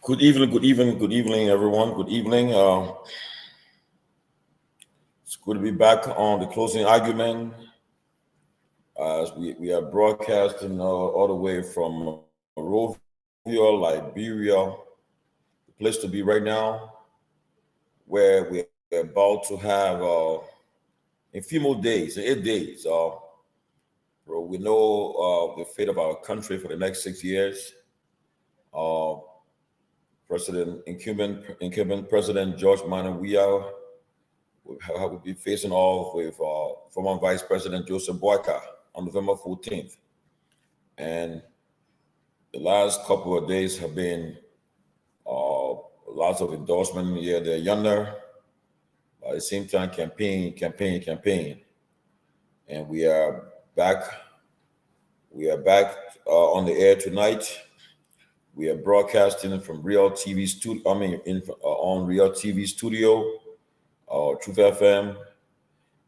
Good evening, everyone. Good evening. It's good to be back on the closing argument. As we are broadcasting all the way from Monrovia, Liberia, the place to be right now, where we're about to have in a few more days, in 8 days. Bro, we know the fate of our country for the next 6 years. Uh, incumbent President George Manuel will be facing off with former Vice President Joseph Boyka on November 14th. And the last couple of days have been lots of endorsement here, there, yonder. But at the same time, campaign. And back. We are back on the air tonight. We are broadcasting from Real TV studio. On Real TV studio, Truth FM,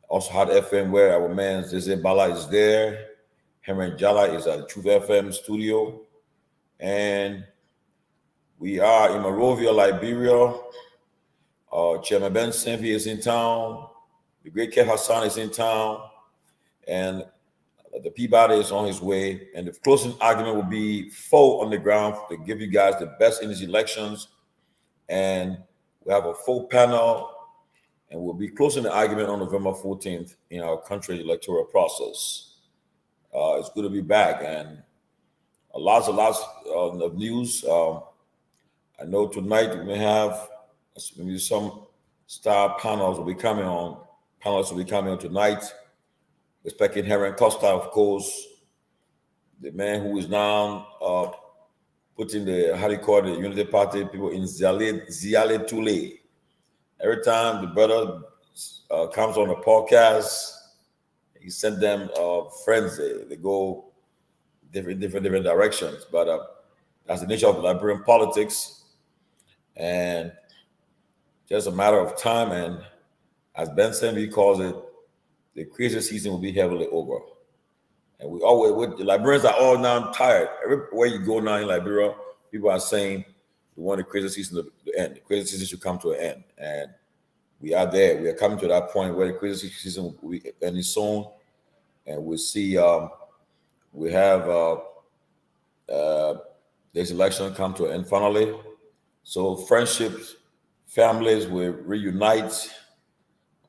also Hot FM, where our man Zeze Bala is there. Henry Jala is at Truth FM studio, and we are in Monrovia, Liberia. Chairman Ben Sanvee is in town. The great Keff Hassan is in town, and the Peabody is on his way. And the closing argument will be full on the ground to give you guys the best in these elections. And we have a full panel, and we'll be closing the argument on November 14th in our country electoral process. It's good to be back, and lots of news. I know tonight we may have maybe some star panels will be coming on. Panelists will be coming on tonight. Expecting Heron Costa, of course, the man who is now putting the Unity Party people in Ziale Tule. Every time the brother comes on a podcast, he sent them friends. They go different directions. But that's the nature of Liberian politics, and just a matter of time. And as Ben Sanvee calls it, the crazy season will be heavily over. And the Liberians are all now tired. Everywhere you go now in Liberia, people are saying we want the crazy season to end. The crazy season should come to an end. And we are there. We are coming to that point where the crazy season will be ending soon. And we'll see, we have this election come to an end finally. So friendships, families will reunite.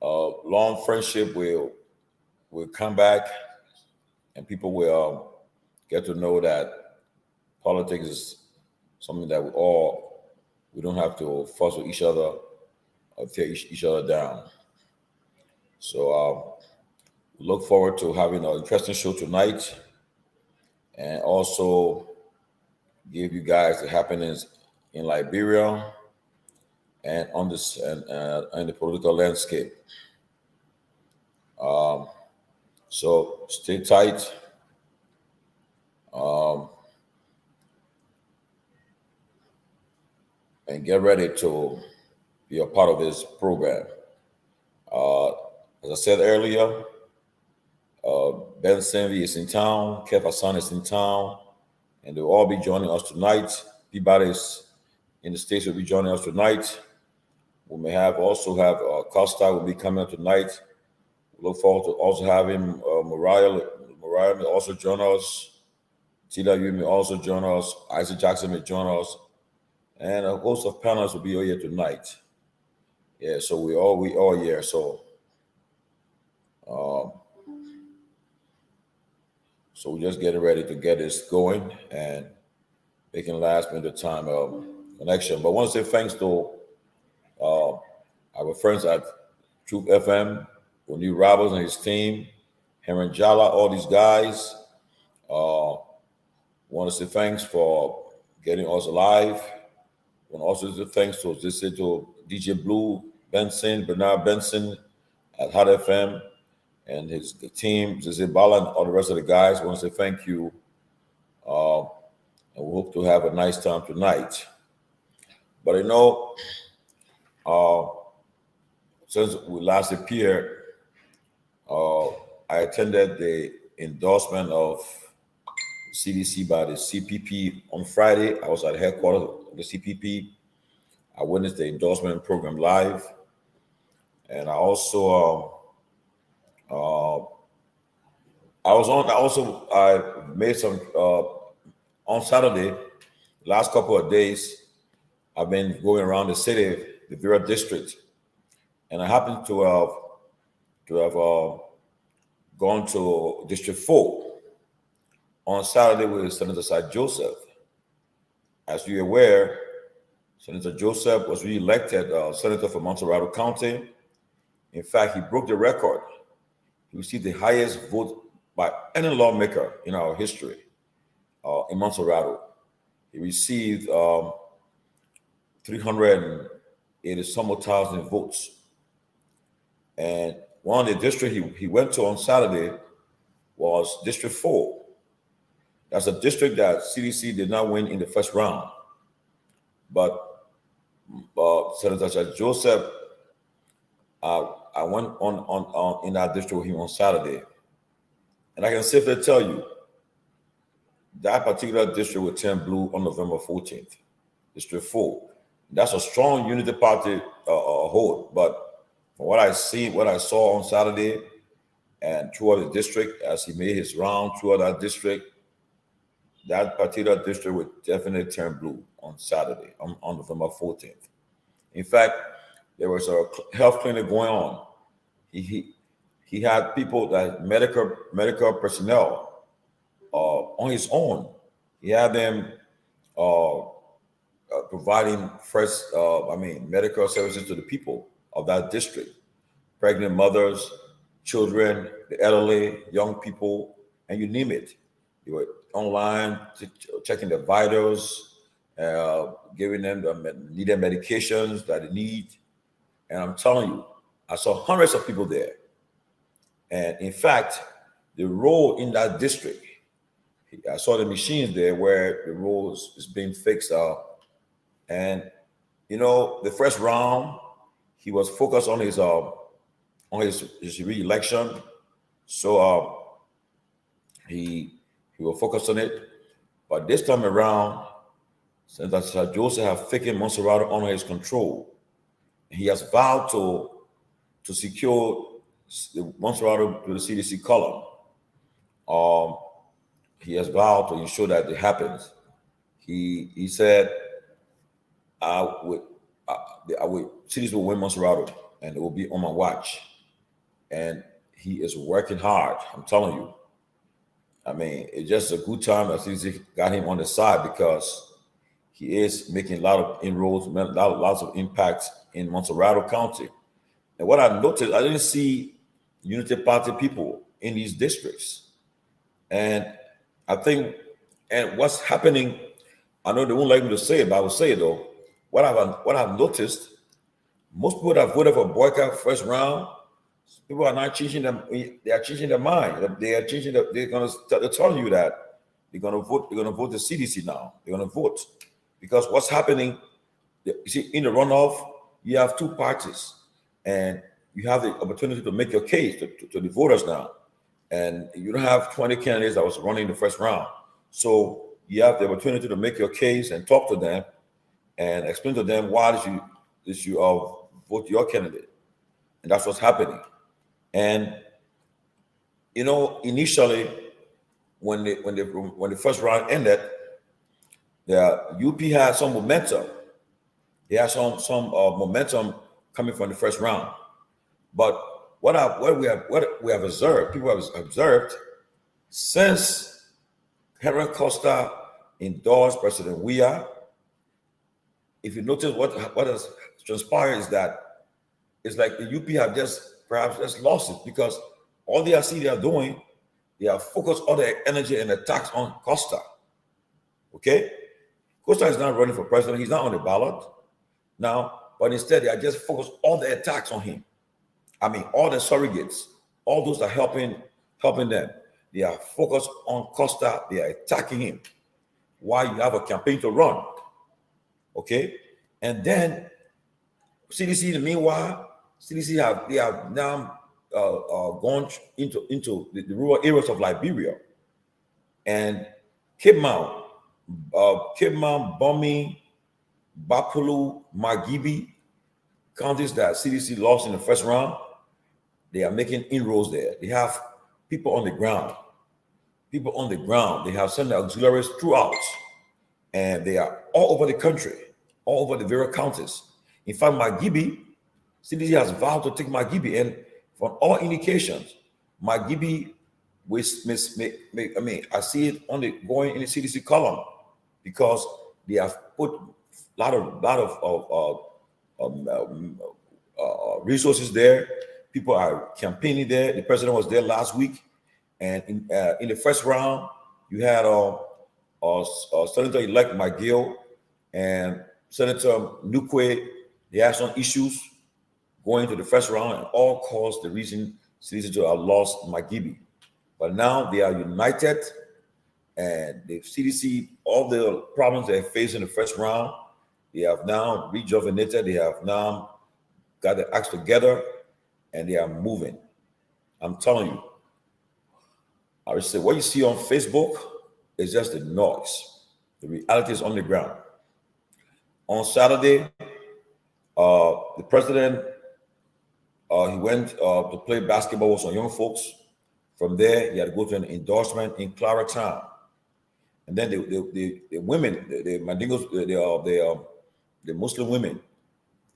Long friendship will come back, and people will get to know that politics is something that we don't have to fuss with each other or tear each other down. So we look forward to having an interesting show tonight, and also give you guys the happenings in Liberia and on this and the political landscape. So stay tight. And get ready to be a part of this program. As I said earlier, Ben Sanvee is in town, Keff Hassan is in town, and they'll all be joining us tonight. Peabody is in the States will be joining us tonight. We may also have Costa will be coming up tonight. We look forward to also having Mariah may also join us. Tila Yu may also join us. Isaac Jackson may join us. And a host of panelists will be here tonight. Yeah, so we all here. So so we're just getting ready to get this going and making last minute time connection. But I want to say thanks to our friends at Truth FM, O'Neill Roberts and his team, Henry Jala, all these guys. Want to say thanks for getting us live. Want also say thanks to DJ Blue Benson, Bernard Benson at Hot FM, and his team, Zeze Bala, and all the rest of the guys. Want to say thank you. And we hope to have a nice time tonight. But since we last appeared, I attended the endorsement of CDC by the CPP on Friday. I was at headquarters of the CPP. I witnessed the endorsement program live, and I also I made some on Saturday. Last couple of days, I've been going around the city, the Vera district, and I happened to have gone to District 4 on Saturday with Senator Sir Joseph. As you're aware, Senator Joseph was re-elected senator for Montserrado County. In fact, he broke the record. He received the highest vote by any lawmaker in our history in Montserrado. He received 380 some thousand votes. And one of the districts he went to on Saturday was District 4. That's a district that CDC did not win in the first round. But Senator Joseph, I went on in that district with him on Saturday. And I can safely tell you, that particular district will turn blue on November 14th, District 4. That's a strong Unity Party hold. But from what I saw on Saturday and throughout the district, as he made his round throughout that district, that particular district would definitely turn blue on Saturday, on November 14th. In fact, there was a health clinic going on. He had people, that medical personnel, on his own. He had them providing medical services to the people of that district, pregnant mothers, children, the elderly, young people, and you name it. They were online, checking their vitals, giving them the needed medications that they need. And I'm telling you, I saw hundreds of people there. And in fact, the road in that district, I saw the machines there where the road is being fixed up. And the first round, he was focused on his re-election. So he will focus on it. But this time around, Senator Sir Joseph has taken Montserrado under his control. He has vowed to secure the Montserrado to the CDC column. He has vowed to ensure that it happens. He said, cities will win Montserrado, and it will be on my watch. And he is working hard. I'm telling you. I mean, it's just a good time that CDC got him on the side, because he is making a lot of inroads, lots of impacts in Montserrado County. And what I noticed, I didn't see Unity Party people in these districts. And I think, and what's happening, I know they won't like me to say it, but I will say it though. What I've noticed, most people that voted for Boycott first round, people are not changing them. They are changing their mind. They are changing. They're telling you that they're going to vote. They're going to vote the CDC now. They're going to vote, because what's happening? You see, in the runoff, you have two parties, and you have the opportunity to make your case to the voters now. And you don't have 20 candidates that was running the first round. So you have the opportunity to make your case and talk to them and explain to them why did you vote your candidate. And that's what's happening. And initially, when the first round ended, the UP had some momentum. They had some momentum coming from the first round. But what we have observed, people have observed, since Henry Costa endorsed President Weah, if you notice what has transpired is that it's like the UP have perhaps just lost it, because all they are doing, they are focused all their energy and attacks on Costa. Okay? Costa is not running for president. He's not on the ballot now, but instead they are just focused all their attacks on him. I mean, all the surrogates, all those that are helping them, they are focused on Costa. They are attacking him while you have a campaign to run. Okay? And then CDC, meanwhile, they have now gone into the rural areas of Liberia. And Cape Mount, Bomi, Bapulu, Margibi, counties that CDC lost in the first round. They are making inroads there. They have people on the ground. They have sent auxiliaries throughout, and they are all over the country, all over the various counties. In fact, Margibi, CDC has vowed to take Margibi, and from all indications, Margibi, I see it going in the CDC column because they have put a lot of resources there. People are campaigning there. The president was there last week, and in the first round, you had Senator-elect McGill and Senator Nukwe. They had some issues going to the first round, and all caused the reason CDC to have lost Margibi. But now they are united, and the CDC, all the problems they faced in the first round, they have now rejuvenated. They have now got their acts together, and they are moving. I'm telling you. I would say what you see on Facebook is just the noise. The reality is on the ground. On Saturday, the president he went to play basketball with some young folks. From there, he had to go to an endorsement in Claratown. And then the women, the Mandingos, the Muslim women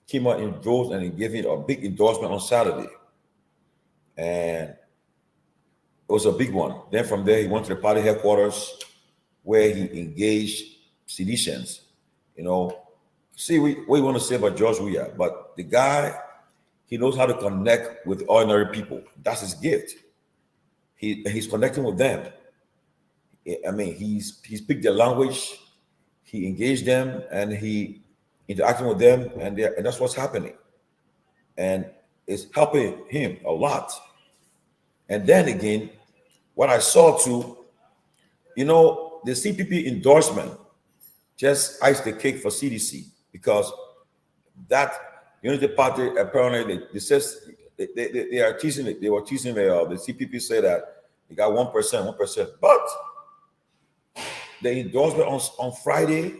came out in droves and he gave it a big endorsement on Saturday. And it was a big one. Then from there, he went to the party headquarters where he engaged seditionists. You know, see what you want to say about George Weah, but the guy, he knows how to connect with ordinary people. That's his gift. He's connecting with them. I mean, he's picked their language, he engaged them, and he interacting with them, and that's what's happening. And it's helping him a lot. And then again, what I saw too, you know, the CPP endorsement just iced the cake for CDC because that Unity Party apparently they are teasing it. They were teasing the CPP say that they got 1%, but the endorsement on Friday,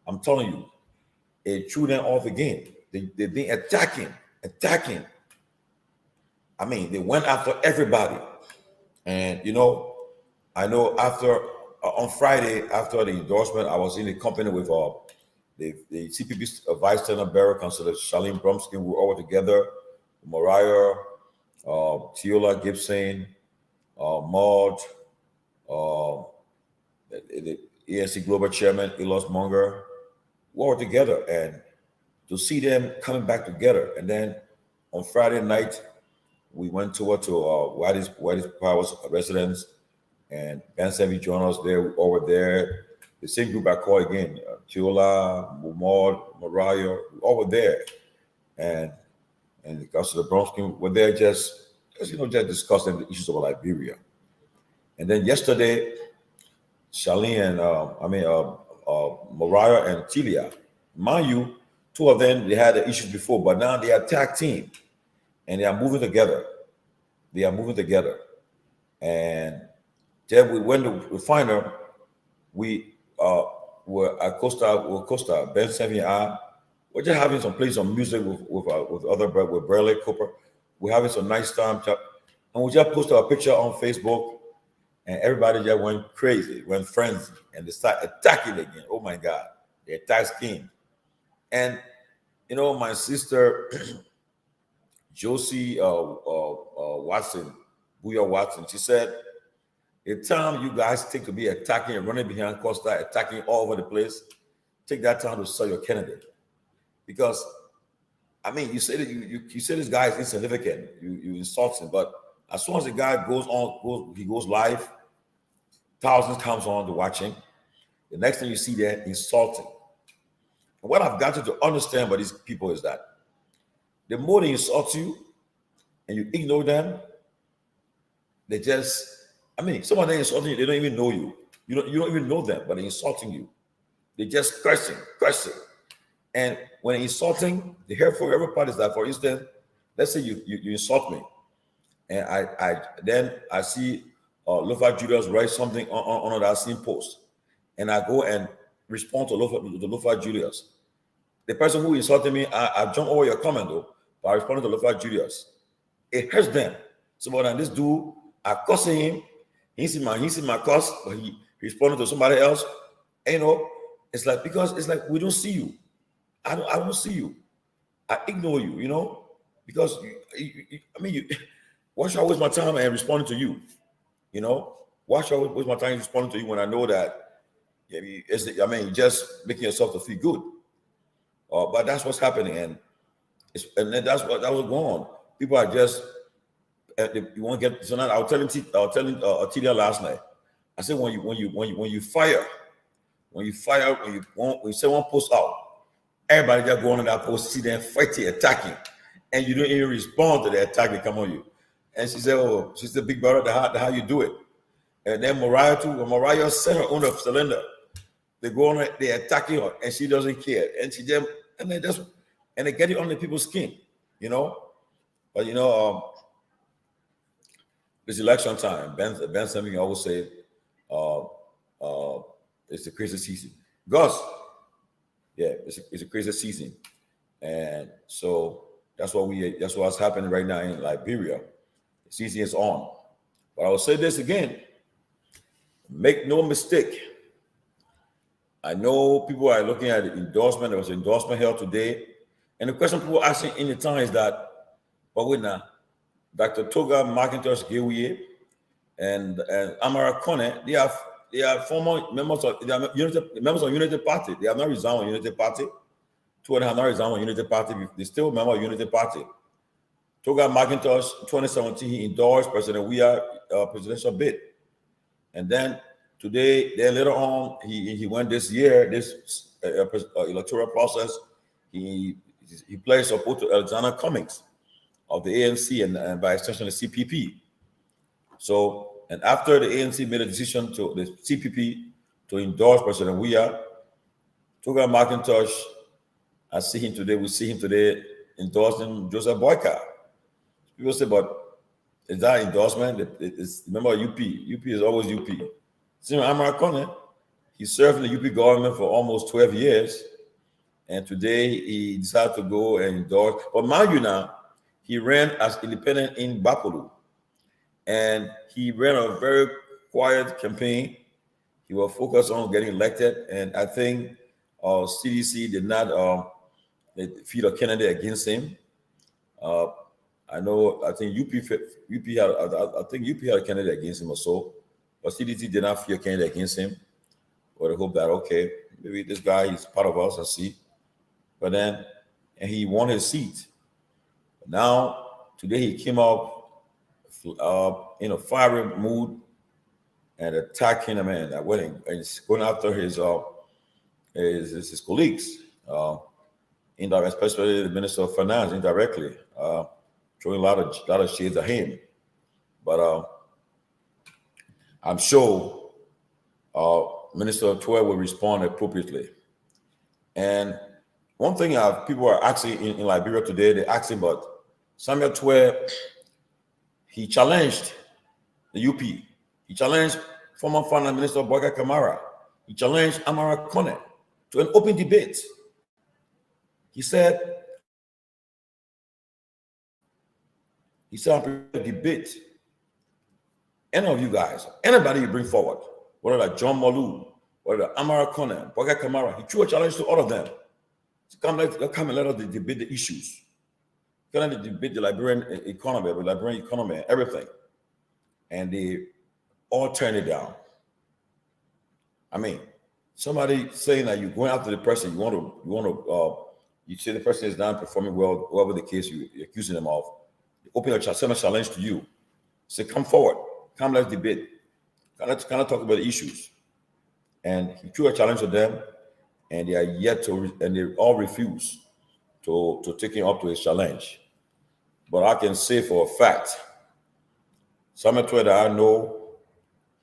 I'm telling you, it threw them off again. They've been attacking. I mean, they went after everybody. And, you know, I know on Friday, after the endorsement, I was in the company with the CPP's Vice Chairman Barrow, Councilor Charlene Bromsky. We were all together. Mariah, Tiola Gibson, Maud, the ENC Global Chairman, Elos Munger. We were together, and to see them coming back together. And then on Friday night, we went to Whitey's Powers residence, and Ben Sanvee joined us there. We all were there. The same group I call again, Tiola, Maud, Mariah, we all were there. And Councilor Bromsky were there just discussing the issues of Liberia. And then yesterday, Charlene and Mariah and Tilia, mind you, two of them, they had the issues before, but now they are tag team and they are moving together. And then when we find her, we were at Costa, Ben Sanvee and I, we're just having some play some music with Burley Cooper. We're having some nice time, and we just posted a picture on Facebook, and everybody just went crazy, went frenzy, and they started attacking again. Oh my God, the attacks came, and you know my sister Josie Watson, Booyah Watson, she said, the time you guys take to be attacking and running behind Costa, attacking all over the place, take that time to sell your candidate. Because, I mean, you say that you say this guy is insignificant, you insult him, but as soon as the guy goes live, thousands comes on to watch him. The next thing you see there, insulting. And what I've got to understand about these people is that the more they insult you and you ignore them, they just, I mean, some of them insulting you, they don't even know you. You don't even know them, but they're insulting you. They just cursing. And when insulting, the hurtful every part is that, for instance, let's say you insult me, and I see Lofa Julius writes something on that same post, and I go and respond to Lofa Julius. The person who insulted me, I jump over your comment though, but I responded to Lofa Julius. It hurts them. So, but then this dude, I cussing him. He's in my cuss, but he responded to somebody else. And, it's like, because it's like we don't see you. I don't see you. I ignore you, because why should I waste my time and responding to you? Why should I waste my time responding to you when I know that you're just making yourself to feel good. But that's what's happening, and that's what that was going on. People are just you won't get. So now I was telling Tidia last night. I said when you fire, when someone posts out, everybody just go on that post, see them fighting, attacking, and you don't even respond to the attack that come on you. And she said, "Oh, she's the big brother. How you do it?" And then Mariah too. Mariah sent her own cylinder. They go on, they attacking her, and she doesn't care. And she just and they get it on the people's skin, But it's election time. Ben Sanvee always say, it's a crazy season. Gus, yeah, it's a crazy season, and so that's what's happening right now in Liberia. The season is on. But I will say this again: make no mistake. I know people are looking at the endorsement. There was an endorsement held today. And the question people are asking in the time is that, but wait now, Dr. Toga McIntosh Gewiye and Amara Kone, they are former members of Unity Party. They have not resigned on Unity Party. Two of them have not resigned on Unity Party. They're still members of Unity Party. Toga McIntosh, 2017, he endorsed President Weah presidential bid. And then later on, he went this electoral process. He pledged support to Alexander Cummings of the ANC and by extension the CPP. So, and after the ANC made a decision to the CPP to endorse President Weah, Toga McIntosh, we see him today endorsing Joseph Boyka. People say, but is that endorsement? Remember UP. UP is always UP. Similar Amara Kone, he served in the UP government for almost 12 years. And today he decided to go and endorse. But mind you now, he ran as independent in Bapolu. And he ran a very quiet campaign. He was focused on getting elected. And I think CDC did not feed a candidate against him. I think UP had a candidate against him or so. But CDC did not fear a candidate against him. But I hope that, okay, maybe this guy is part of us, I see. But then, and he won his seat. Now, today he came up in a fiery mood and attacking a man that went and going after his colleagues, especially the Minister of Finance indirectly, throwing a lot of shades at him. But I'm sure Minister Toye will respond appropriately. And one thing people are asking in Liberia today, they're asking about Samuel Toye. He challenged the UP. He challenged former Finance Minister Boyka Kamara. He challenged Amara Kone to an open debate. He said, I'm prepared to debate any of you guys, anybody you bring forward, whether that's John Molu, whether Amara Kone, Boyka Kamara. He threw a challenge to all of them. Come and let us debate the issues. Come and debate the Liberian economy, everything. And they all turned it down. I mean, somebody saying that you're going after the person, you say the person is not performing well, whatever the case you're accusing them of. You open a challenge to you. Say, come forward. Come, let's debate. Kind of talk about the issues. And he threw a challenge to them. And they are and they all refuse to take him up to his challenge. But I can say for a fact, Samuel Toye that I know,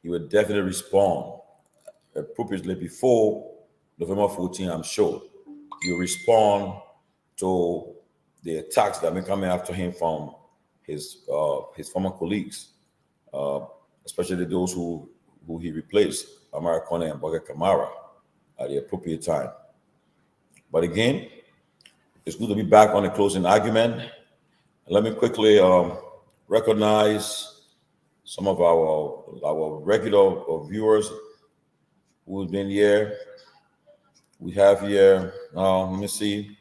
he will definitely respond appropriately before November 14, I'm sure. He will respond to the attacks that may come after him from his former colleagues. especially those who he replaced, Amara Kone and Boga Kamara, at the appropriate time. But again, it's good to be back on the closing argument. Let me quickly recognize some of our regular viewers who've been here. We have here, let me see.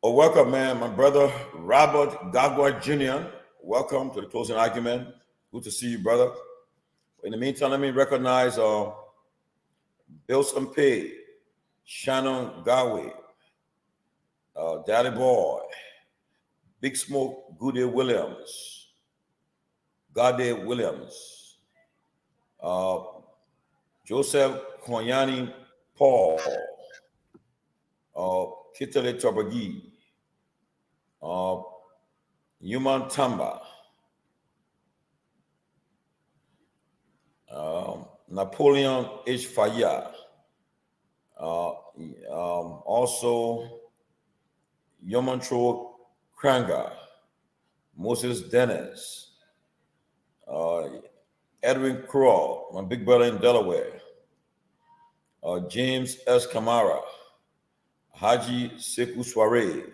Oh, welcome, man, my brother Robert Gagwa Jr. Welcome to the closing argument. Good to see you, brother. In the meantime, let me recognize Bill Sampay, Shannon Gawe, Daddy Boy, Big Smoke Goody Williams, Gade Williams, Joseph Kwanyani Paul, Kitale Tabagi, Yuman Tamba, Napoleon H. Faya, also Yomantro Kranga, Moses Dennis, Edwin Kroll, my big brother in Delaware, James S. Kamara, Haji Sekou Soare,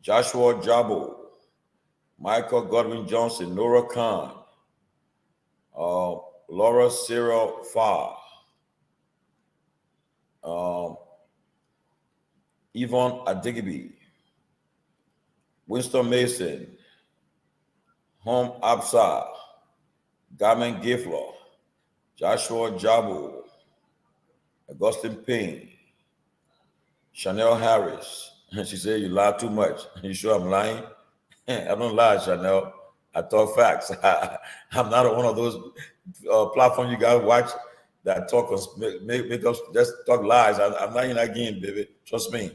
Joshua Jabo, Michael Godwin Johnson, Nora Khan, Laura Cyril Farr, Yvonne Adigibi, Winston Mason, Home Absa, Gamen Giflaw, Joshua Jabo, Augustine Payne, Chanel Harris. She said, "You lie too much." You sure I'm lying? I don't lie, Chanel. I talk facts. I'm not on one of those platforms you guys watch that talk make us just talk lies. I'm not in that game, baby. Trust me.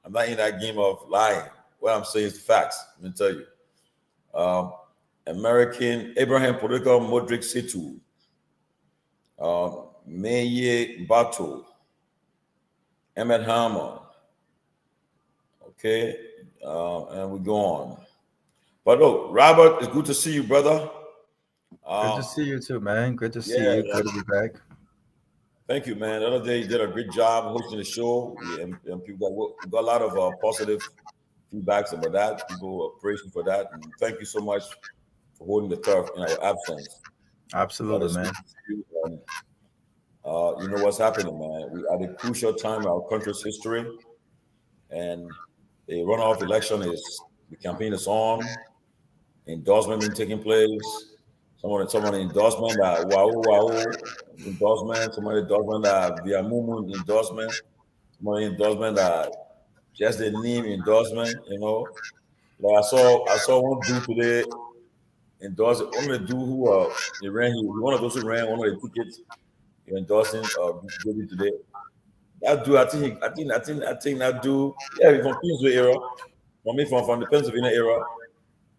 I'm not in that game of lying. What I'm saying is facts. Let me tell you. American Abraham Puerto Modric Situ, Meye Bato, Emmett Hammond. Okay, and we go on. But look, Robert, it's good to see you, brother. Good to see you too, man. Good to see you. Good to be back. Thank you, man. The other day you did a great job hosting the show, and people got a lot of positive feedbacks about that. People praise you for that, and thank you so much for holding the turf in our absence. Absolutely, man. You know what's happening, man. We are at a crucial time in our country's history, and the runoff election the campaign is on, endorsement been taking place. Someone endorsement that wow endorsement, someone endorsement that via Mumu endorsement, someone endorsement that just the name endorsement, you know. Like I saw one dude today endorse one of the dude who he ran one of those who ran one of the tickets endorsing Peabody today. That dude, I think that dude, yeah, he's from Queensway era, from the Pennsylvania era.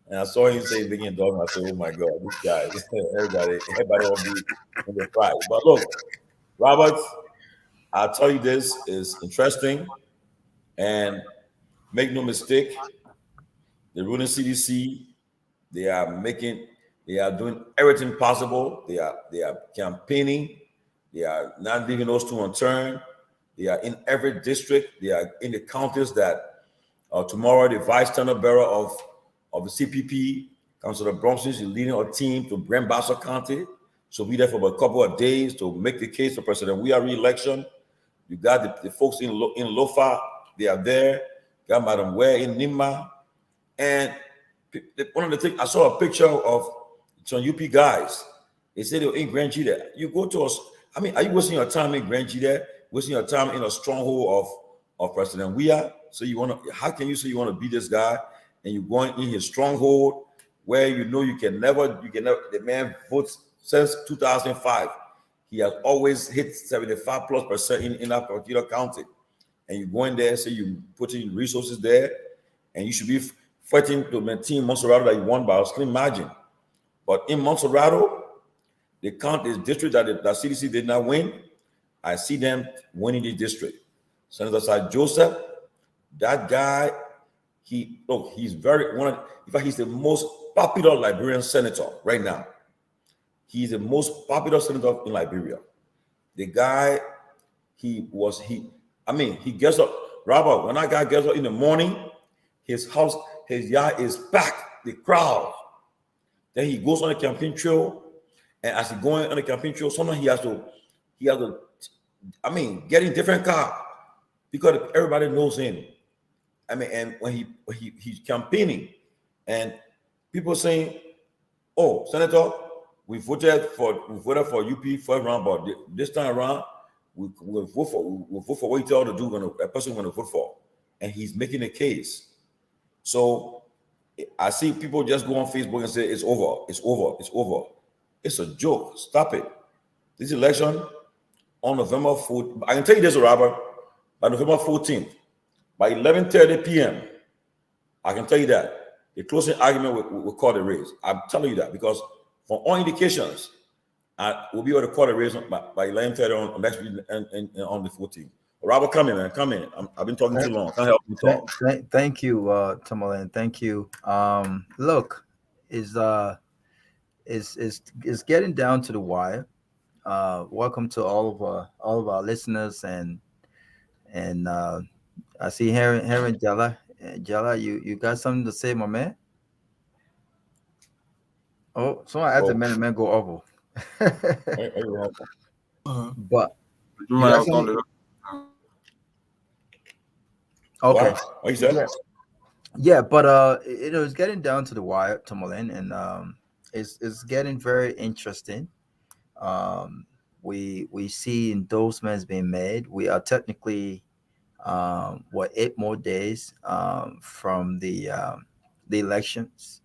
And I saw him say big endorsement. I said, "Oh my God, this guy!" everybody will be in the fight. But look, Robert, I'll tell you this is interesting, and make no mistake, the ruling CDC, they are doing everything possible. They are campaigning. They are not leaving those two unturned. They are in every district. They are in the counties that tomorrow the vice tenor bearer of the CPP, Councilor Bronson, is leading a team to Grand Bassa County. So be there for a couple of days to make the case for President We Are re-election. You got the folks in Lofa, they are there. You got Madam Ware in Nima. And one of the things, I saw a picture of some UP guys. They said they were in Grand G there. You go to us, I mean, are you wasting your time in Grand G there? Wasting your time in a stronghold of President We Are? So how can you say you want to be this guy and you're going in his stronghold where you know you can never, the man votes since 2005. He has always hit 75+% in that particular county. And you go in there, say you put in resources there, and you should be fighting to maintain Montserrat that he won by a slim margin. But in Montserrat, they count this district that CDC did not win. I see them winning the district. Senator Sir Joseph, that guy, he's very one. In fact, he's the most popular Liberian senator right now. He's the most popular senator in Liberia. The guy, he gets up. Robert, when that guy gets up in the morning, his house, his yard is packed, the crowd. Then he goes on the campaign trail, and as he's going on the campaign trail, sometimes he has to, get in different car because everybody knows him. And when he's campaigning, and people saying, "Oh, Senator, we voted for UP first round, but this time around, we'll vote for what you tell to do. A person going to vote for," and he's making a case. So I see people just go on Facebook and say it's over, it's over, it's over. It's a joke. Stop it. This election on November 4th, I can tell you this, Robert, by November 14th, by 11:30 p.m., I can tell you that the closing argument will call the race. I'm telling you that because from all indications, we'll be able to call the race by 11:30 on next week and on the 14th. Robert, come in, man. Come in. I've been talking too long. Can't help me talk. Thank you, Tomalin. Thank you. Look, is getting down to the wire. Welcome to all of our listeners and I see Heron Jella. Jella, you got something to say, my man? Oh, someone asked the man go oval. But you got something? Okay. What you said? Yeah, but it's getting down to the wire, Tomalin, and it's getting very interesting. We see endorsements being made. We are technically 8 more days from the elections,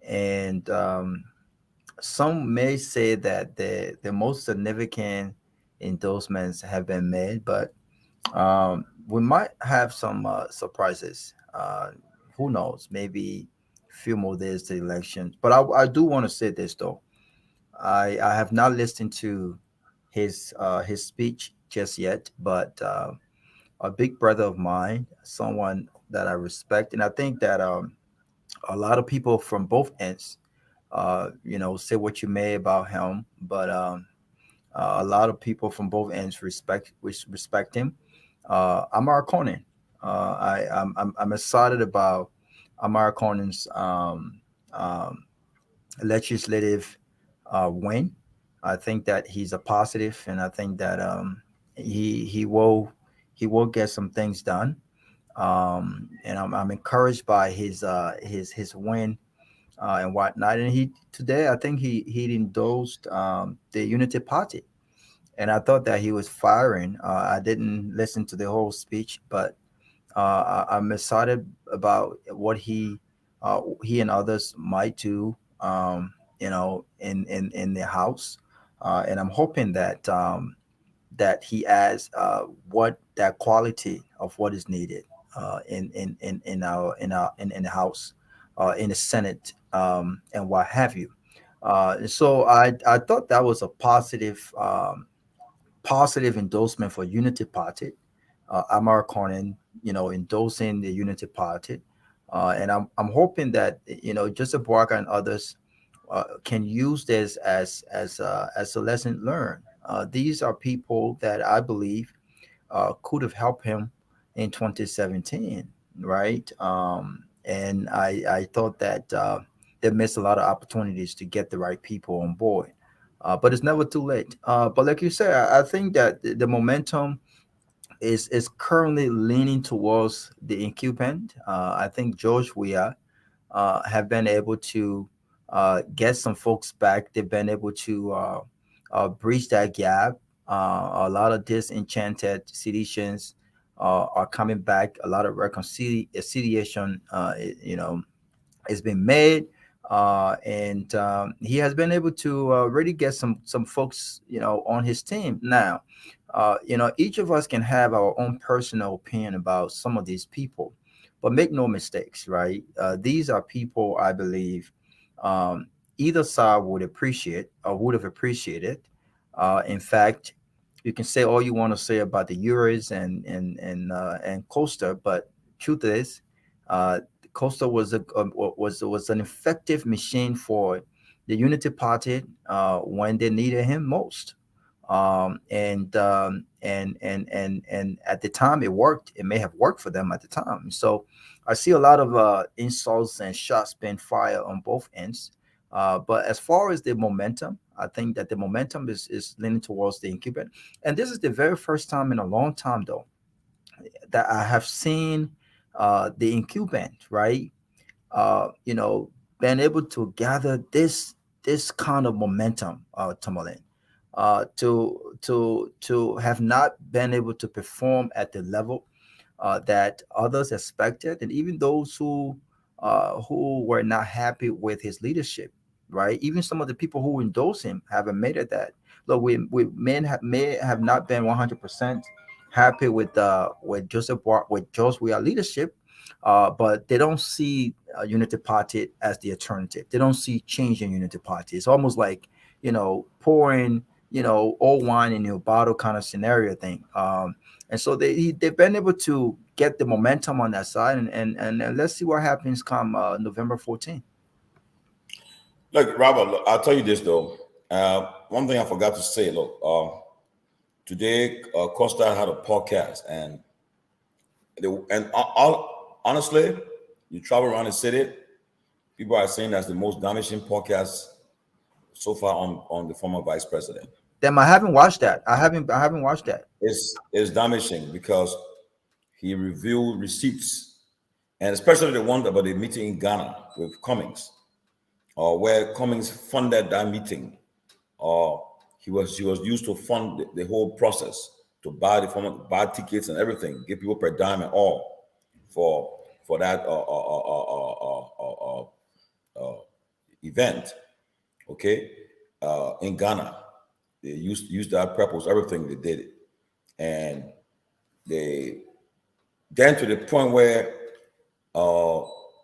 and some may say that the most significant endorsements have been made, but we might have some surprises. Who knows? Maybe a few more days to the election. But I do want to say this though. I have not listened to his speech just yet, but a big brother of mine, someone that I respect, and I think that a lot of people from both ends, say what you may about him, but a lot of people from both ends respect him. Amar Conan. I'm excited about Amar Conan's legislative win. I think that he's a positive, and I think that he will get some things done. And I'm encouraged by his win and whatnot. And today I think he endorsed the Unity Party, and I thought that he was firing. I didn't listen to the whole speech, but I'm excited about what he and others might do. In the House, and I'm hoping that that he adds what that quality of what is needed in the House, in the Senate, and what have you. So I thought that was a positive endorsement for Unity Party. Amar Conan, endorsing the Unity Party, and I'm hoping that Joseph Boakai and others can use this as a lesson learned. These are people that I believe could have helped him in 2017, right? And I thought that they missed a lot of opportunities to get the right people on board. But it's never too late. But like you said, I think that the momentum is currently leaning towards the incumbent. I think George Weah have been able to get some folks back. They've been able to breach that gap. A lot of disenchanted seditions are coming back. A lot of reconciliation, has been made. And he has been able to really get some folks, on his team. Now, each of us can have our own personal opinion about some of these people, But make no mistakes, right? These are people I believe either side would appreciate or would have appreciated. In fact, you can say all you want to say about the Urals and Costa, but truth is, uh, Costa was an effective machine for the Unity Party when they needed him most. And at the time it worked. It may have worked for them at the time. So I see a lot of insults and shots being fired on both ends. But as far as the momentum, I think that the momentum is leaning towards the incumbent. And this is the very first time in a long time, though, that I have seen the incumbent, right? You know, been able to gather this kind of momentum, Tomalin, to have not been able to perform at the level that others expected, and even those who were not happy with his leadership, right? Even some of the people who endorse him have admitted that. Look, we may have not been 100% happy with with George Weah leadership, but they don't see Unity Party as the alternative. They don't see change in Unity Party. It's almost like, pouring, old wine in your bottle kind of scenario thing. And so they've been able to get the momentum on that side, and let's see what happens come November 14th. Look, Robert, look, I'll tell you this though. One thing I forgot to say. Look, today Costa had a podcast, and honestly, you travel around the city, people are saying that's the most damaging podcast so far on the former vice president. Damn, I haven't watched that. I haven't watched that. It's damaging because he revealed receipts, and especially the one about the meeting in Ghana with Cummings, or where Cummings funded that meeting, or he was used to fund the whole process, to buy tickets and everything, give people per dime and all for that event, okay, in Ghana. They used that purpose, everything they did it, and they then to the point where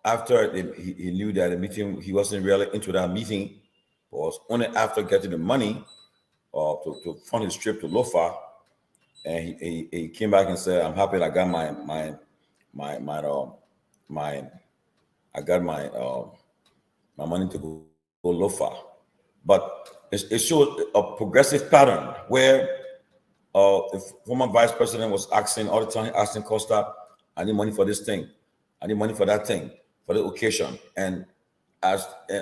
after he knew that the meeting, he wasn't really into that meeting, but was only after getting the money to fund his trip to Lofa, and he came back and said, "I'm happy I got my I got my money to go Lofa." But it showed a progressive pattern where the former vice president was asking all the time, asking Costa, "I need money for this thing, I need money for that thing, for the occasion," and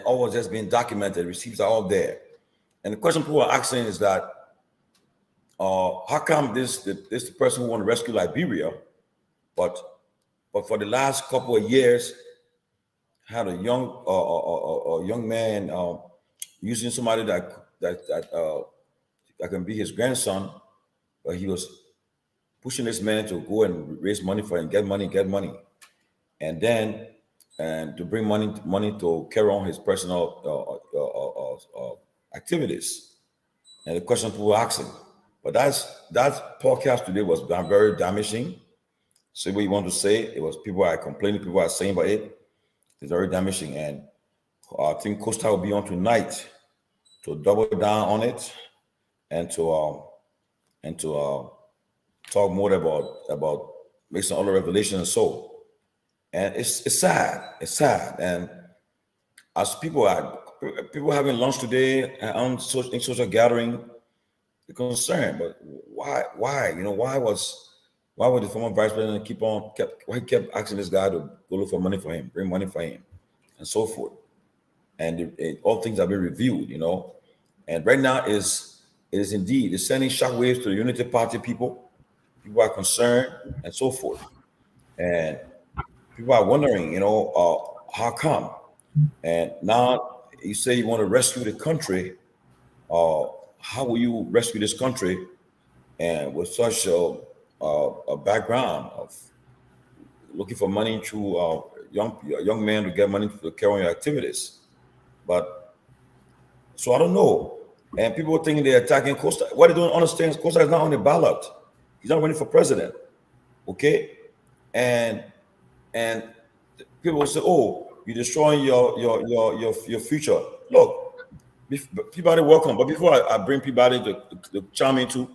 all was just being documented. Receipts are all there, and the question people are asking is that, how come this person who want to rescue Liberia, but for the last couple of years had a young man using somebody that can be his grandson, but he was pushing this man to go and raise money for him, get money, and then to bring money to carry on his personal activities. And the question people were asking, but that podcast today was very damaging. Say what you want to say. It was people are complaining, people are saying about it. It's very damaging, and I think Costa will be on tonight to double down on it and to talk more about making all the revelation and so. And it's sad. It's sad. And as people having lunch today in social gathering, they're concerned. But why? Why would the former vice president kept asking this guy to go look for money for him, bring money for him, and so forth? And all things have been reviewed, And right now it is indeed it's sending shockwaves to the Unity Party people. People are concerned and so forth, and people are wondering, how come? And now you say you want to rescue the country. How will you rescue this country, and with such a background of looking for money through young men to get money to carry on your activities? But so I don't know. And people are thinking they're attacking Costa. What they don't understand is Costa is not on the ballot. He's not running for president. Okay? And And people will say, "Oh, you're destroying your future." Look, Peabody, welcome. But before I bring Peabody to chime into,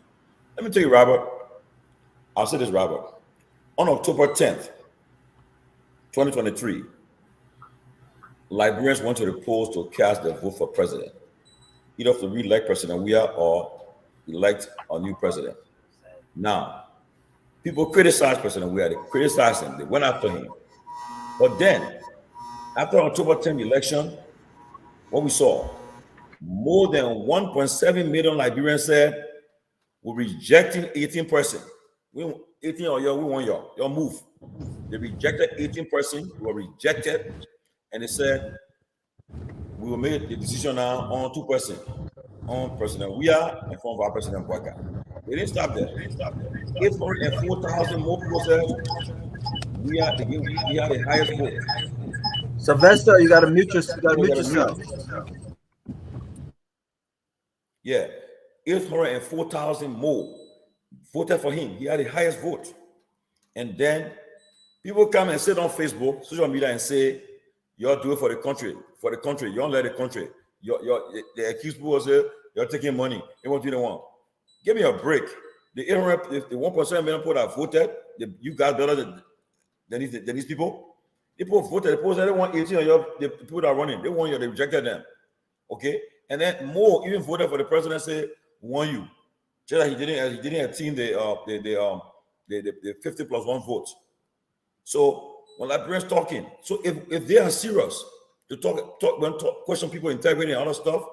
let me tell you, Robert. I'll say this, Robert. On October 10th, 2023, Liberians went to the polls to cast their vote for president, either to re-elect President Weah or elect a new president. Now, people criticized President Weah. They criticized him. They went after him. But then, after October 10th election, what we saw, more than 1.7 million Liberians said we're rejecting 18%. We 18 or y'all, we want y'all move. They rejected 18%, we were rejected, and they said we will make the decision now on 2%, on President Weah and former President Boyka. They didn't stop there. 804,000 more people said we are the highest vote. Sylvester, you gotta mute You gotta mute. yourself. Yeah, 804,000 more voted for him. He had the highest vote. And then people come and sit on Facebook, social media, and say, "You're doing for the country, for the country. You don't let the country." They accuse people say you're taking money. They want you to want. Give me a break. The 1% million people that voted, you guys better than these people. People voted. The people said they want 18 of the people that are running. They want you. They rejected them. Okay, and then more even voted for the president. Say, "We want you." Just like he didn't attain the 50+1 votes. So when Liberians talking, so if they are serious to question people integrity and other stuff,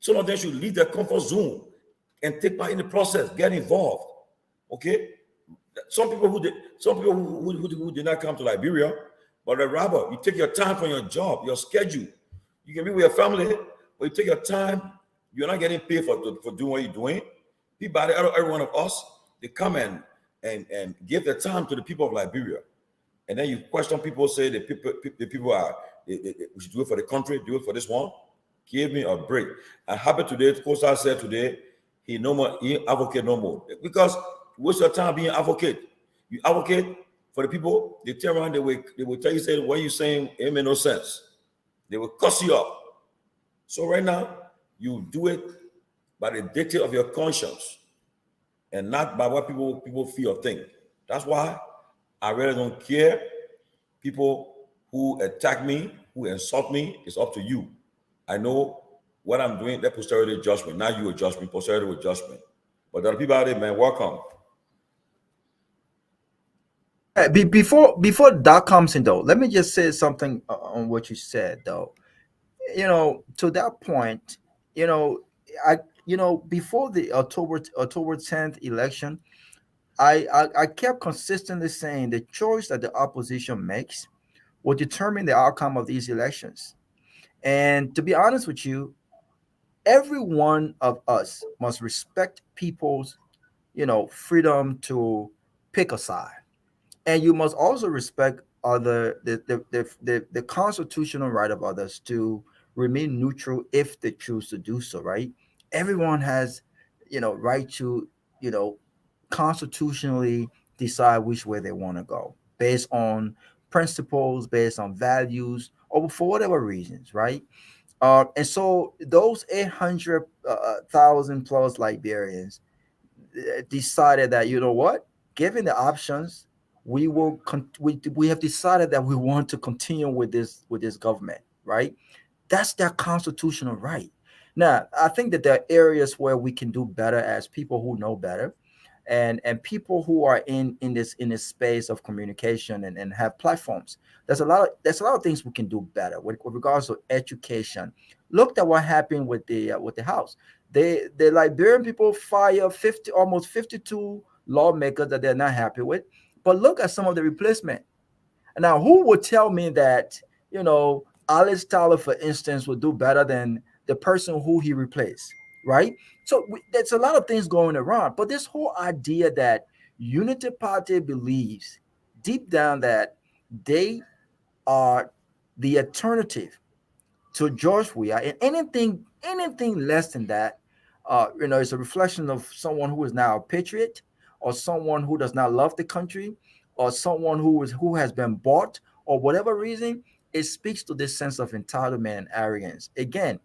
some of them should leave their comfort zone and take part in the process, get involved. Okay, some people who did not come to Liberia, but rather you take your time from your job, your schedule. You can be with your family, but you take your time. You're not getting paid for doing what you're doing. People, every one of us, they come and give their time to the people of Liberia. And then you question people, say the people are we should do it for the country, do it for this one. Give me a break. And happy today, Costa said today, he advocate no more. Because waste your time being advocate. You advocate for the people, they turn around, they will tell you, say, what you saying, it made no sense. They will cuss you up. So right now, you do it by the dictate of your conscience and not by what people feel or think. That's why I really don't care. People who attack me, who insult me, it's up to you. I know what I'm doing, let posterity judge me. Not you will judge me, posterity will judge me. But there are people out there, man, welcome. Before that comes in though, let me just say something on what you said though. To that point, you know, before the October 10th election, I kept consistently saying the choice that the opposition makes will determine the outcome of these elections. And to be honest with you, every one of us must respect people's, freedom to pick a side, and you must also respect other the constitutional right of others to remain neutral if they choose to do so. Right? Everyone has, right to, you know, constitutionally decide which way they want to go based on principles, based on values, or for whatever reasons. Right? And so those 800,000 plus Liberians decided that, you know what, given the options, we have decided that we want to continue with this government, right? That's their constitutional right. Now, I think that there are areas where we can do better as people who know better, and people who are in this space of communication and have platforms. There's a lot of things we can do better with regards to education. Look at what happened with the House. The Liberian people fire 52 lawmakers that they're not happy with, but look at some of the replacement. Now, who would tell me that, Alex Tyler, for instance, would do better than the person who he replaced, right? So there's a lot of things going around, but this whole idea that Unity Party believes deep down that they are the alternative to George Weah, and anything less than that, is a reflection of someone who is now a patriot or someone who does not love the country or someone who has been bought or whatever reason, it speaks to this sense of entitlement and arrogance. Again,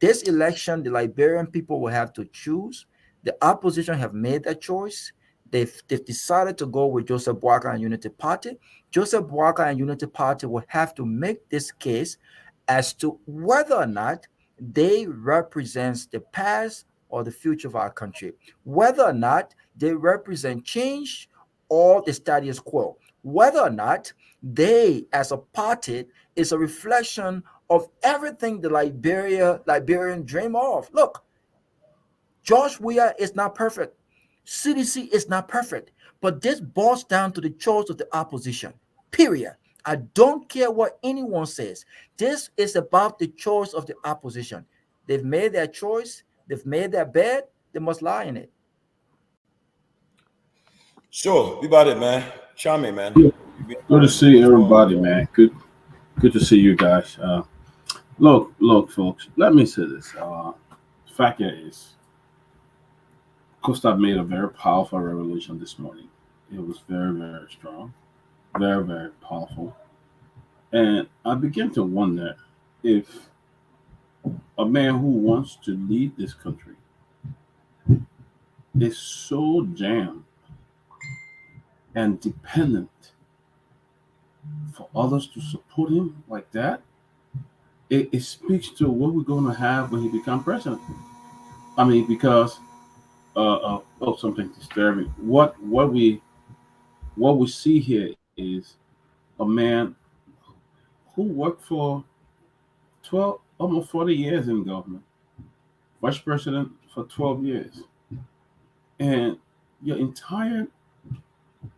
this election, the Liberian people will have to choose. The opposition have made that choice. They've decided to go with Joseph Boakai and Unity Party. Joseph Boakai and Unity Party will have to make this case as to whether or not they represents the past or the future of our country, whether or not they represent change or the status quo, whether or not they, as a party, is a reflection of everything the Liberian dream of. Look, George Weah is not perfect. CDC is not perfect. But this boils down to the choice of the opposition. Period. I don't care what anyone says. This is about the choice of the opposition. They've made their choice. They've made their bed. They must lie in it. Sure, be about it, man. Charming, man. Good to see everybody, man. Good to see you guys. Look, folks. Let me say this. Fact is, Costa made a very powerful revelation this morning. It was very, very strong, very, very powerful, and I began to wonder if a man who wants to lead this country is so jammed and dependent for others to support him like that. It speaks to what we're going to have when he becomes president. I mean, because something disturbing. What we see here is a man who worked for 12, almost 40 years in government, vice president for 12 years, and your entire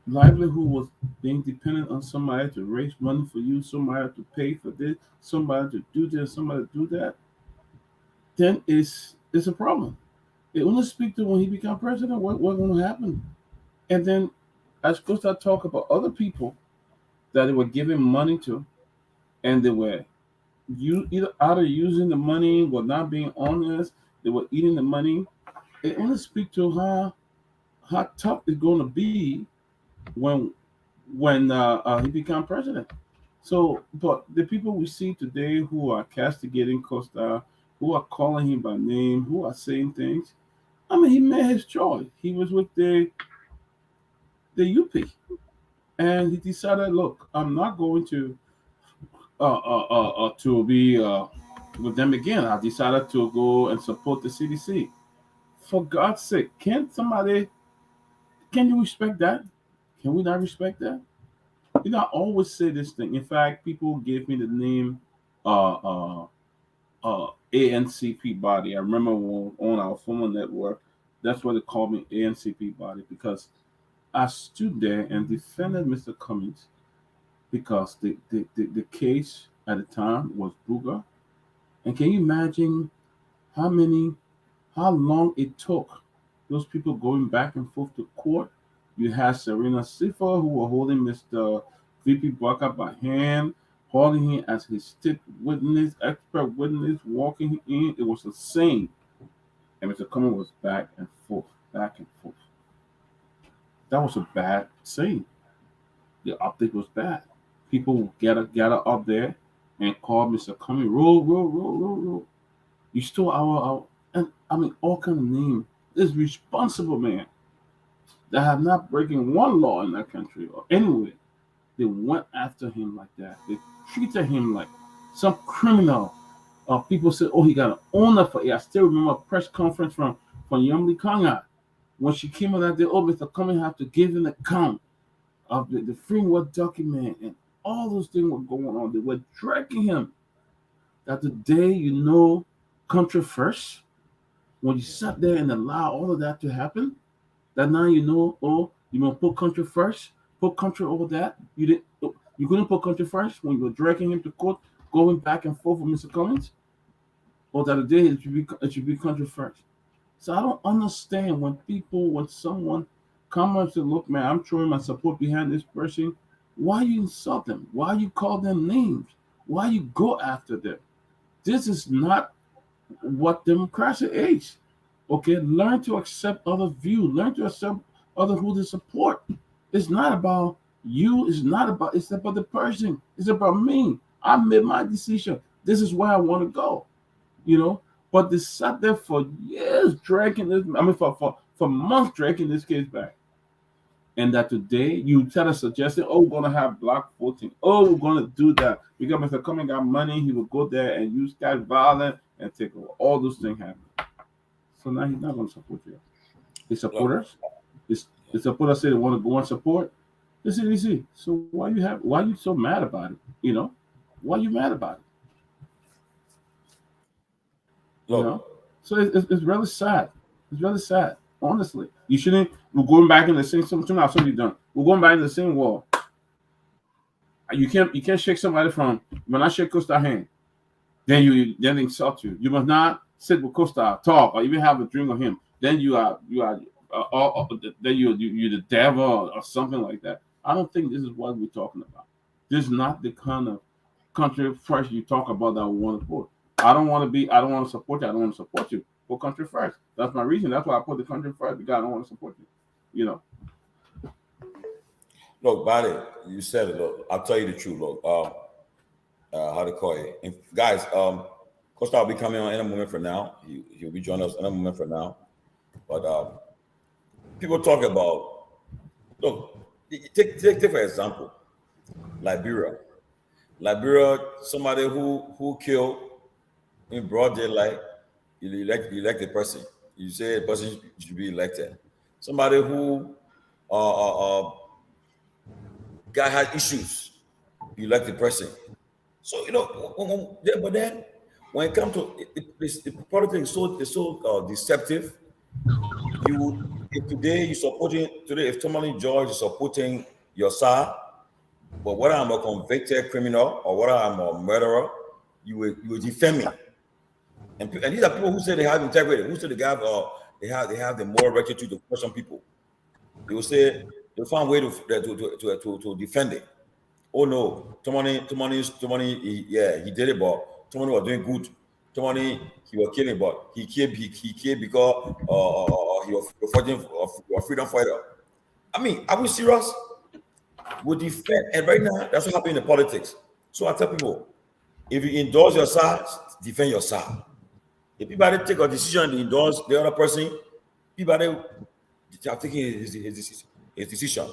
livelihood was being dependent on somebody to raise money for you, somebody to pay for this, somebody to do this, somebody to do that. Then it's a problem. It only speaks to when he become president, what's going to happen. And then as Costa talk about other people that they were giving money to, and they were either using the money, were not being honest, they were eating the money. It only speaks to how tough it's going to be when he become president. So, but the people we see today who are castigating Costa, who are calling him by name, who are saying things, I mean, he made his choice. He was with the UP, and he decided, look, I'm not going to be with them again. I decided to go and support the CDC. For God's sake, can you respect that? Can we not respect that? You know, I always say this thing. In fact, people gave me the name uh, uh, ANC Peabody. I remember on our former network, that's what they called me, ANC Peabody, because I stood there and defended Mr. Cummings because the case at the time was Booger. And can you imagine how long it took those people going back and forth to court? You had Serena Sifa who were holding Mr. VP Barker by hand, holding him as his state witness, expert witness, walking him in. It was the same. And Mr. Cummings was back and forth, back and forth. That was a bad scene. The optic was bad. People gather up there and call Mr. Cummings, roll. You stole our and I mean all kind of names. This responsible man that have not breaking one law in that country or anywhere. They went after him like that. They treated him like some criminal. People said, "Oh, he got an owner for it." I still remember a press conference from Yumli Kanga when she came out that day. Oh, Mr. Cummings have to give an account of the framework document, and all those things were going on. They were dragging him. That the day country first, when you sat there and allow all of that to happen, that now you must put country first, put country over that. You couldn't put country first when you were dragging him to court, going back and forth with Mr. Cummings, or that the day it should be country first. So I don't understand when someone comes and says, look, man, I'm throwing my support behind this person. Why you insult them? Why you call them names? Why you go after them? This is not what democracy is. Okay, learn to accept other views. Learn to accept other who they support. It's not about You is not about. It's about the person. It's about me. I made my decision. This is where I want to go. You know. But they sat there for years dragging this. I mean, for months dragging this case back. And that today you tell us suggesting, oh, we're gonna have block voting. Oh, we're gonna do that because Mr. Cumming got money. He will go there and use that violence and take over. All those things happen. So now he's not gonna support you. His supporters, his supporters say they want to go and support. This is easy. So why you so mad about it? You know, why you mad about it? You know, Look, so it's really sad. It's really sad. Honestly, you shouldn't. We're going back in the same. Something else already done. We're going back in the same wall. You can't shake somebody from when I shake Costa hand. Then they insult you. You must not sit with Costa, talk, or even have a drink with him. Then you are then you're the devil or something like that. I don't think this is what we're talking about. This is not the kind of country first you talk about that we want to support. I don't want to be. I don't want to support you. I don't want to support you. Put country first. That's my reason. That's why I put the country first because I don't want to support you. You know. look, Body, you said it. Look, I'll tell you the truth. Look, how to call it, guys. Costa will be coming on in a moment from now. He'll be joining us in a moment from now. But people talk about, look, take for example, Liberia. Somebody who killed in broad daylight, you elect the person. You say the person should be elected. Somebody who guy had issues, you elect the person. So but then when it comes to the politics, is so deceptive. If today you supporting today, if Tomalin George is supporting your side, but whether I'm a convicted criminal or whether I'm a murderer, you will defend me. And these are people who say they have integrity, who say they have the moral rectitude to question people. They will say they'll find a way to defend it. Oh no, Tomani, he did it, but Tomani was doing good. Tomani, he was killing, but he killed because he was fighting for a freedom fighter. I mean, are we serious? We defend, and right now, that's what happened in politics. So I tell people, if you endorse your side, defend your side. If people take a decision to endorse the other person, people are taking his decision.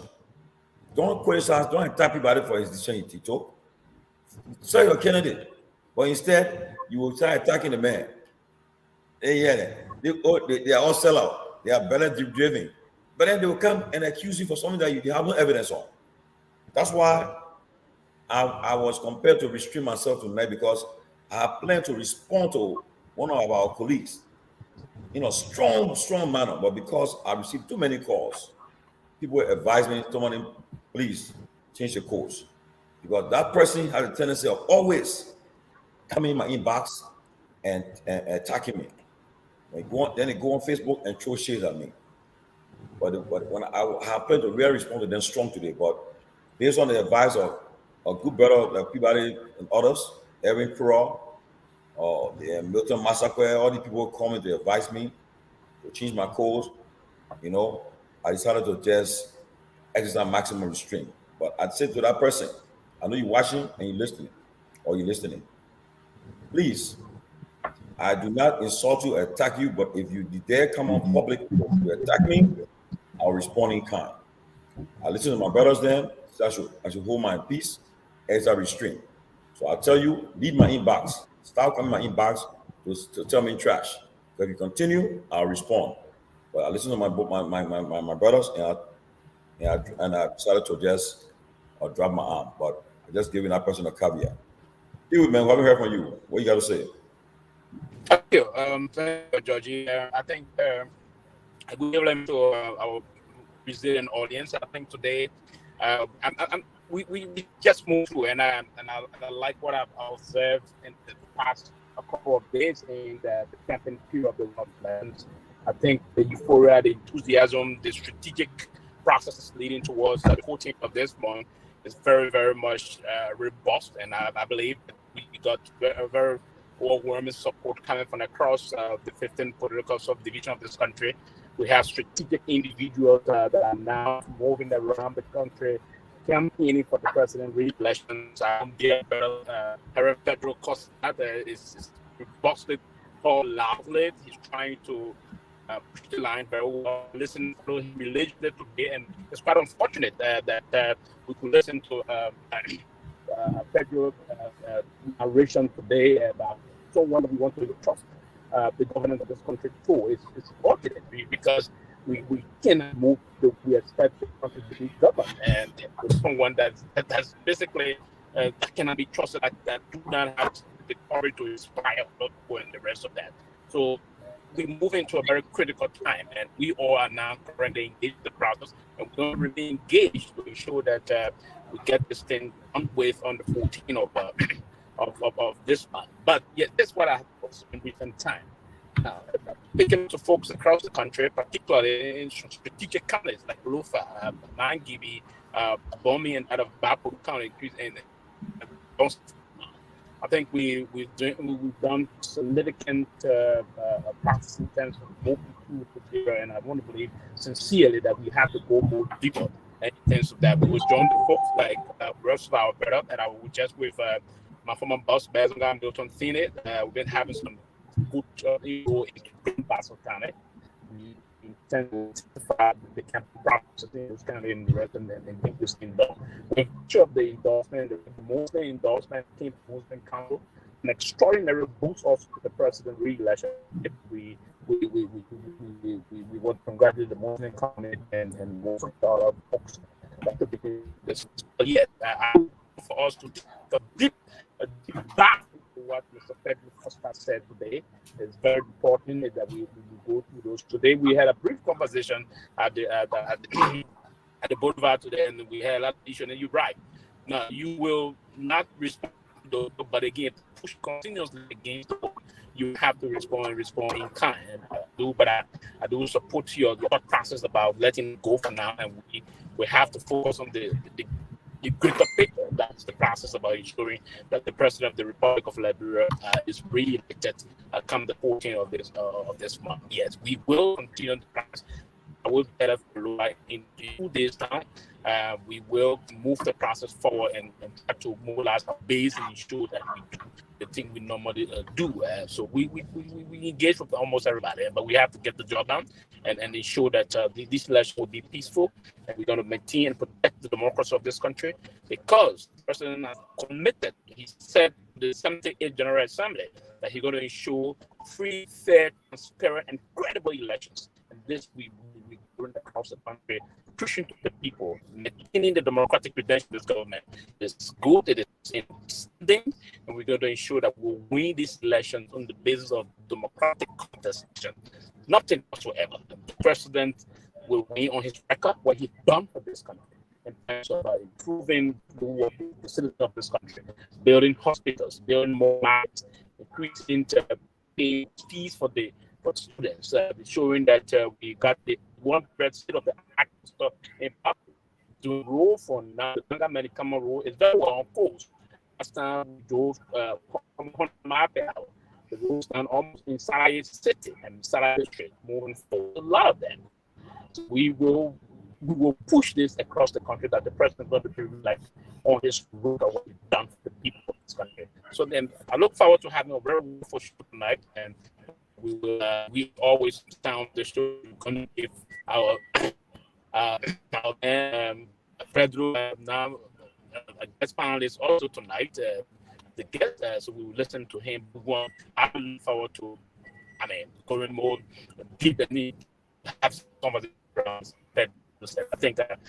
Don't criticize, don't attack people for his decision he took. Say your candidate, but instead you will start attacking the man. They are all sellout. They are balance driven. But then they will come and accuse you for something that you have no evidence on. That's why I was compelled to restrain myself tonight because I planned to respond to one of our colleagues in a strong manner, but because I received too many calls, people advised me, someone, please change the course. Because that person had a tendency of always coming in my inbox and attacking me. Then they go on Facebook and throw shades at me. But when I planned to really respond to them strong today, but based on the advice of a good brother like Peabody and others, Erin Kura, the Milton Massacre, all the people coming to advise me to change my course, I decided to just exercise maximum restraint. But I'd say to that person, I know you're watching and you're listening. Please, I do not insult you or attack you, but if you dare come on public to attack me, I'll respond in kind. I listen to my brothers then, so I should hold my peace as I restrain. So I'll tell you, leave my inbox. Stop coming my inbox to tell me trash. So if you continue, I'll respond. But I listen to my brothers and I decided to just drop my arm. But I just giving that person a caveat. Dude, man, what have we heard from you? What you got to say? Thank you, Georgie. I think a good evening to our resilient audience. I think today we just moved through, and I like what I've observed in the past a couple of days in the campaign period of the World Plans. I think the euphoria, the enthusiasm, the strategic processes leading towards the 14th of this month is very, very much robust, and I believe that we got a very overwhelming support coming from across the 15 political subdivision of this country. We have strategic individuals that are now moving around the country campaigning for the president re-election. Federal cost is busted all loudly. He's trying to push the line very well. Listen to him religiously today, and it's quite unfortunate that we could listen to federal narration today about someone that we want to trust the government of this country too. It's unfortunate because we cannot move the we expect the country to be governed, and with someone that's basically that cannot be trusted, that do not have the courage to inspire other people and the rest of that. So we move into a very critical time, and we all are now currently engaged in the process, and we're going to remain engaged to ensure that we get this thing done with on the 14th of this month. But yeah, that's what I have in recent time. Now, speaking to folks across the country, particularly in strategic counties like Lufa, Mangibi, Bomi, and out of Bapu County, and I think we've done significant practice in terms of moving through together, and I want to believe sincerely that we have to go more deeper in terms of that. We was joined the folks like Russell Alberta, and I was just with my former boss, Bezanga Milton Thinet. We've been having some good in Basel County. We intend to intensify the campaign process in this county and the rest and get this thing done. With each of the endorsement, the Muslim endorsement came from Muslim Council, an extraordinary boost also to the president re-election. We want to congratulate the Muslim community and most of the folks. But yet, for us to take a deep dive into what Mr. Pedro Costa said today, it's very important that we go through those. Today we had a brief conversation at the boulevard today, and we had a lot of issues. And you're right. Now you will not respond to those, but again, push continuously against them. You have to respond in kind. But I do support your thought process about letting it go for now, and we have to focus on the greater picture. That's the process about ensuring that the president of the Republic of Liberia is re-elected come the 14th of this month. Yes, we will continue the process. I will better like in 2 days' time. We will move the process forward and try to mobilize our base and ensure that we do the thing we normally do. So we engage with almost everybody, but we have to get the job done and ensure that this election will be peaceful, and we're going to maintain and protect the democracy of this country, because the president has committed. He said to the 78th General Assembly that he's going to ensure free, fair, transparent, and credible elections. And this we doing across the country, pushing to the people, maintaining the democratic credentials of this government. It's good, it is interesting, and we're going to ensure that we'll win these elections on the basis of democratic contestation. Nothing whatsoever. The president will win on his record what he's done for this country in terms of improving the facilities of this country, building hospitals, building more lives, increasing fees for students, showing that we got the 1% of the act in to rule for now. The American rule is very well on course. Last time we drove on my belt, the rules stand almost inside city and inside the district, moving forward. A lot of them. So we will push this across the country, that the president will be like on his road of what he's done for the people of this country. So then I look forward to having a very wonderful show tonight, and we always sound the show. Going to give our Pedro now guest panelists also tonight. The guest, so we will listen to him. I look forward to, going more deep and have some of the Pedro said. I think that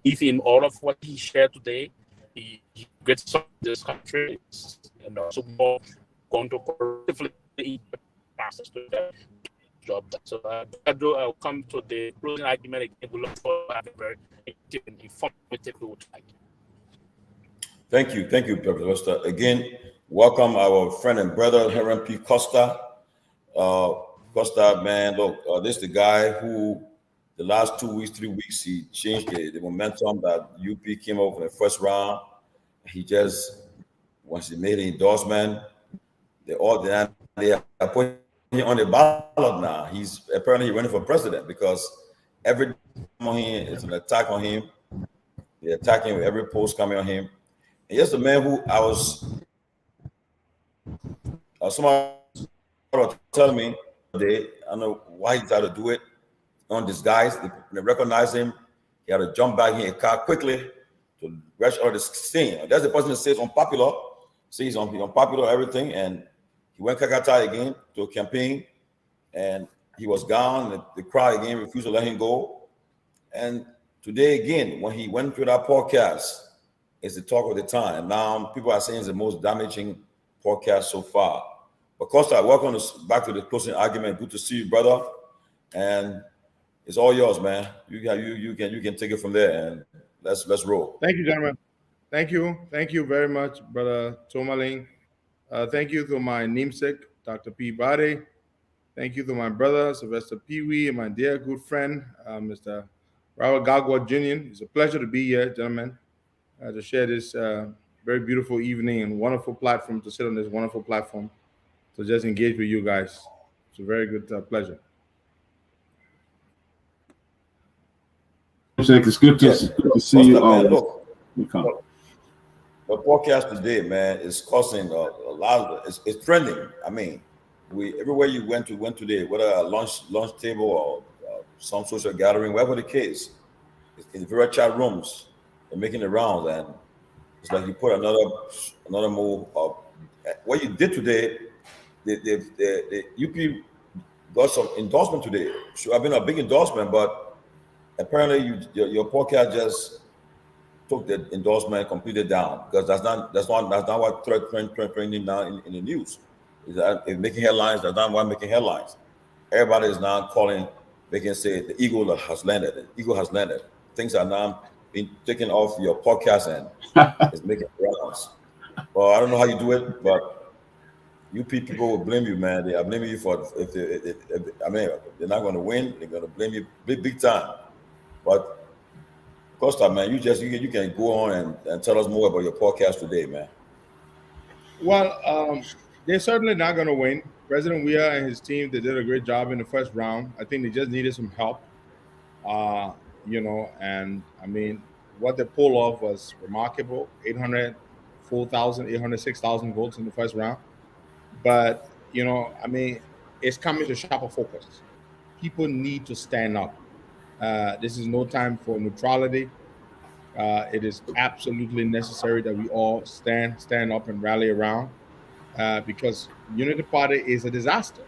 if in all of what he shared today, he gets some of this country, and also more going to collectively process to the job. So Pedro, I'll come to the closing argument again. We look forward to having a very informative tonight. Thank you, Pedro Costa. Again, welcome our friend and brother, Heron P. Costa. Costa, man, look, this is the guy who the last 2 weeks, 3 weeks, he changed the momentum that UP came over in the first round. He just, once he made an endorsement, they are putting him on the ballot now. He's apparently running for president, because every time on him is an attack on him. They're attacking with every post coming on him. And yes, the man who somebody was telling me today, I don't know why he tried to do it on disguise. They recognized him. He had to jump back in a car quickly to rush out of the scene. That's the person that says unpopular. See, he's unpopular, everything. And he went Kakata again to a campaign. And he was gone. The crowd again refused to let him go. And today again, when he went through that podcast, it's the talk of the time. And now people are saying it's the most damaging podcast so far. But Costa, welcome back to the closing argument. Good to see you, brother. And it's all yours, man. You can take it from there, and let's roll. Thank you, gentlemen. Thank you very much, brother Tomalin. Thank you to my namesake, Dr. Peabody. Thank you to my brother Sylvester Pee-wee and my dear good friend, Mr. Robert Gagwa Jr. It's a pleasure to be here, gentlemen, to share this very beautiful evening and wonderful platform, to sit on this wonderful platform, to just engage with you guys. It's a very good pleasure. It's good to see you all. Look, the podcast today, man, is causing a lot of it's trending. I mean, everywhere you went today, whether a lunch table or some social gathering, whatever the case, in various chat rooms, they're making the rounds, and it's like you put another move up. What you did today, the UP got some endorsement today. Should have been a big endorsement, but apparently your podcast just took the endorsement completely down, because that's not what trending now in the news. It's making headlines. That's not why making headlines. Everybody is now calling. They can say the eagle has landed. The eagle has landed. Things are now being taken off your podcast, and it's making rounds. Well, I don't know how you do it, but UP people will blame you, man. They are blaming you for I mean, they're not going to win. They're going to blame you big time. But Costa, man, you can go on and tell us more about your podcast today, man. Well, they're certainly not going to win. President Weah and his team, they did a great job in the first round. I think they just needed some help, and I mean, what they pulled off was remarkable. 806,000 votes in the first round. But, I mean, it's coming to sharper focus. People need to stand up. This is no time for neutrality. It is absolutely necessary that we all stand up and rally around, because Unity Party is a disaster.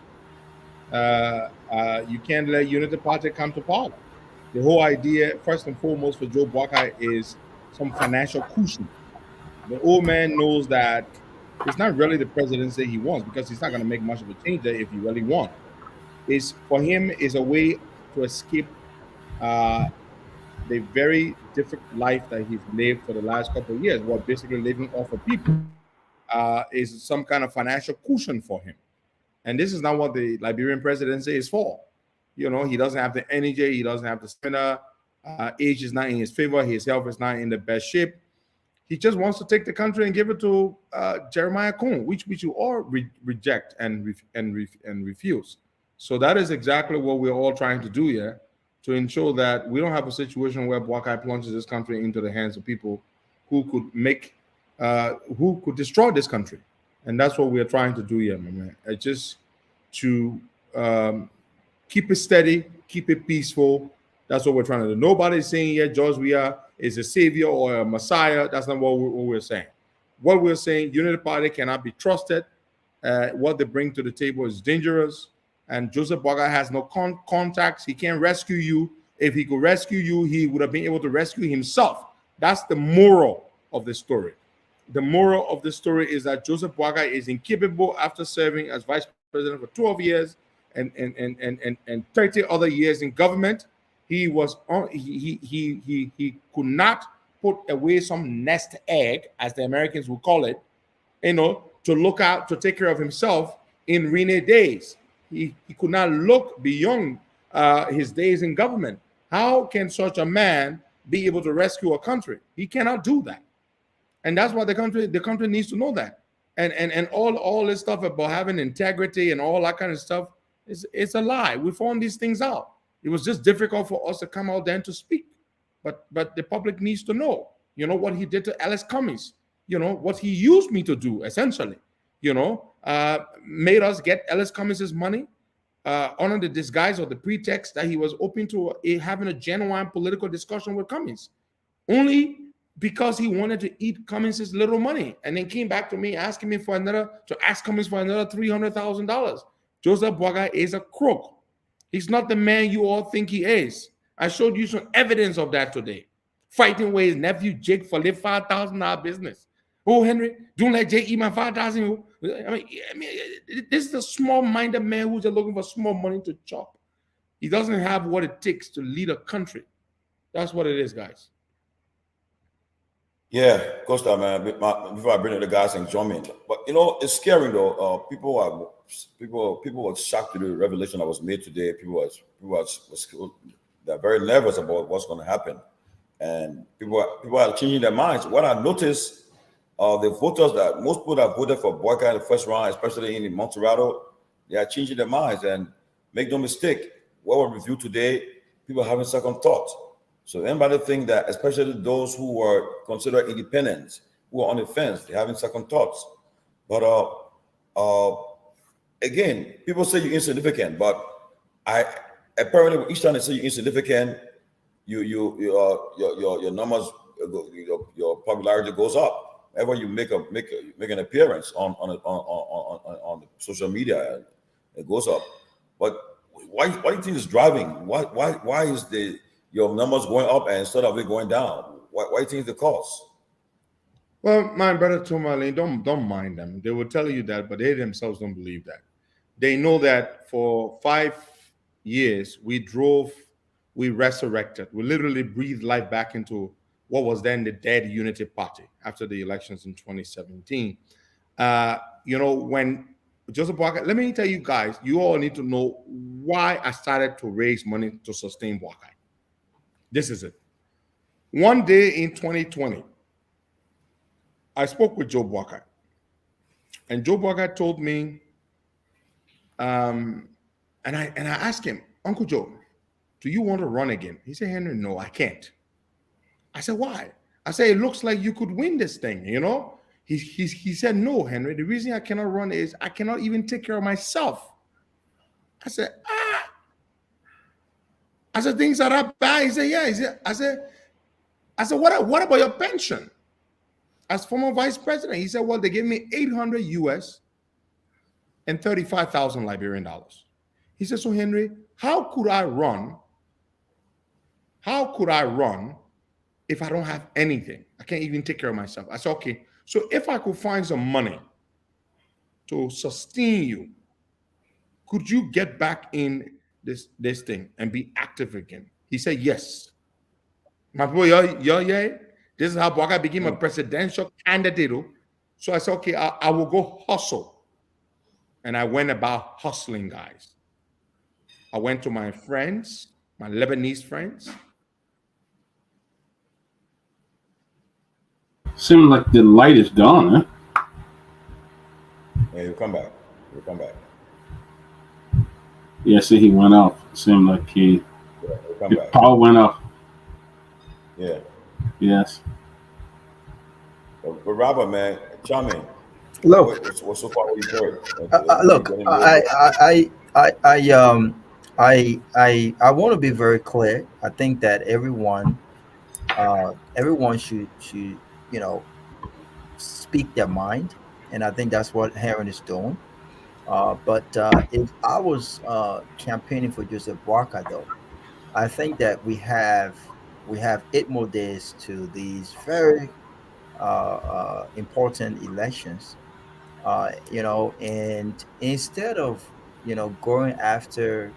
You can't let Unity Party come to power. The whole idea, first and foremost, for Joe Boakai is some financial cushion. The old man knows that it's not really the presidency he wants, because he's not going to make much of a change there if he really wants. For him is a way to escape the very difficult life that he's lived for the last couple of years. What basically living off of people is some kind of financial cushion for him. And this is not what the Liberian presidency is for. He doesn't have the energy. He doesn't have the stamina. Age is not in his favor. His health is not in the best shape. He just wants to take the country and give it to Jeremiah Kuhn, which you all reject and refuse. So that is exactly what we're all trying to do here, to ensure that we don't have a situation where Boakai plunges this country into the hands of people who could destroy this country. And that's what we're trying to do here, my man. Just to keep it steady, keep it peaceful. That's what we're trying to do. Nobody's saying here George Weah is a savior or a messiah. That's not what we're saying. What we're saying, Unity Party cannot be trusted. What they bring to the table is dangerous. And Joseph Boakai has no contacts. He can't rescue you. If he could rescue you, he would have been able to rescue himself. That's the moral of the story. The moral of the story is that Joseph Boakai is incapable after serving as vice president for 12 years and 30 other years in government. He could not put away some nest egg, as the Americans would call it, to take care of himself in rainy days. He could not look beyond his days in government. How can such a man be able to rescue a country? He cannot do that. And that's why the country needs to know that. And all this stuff about having integrity and all that kind of stuff it's a lie. We found these things out. It was just difficult for us to come out then to speak. but the public needs to know, what he did to Alice Cummings, what he used me to do, essentially, made us get Alice Cummings' money under the disguise or the pretext that he was open to having a genuine political discussion with Cummings, only because he wanted to eat Cummings' little money, and then came back to me asking me to ask Cummings for another $300,000. Joseph Boakai is a crook. He's not the man you all think he is. I showed you some evidence of that today. Fighting with his nephew Jake for the $5,000 business. Oh, Henry, don't let Jake eat my 5,000. I mean, this is a small-minded man who's just looking for small money to chop. He doesn't have what it takes to lead a country. That's what it is, guys. Yeah, Costa, man. Before I bring in the guys and jump in, but it's scary though. People were shocked to the revelation that was made today. People they're very nervous about what's going to happen, and people are changing their minds. What I noticed, the voters that most people that voted for Boyka in the first round, especially in Montserrado, they are changing their minds. And make no mistake, what we reviewed today, people are having second thoughts. So anybody think that, especially those who were considered independents, who are on the fence, they're having second thoughts. But again, people say you're insignificant, but apparently each time they say you're insignificant, your numbers, your popularity goes up. Whenever you make an appearance on social media, it goes up. But why do you think it's driving? Why is your numbers going up and instead of it going down? Why do you think the cause? Well, my brother Tomalin, don't mind them. They will tell you that, but they themselves don't believe that. They know that for 5 years we resurrected, we literally breathed life back into what was then the dead Unity Party after the elections in 2017. When Joseph Boakai, let me tell you guys, you all need to know why I started to raise money to sustain Boakai. This is it. One day in 2020, I spoke with Joe Boakai, and Joe Boakai told me, and I asked him, Uncle Joe, do you want to run again? He said, Henry, no, I can't. I said, why? I said, it looks like you could win this thing, He said, no, Henry, the reason I cannot run is I cannot even take care of myself. I said, I said, things are that bad. He said, yeah. I said, what about your pension? As former vice president, he said, well, they gave me 800 US and 35,000 Liberian dollars. He said, so Henry, how could I run if I don't have anything? I can't even take care of myself. I said, okay, so if I could find some money to sustain you, could you get back in this thing and be active again? He said, yes. My boy, yeah. This is how Boakai became a presidential candidate. So I said, okay, I will go hustle. And I went about hustling, guys. I went to my friends, my Lebanese friends. Seems like the light is gone, huh? Yeah, you'll come back. Yeah, see, he went off. Seemed like his power went off. Yeah. Yes. But Robert, man, charming. Look, what's so far what you heard? look, I want to be very clear. I think that everyone should speak their mind, and I think that's what Heron is doing. But if I was campaigning for Joseph Boakai, though, I think that we have 8 more days to these very important elections. And instead of going after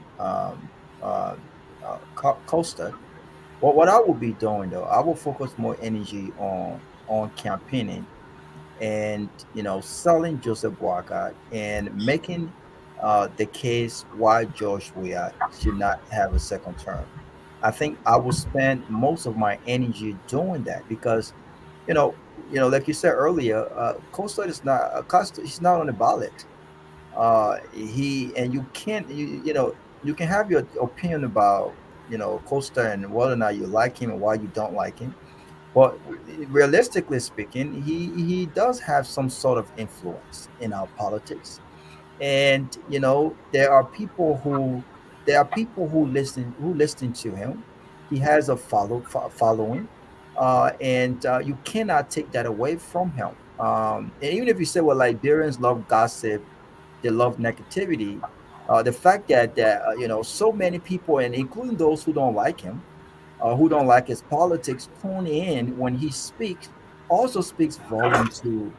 Costa, what I will be doing though, I will focus more energy on campaigning and selling Joseph Boakai and making the case why George Weah should not have a second term. I think I will spend most of my energy doing that because, like you said earlier, Costa is not he's not on the ballot. You can have your opinion about Costa, and whether or not you like him and why you don't like him. But realistically speaking, he does have some sort of influence in our politics. And there are people who listen to him. He has a following, and you cannot take that away from him. And even if you say, well, Liberians love gossip, they love negativity, the fact that so many people, and including those who don't like his politics, tune in when he speaks, also speaks volume to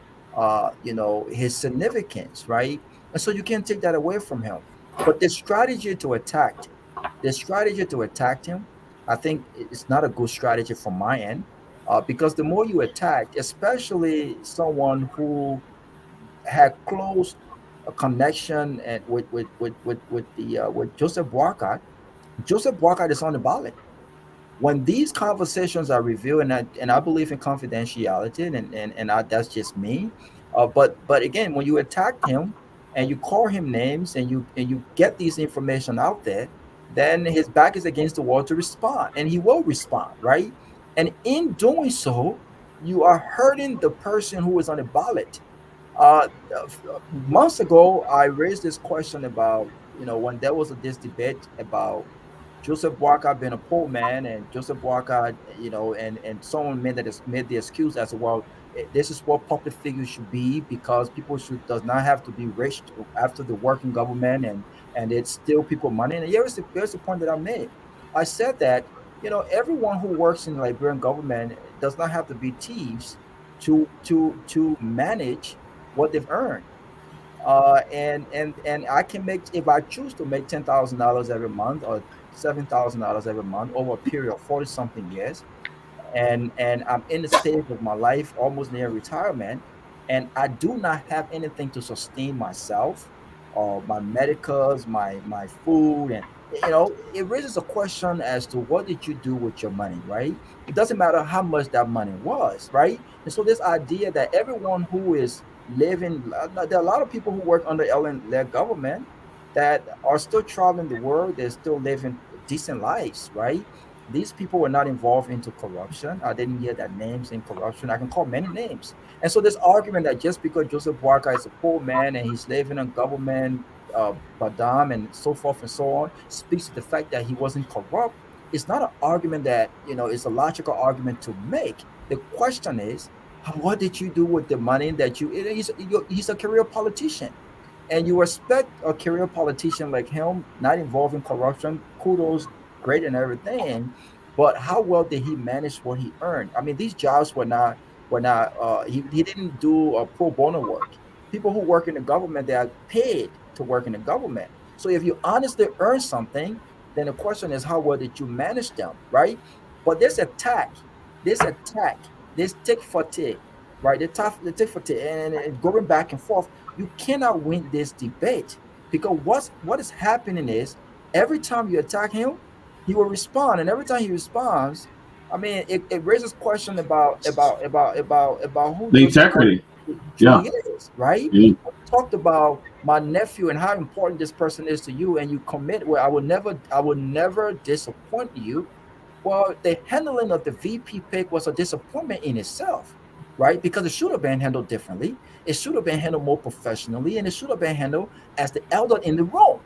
his significance, right? And so you can't take that away from him. But the strategy to attack him, I think it's not a good strategy from my end, because the more you attack, especially someone who had close a connection and with Joseph Boakai. Joseph Boakai is on the ballot when these conversations are revealed, and I believe in confidentiality, and that's just me. But again, when you attack him and you call him names and you get these information out there, then his back is against the wall to respond, and he will respond, right? And in doing so, you are hurting the person who is on the ballot. Months ago, I raised this question about when there was this debate about Joseph Boakai being a poor man, and Joseph Boakai, and someone made the excuse as well. This is what public figures should be, because people should does not have to be rich after the working government, and it's still people money. And here's the point that I made. I said that everyone who works in the Liberian government does not have to be thieves to manage what they've earned. And I can make, if I choose to make $10,000 every month or $7,000 every month over a period of 40 something years, and I'm in the stage of my life almost near retirement, and I do not have anything to sustain myself or my medicals, my food, and it raises a question as to what did you do with your money, right? It doesn't matter how much that money was, right? And so this idea that everyone who is living, there are a lot of people who work under Ellen-led government that are still traveling the world, they're still living decent lives, right? These people were not involved into corruption. I didn't hear that names in corruption. I can call many names. And so this argument that just because Joseph Boakai is a poor man and he's living on government badam and so forth and so on speaks to the fact that he wasn't corrupt. It's not an argument that is a logical argument to make. The question is, what did you do with the money that he's a career politician, and you expect a career politician like him not involved in corruption? Kudos, great and everything, but how well did he manage what he earned? I mean, these jobs were not he didn't do pro bono work. People who work in the government, they are paid to work in the government. So if you honestly earn something, then the question is, how well did you manage them, right? But this attack, this tick for tick, right? The tick for tick, and going back and forth, you cannot win this debate, because what is happening is, every time you attack him, he will respond, and every time he responds, I mean, it raises question about who The Joseph integrity. truly Yeah. is, right? Mhm. Talked about my nephew and how important this person is to you, and you commit where I will never disappoint you. Well, the handling of the VP pick was a disappointment in itself, right? Because it should have been handled differently. It should have been handled more professionally, and it should have been handled as the elder in the room.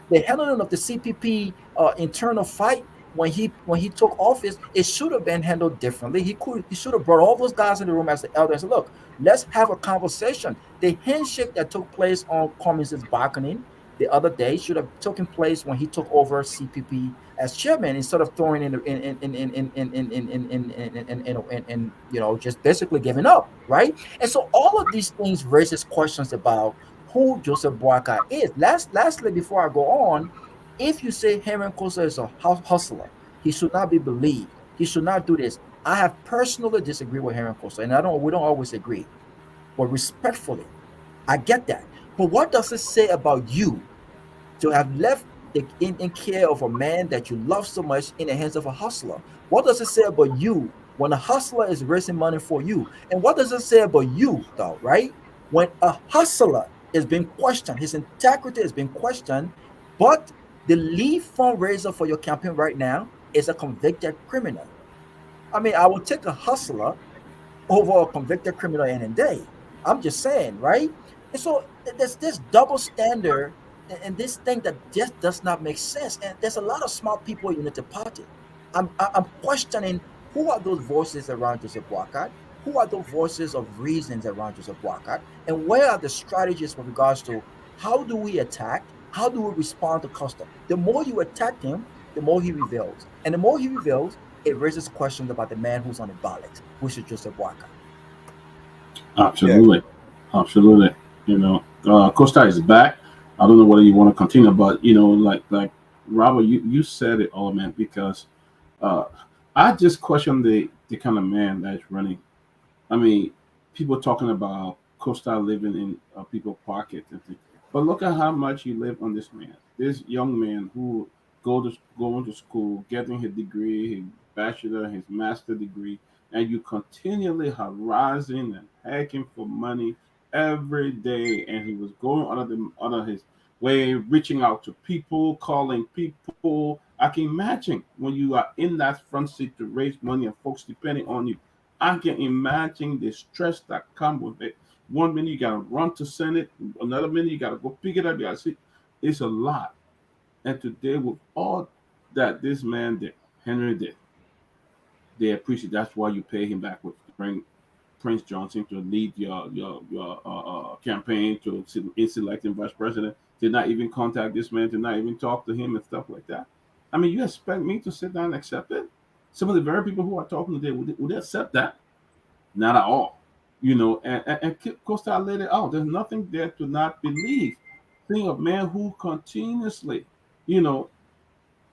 The handling of the CPP internal fight when he took office, it should have been handled differently. He should have brought all those guys in the room as the elder and said, "Look, let's have a conversation." The handshake that took place on Cummins' balcony the other day should have taken place when he took over CPP as chairman, instead of throwing in just basically giving up, right? And so all of these things raises questions about who Joseph Boakai is. Lastly, before I go on, if you say Henry Kosa is a hustler, he should not be believed. He should not do this. I have personally disagreed with Henry Kosa, and we don't always agree, but respectfully, I get that. But what does it say about you to have left in care of a man that you love so much in the hands of a hustler? What does it say about you when a hustler is raising money for you? And what does it say about you, though, right? When a hustler is being questioned, his integrity is being questioned, but the lead fundraiser for your campaign right now is a convicted criminal. I mean, I will take a hustler over a convicted criminal any day. I'm just saying, right? And so there's this double standard and this thing that just does not make sense. And there's a lot of smart people in Unity Party. I'm questioning who are those voices around Joseph Boakai? Who are those voices of reasons around Joseph Boakai? And where are the strategies with regards to how do we attack? How do we respond to custom? The more you attack him, the more he reveals. And the more he reveals, it raises questions about the man who's on the ballot, which is Joseph Boakai. Absolutely. Yeah. Absolutely. You know, Costa is back. I don't know whether you want to continue, but you know, like Robert, you said it all, man, because I just question the kind of man that is running. I mean, people talking about Costa living in people's pocket and things. But look at how much you live on this man. This young man who going to school, getting his degree, his bachelor, his master degree, and you continually harassing and hacking for money every day. And he was going under his way, reaching out to people, calling people. I can imagine when you are in that front seat to raise money and folks depending on you. I can imagine the stress that comes with it. 1 minute you gotta run to send it, another minute you gotta go pick it up. You gotta see, it's a lot. And today, with all that this man did, Henry did, they appreciate. That's why you pay him back with bring Prince Johnson to lead your campaign to in selecting vice president. Did not even contact this man. Did not even talk to him and stuff like that. I mean, you expect me to sit down and accept it? Some of the very people who are talking today, would they accept that? Not at all. You know, and Costa laid it out. There's nothing there to not believe. Think of man who continuously, you know,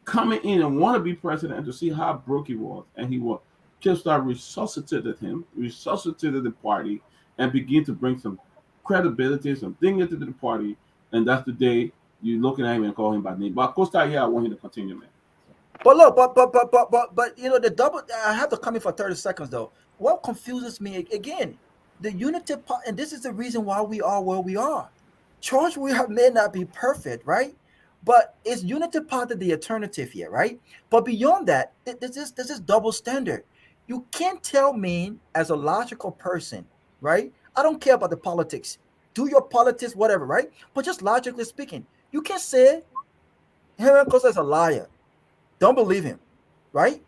coming in and want to be president and to see how broke he was. And he was just resuscitated him, resuscitated the party, and begin to bring some credibility, some dignity to the party. And that's the day you're looking at him and call him by name. But Costa, yeah, I want him to continue, man. But look, but you know, the double. I have to come in for 30 seconds though. What confuses me again, the unity part, and this is the reason why we are where we are. Church may not be perfect, right? But is unity part of the alternative here, right? But beyond that, this is double standard. You can't tell me as a logical person, right? I don't care about the politics. Do your politics, whatever, right? But just logically speaking, you can't say Henry Costa is a liar. Don't believe him, right?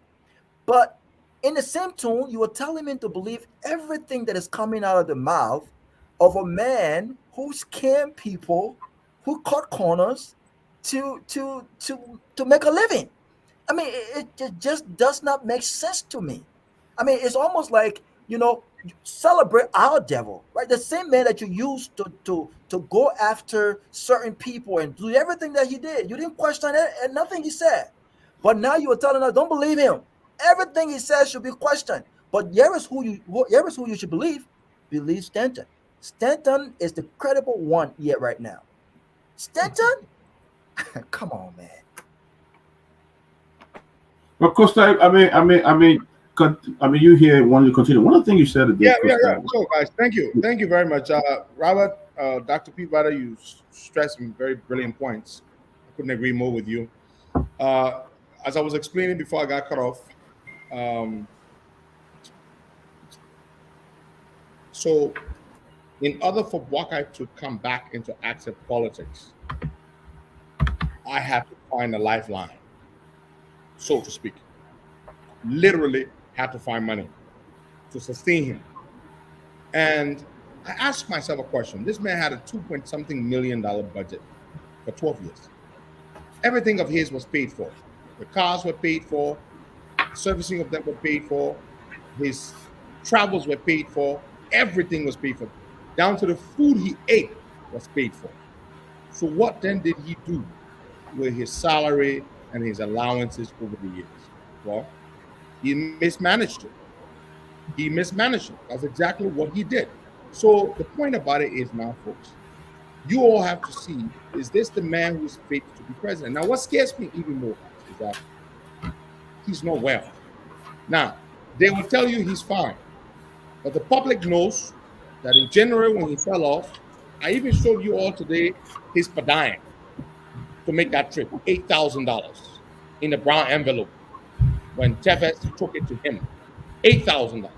But in the same tone, you are telling me to believe everything that is coming out of the mouth of a man who scammed people, who cut corners to make a living. I mean, it just does not make sense to me. I mean, it's almost like, you know, celebrate our devil, right? The same man that you used to go after certain people and do everything that he did. You didn't question it and nothing he said. But now you are telling us, don't believe him. Everything he says should be questioned. But here is who you should believe. Believe Stanton. Stanton is the credible one yet right now. Stanton? Come on, man. Well, Costa, I mean, you here want to continue. One of the things you said today. Yeah. So, guys, thank you very much, Robert, Dr. Peabody. You stressed some very brilliant points. I couldn't agree more with you. As I was explaining before I got cut off, so in order for Boakai to come back into active politics, I have to find a lifeline, so to speak. Literally have to find money to sustain him. And I asked myself a question. This man had a $2-something million budget for 12 years. Everything of his was paid for. The cars were paid for, servicing of them were paid for, his travels were paid for, everything was paid for. Down to the food he ate was paid for. So what then did he do with his salary and his allowances over the years? Well, he mismanaged it. That's exactly what he did. So the point about it is now, folks, you all have to see, is this the man who is fit to be president? Now, what scares me even more is that he's not well. Now, they will tell you he's fine. But the public knows that in January when he fell off, I even showed you all today his per diem to make that trip, $8,000 in a brown envelope. when Tevez took it to him. $8,000.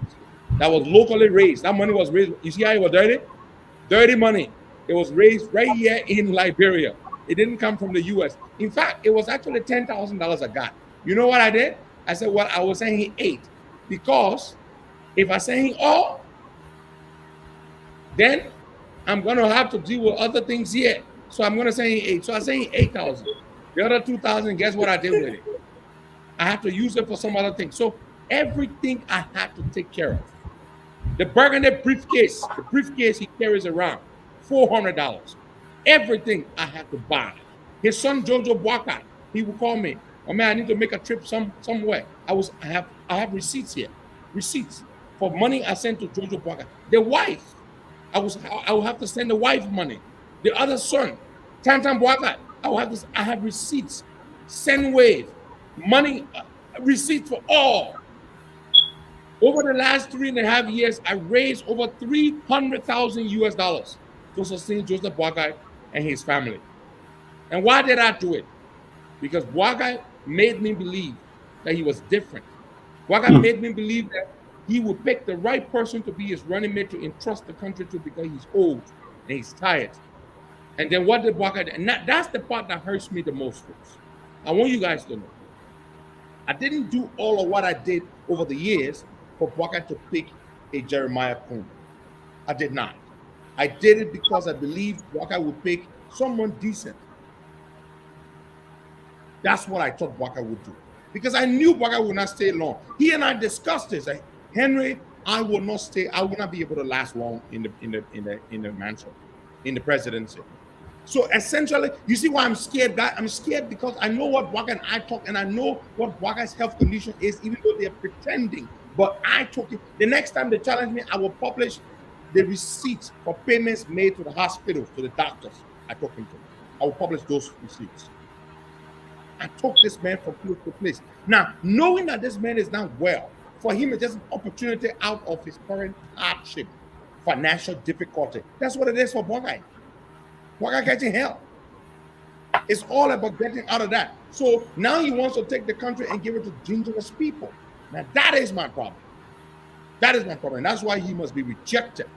That was locally raised. That money was raised. You see how it was dirty? Dirty money. It was raised right here in Liberia. It didn't come from the US. In fact, it was actually $10,000 I got. You know what I did? I said, well, I was saying he ate. Because if I say he all, then I'm going to have to deal with other things here. So I'm going to say he ate. So I say he 8,000. The other 2,000, guess what I did with it? I have to use it for some other thing. So everything I had to take care of. The burgundy briefcase, the briefcase he carries around, $400. Everything I had to buy. His son Jojo Boakai, he would call me, oh man, I need to make a trip somewhere. I have receipts here, receipts for money I sent to Jojo Boakai. The wife, I will have to send the wife money. The other son, Tantan Boakai, I have receipts, send wave, money, receipts for all. Over the last 3.5 years, I raised over 300,000 US dollars to sustain Joseph Boakai and his family. And why did I do it? Because Boakai made me believe that he was different. Boakai made me believe that he would pick the right person to be his running mate to entrust the country to because he's old and he's tired. And then what did Boakai do? And that's the part that hurts me the most, folks. I want you guys to know. I didn't do all of what I did over the years for Boakai to pick a Jeremiah Cohn. I did not. I did it because I believed Boakai would pick someone decent. That's what I thought Boakai would do. Because I knew Boakai would not stay long. He and I discussed this. Henry, I will not stay. I will not be able to last long in the mansion, in the presidency. So essentially, you see why I'm scared, guy? I'm scared because I know what Boakai and I talk, and I know what Boakai's health condition is, even though they're pretending. But I took it. The next time they challenge me, I will publish the receipts for payments made to the hospitals, to the doctors I took him to. I will publish those receipts. I took this man from place to place. Now, knowing that this man is not well, for him it's just an opportunity out of his current hardship, financial difficulty. That's what it is for Boakai. Boakai getting help. It's all about getting out of that. So now he wants to take the country and give it to dangerous people. Now that is my problem. That is my problem. That's why he must be rejected.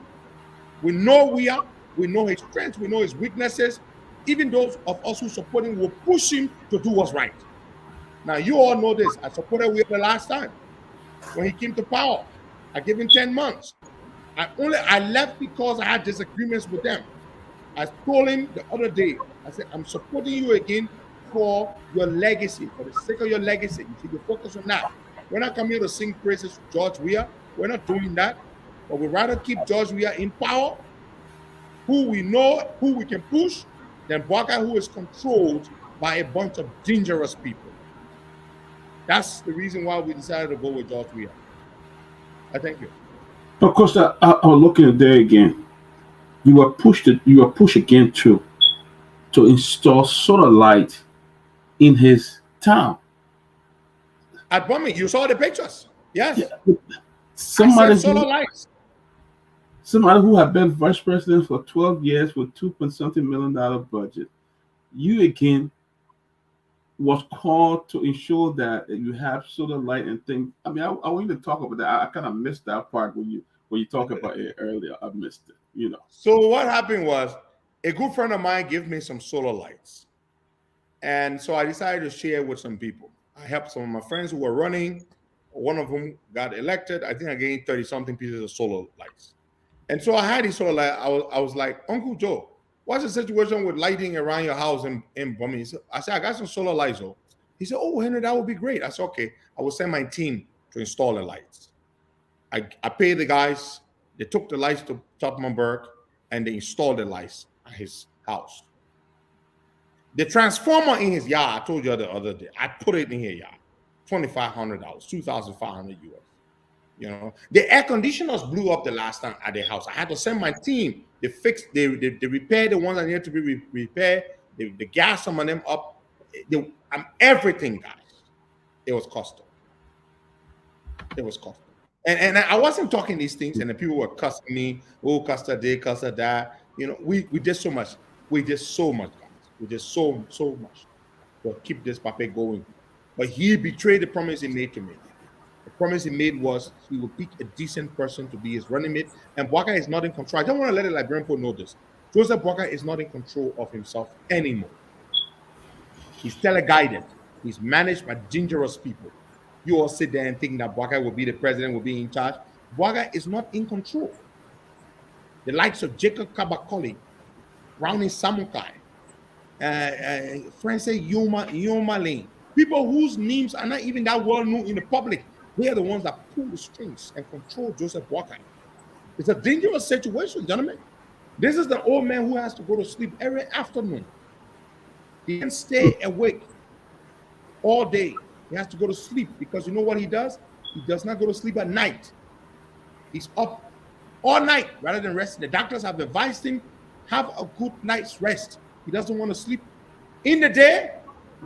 We know we know his strengths, we know his weaknesses. Even those of us who support him will push him to do what's right. Now you all know this. I supported Weah the last time when he came to power. I gave him 10 months. I left because I had disagreements with them. I told him the other day, I said, I'm supporting you again for your legacy, for the sake of your legacy. You should be focused on that. We're not coming here to sing praises to George Weah. We're not doing that. But we'd rather keep George Weah in power, who we know, who we can push, than Boakai, who is controlled by a bunch of dangerous people. That's the reason why we decided to go with George Weah. I thank you. Of course, I'm looking at there again. You were pushed again to install solar light in his town. At Bombing, you saw the pictures. Yes. Yeah. Somebody who had been vice president for 12 years with $2.something million budget, you again was called to ensure that you have solar light and things. I mean, I want you to talk about that. I kind of missed that part when you talked about it earlier. I missed it. You know. So what happened was a good friend of mine gave me some solar lights, and so I decided to share with some people. I helped some of my friends who were running. One of them got elected. I think I gained 30-something pieces of solar lights. And so I had these solar lights. I was like, Uncle Joe, what's the situation with lighting around your house in Bombing? I said, I got some solar lights, though. He said, oh, Henry, that would be great. I said, okay, I will send my team to install the lights. I paid the guys. They took the lights to Topmanburg, and they installed the lights at his house. The transformer in his yard, I told you the other day, I put it in his yard. $2,500, $2,500 US. You know, the air conditioners blew up the last time at the house. I had to send my team. They fixed, they repaired the ones that needed to be repaired. They gas some of them up. Everything, guys. It was custom. It was custom. And I wasn't talking these things, and the people were cussing me. Oh, cussa this, cussa that. You know, we did so much. We did so much, guys. We did so much to keep this puppet going. But he betrayed the promise he made to me. The promise he made was he would pick a decent person to be his running mate. And Boakai is not in control. I don't want to let the Liberian people know this. Joseph Boakai is not in control of himself anymore. He's teleguided. He's managed by dangerous people. You all sit there and think that Boakai will be the president, will be in charge. Boakai is not in control. The likes of Jacob Kabakoli, Brownie Samukai, Francis Yoma Lane, people whose names are not even that well known in the public, they are the ones that pull the strings and control Joseph Boakai. It's a dangerous situation, gentlemen. This is the old man who has to go to sleep every afternoon. He can stay awake all day. He has to go to sleep because you know what he does? He does not go to sleep at night. He's up all night rather than resting. The doctors have advised him, have a good night's rest. He doesn't want to sleep. In the day,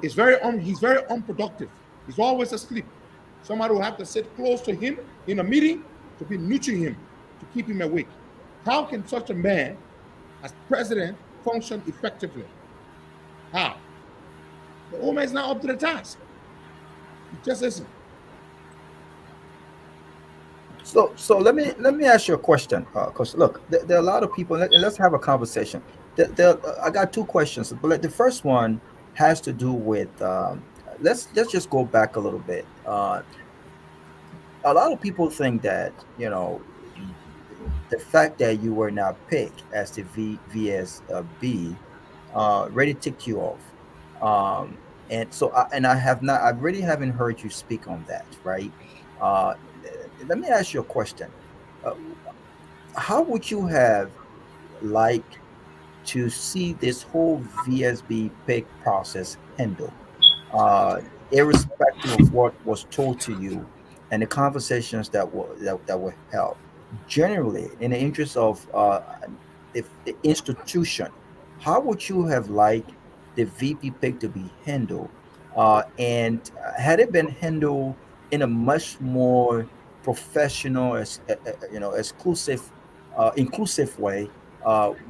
he's very unproductive. He's always asleep. Somebody will have to sit close to him in a meeting to be nurturing him, to keep him awake. How can such a man as president function effectively? How? The old man is not up to the task. He just isn't. So let me ask you a question, because look, there are a lot of people. Let's have a conversation. I got two questions, but the first one has to do with let's just go back a little bit. A lot of people think that the fact that you were now picked as the VSB really ticked you off, and so I really haven't heard you speak on that, right? Let me ask you a question. How would you have liked to see this whole VSB pick process handled, irrespective of what was told to you and the conversations that were held? Generally, in the interest of the institution, how would you have liked the VP pick to be handled? And had it been handled in a much more professional, exclusive, inclusive way,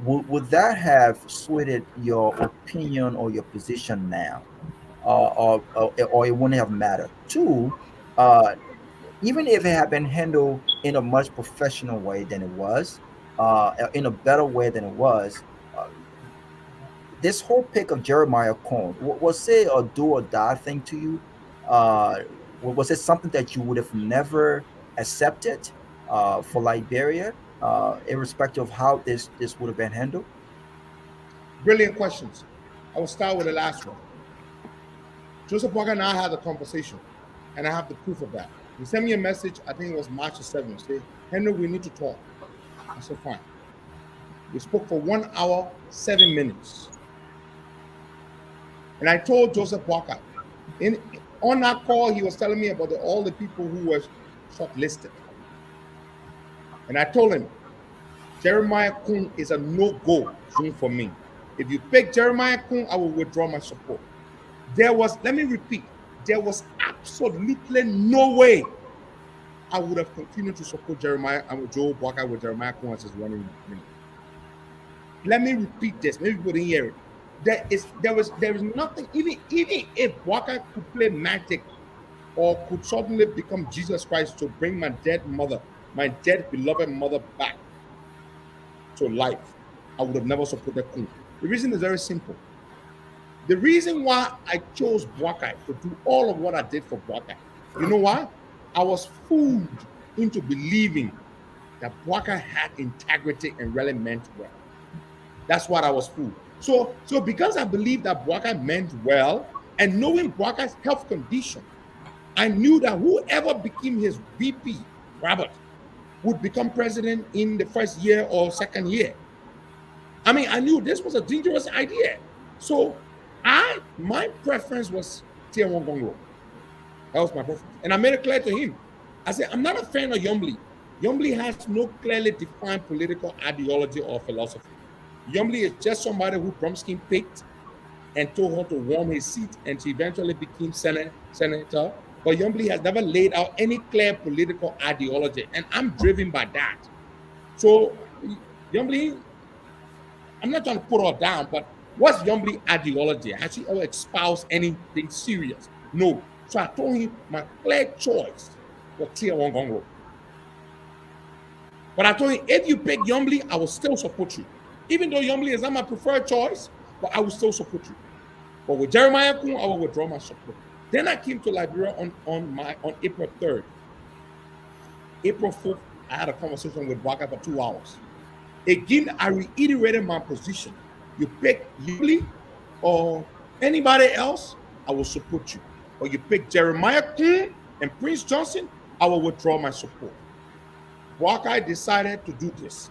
would that have swayed your opinion or your position now, or it wouldn't have mattered? Two, even if it had been handled in a much professional way than it was, in a better way than it was, this whole pick of Jeremiah Cohn, was it a do or die thing to you? Was it something that you would have never accepted for Liberia, irrespective of how this would have been handled? Brilliant questions. I will start with the last one. Joseph Boakai and I had a conversation, and I have the proof of that. He sent me a message, I think it was March the 7th, say, Henry, we need to talk. I said, fine. We spoke for 1 hour, 7 minutes. And I told Joseph Boakai, on that call, he was telling me about all the people who were shortlisted. And I told him, Jeremiah Cohn is a no-go zone for me. If you pick Jeremiah Cohn, I will withdraw my support. Let me repeat, there was absolutely no way I would have continued to support Jeremiah and Joe Boakai with Jeremiah Cohn as his running mate. Let me repeat this. Maybe people didn't hear it. There is nothing, even if Boakai could play magic or could suddenly become Jesus Christ to bring my dead beloved mother back to life, I would have never supported Cohn. The reason is very simple. The reason why I chose Boakai to do all of what I did for Boakai, you know why? I was fooled into believing that Boakai had integrity and really meant well. That's what I was fooled. So because I believed that Boakai meant well, and knowing Boakai's health condition, I knew that whoever became his VP, Robert, would become president in the first year or second year. I mean, I knew this was a dangerous idea. So my preference was Nyenwolo. That was my preference. And I made it clear to him. I said, I'm not a fan of Yombli. Yombli has no clearly defined political ideology or philosophy. Yombli is just somebody who Bromsky picked and told her to warm his seat, and she eventually became senator. But Yombli has never laid out any clear political ideology, and I'm driven by that. So Yombli, I'm not trying to put her down, but what's Yombli ideology? Has she ever espoused anything serious? No. So I told him my clear choice was Tier 1 Congo. But I told him, if you pick Yombly, I will still support you. Even though Yombly is not my preferred choice, but I will still support you. But with Jeremiah Kun, I will withdraw my support. Then I came to Liberia on April 3rd. April 4th, I had a conversation with Waka for 2 hours. Again, I reiterated my position. You pick Yombly or anybody else, I will support you. Or you pick Jeremiah Kun and Prince Johnson, I will withdraw my support. Waka decided to do this.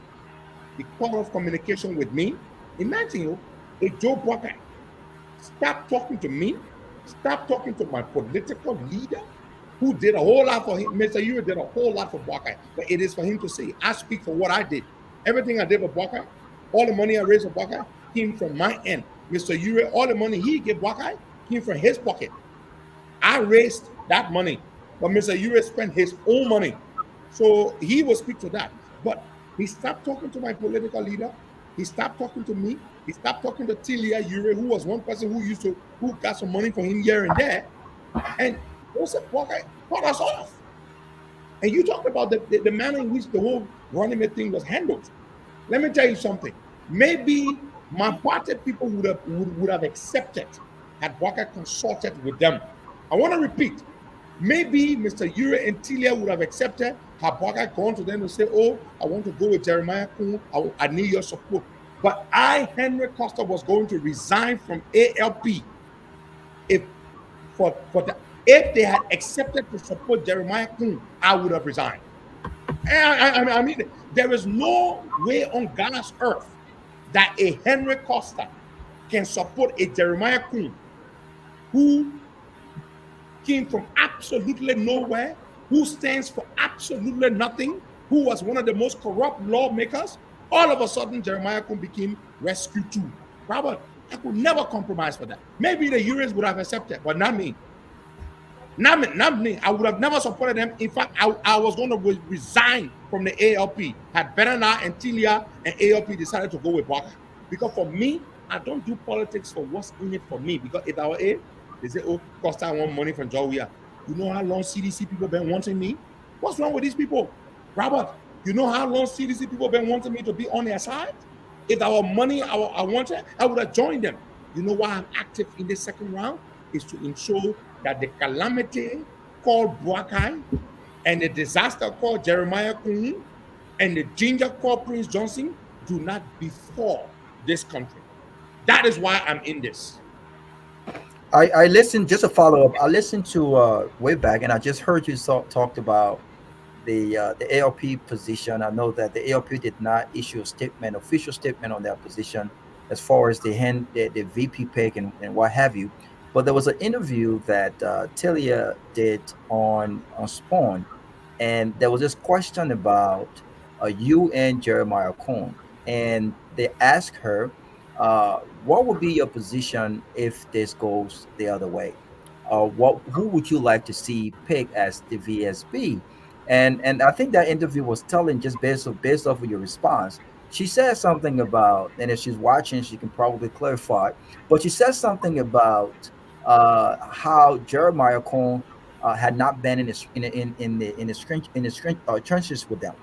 He cut off communication with me. Imagine if Joe Waka stopped talking to me, stopped talking to my political leader, who did a whole lot for him. Mr. Ure did a whole lot for Waka, but it is for him to say, I speak for what I did. Everything I did for Waka, all the money I raised for Waka came from my end. Mr. Ure, all the money he gave Waka came from his pocket. I raised that money, but Mr. Ure spent his own money. So he will speak to that. But he stopped talking to my political leader. He stopped talking to me. He stopped talking to Tilia Ure, who was one person who got some money from him here and there. And Joseph Walker cut us off. And you talked about the manner in which the whole running mate thing was handled. Let me tell you something. Maybe my party people would have accepted had Walker consulted with them. I want to repeat. Maybe Mr. Ure and Tilia would have accepted had Walker gone to them and say, oh, I want to go with Jeremiah Kun. I need your support. But I, Henry Costa, was going to resign from ALP if they had accepted to support Jeremiah Kun, I would have resigned. I mean, there is no way on God's earth that a Henry Costa can support a Jeremiah Kun who came from absolutely nowhere, who stands for absolutely nothing, who was one of the most corrupt lawmakers. All of a sudden, Jeremiah Kun became rescue tool. Robert, I could never compromise for that. Maybe the Urians would have accepted, but not me. Not me. I would have never supported them. In fact, I was going to resign from the ALP had Benana and Tilia and ALP decided to go with Waka. Because for me, I don't do politics for what's in it for me. Because if I were they say, oh, Costa, I want money from Jawia. You know how long CDC people been wanting me? What's wrong with these people? Robert, you know how long CDC people been wanting me to be on their side? If our money I wanted, I would have joined them. You know why I'm active in the second round? Is to ensure that the calamity called Buakai and the disaster called Jeremiah Kun and the ginger called Prince Johnson do not befall this country. That is why I'm in this. I listened, just a follow-up. I listened to way back, and I just heard you talked about the ALP position. I know that the ALP did not issue a statement, official statement on their position as far as the VP pick and what have you. But there was an interview that Tilia did on Spawn, and there was this question about you and Jeremiah Kun, and they asked her, what would be your position if this goes the other way? Who would you like to see pick as the VSB? And I think that interview was telling, just based off of your response. She said something about, and if she's watching, she can probably clarify. But she said something about how Jeremiah Kun had not been in the trenches with them,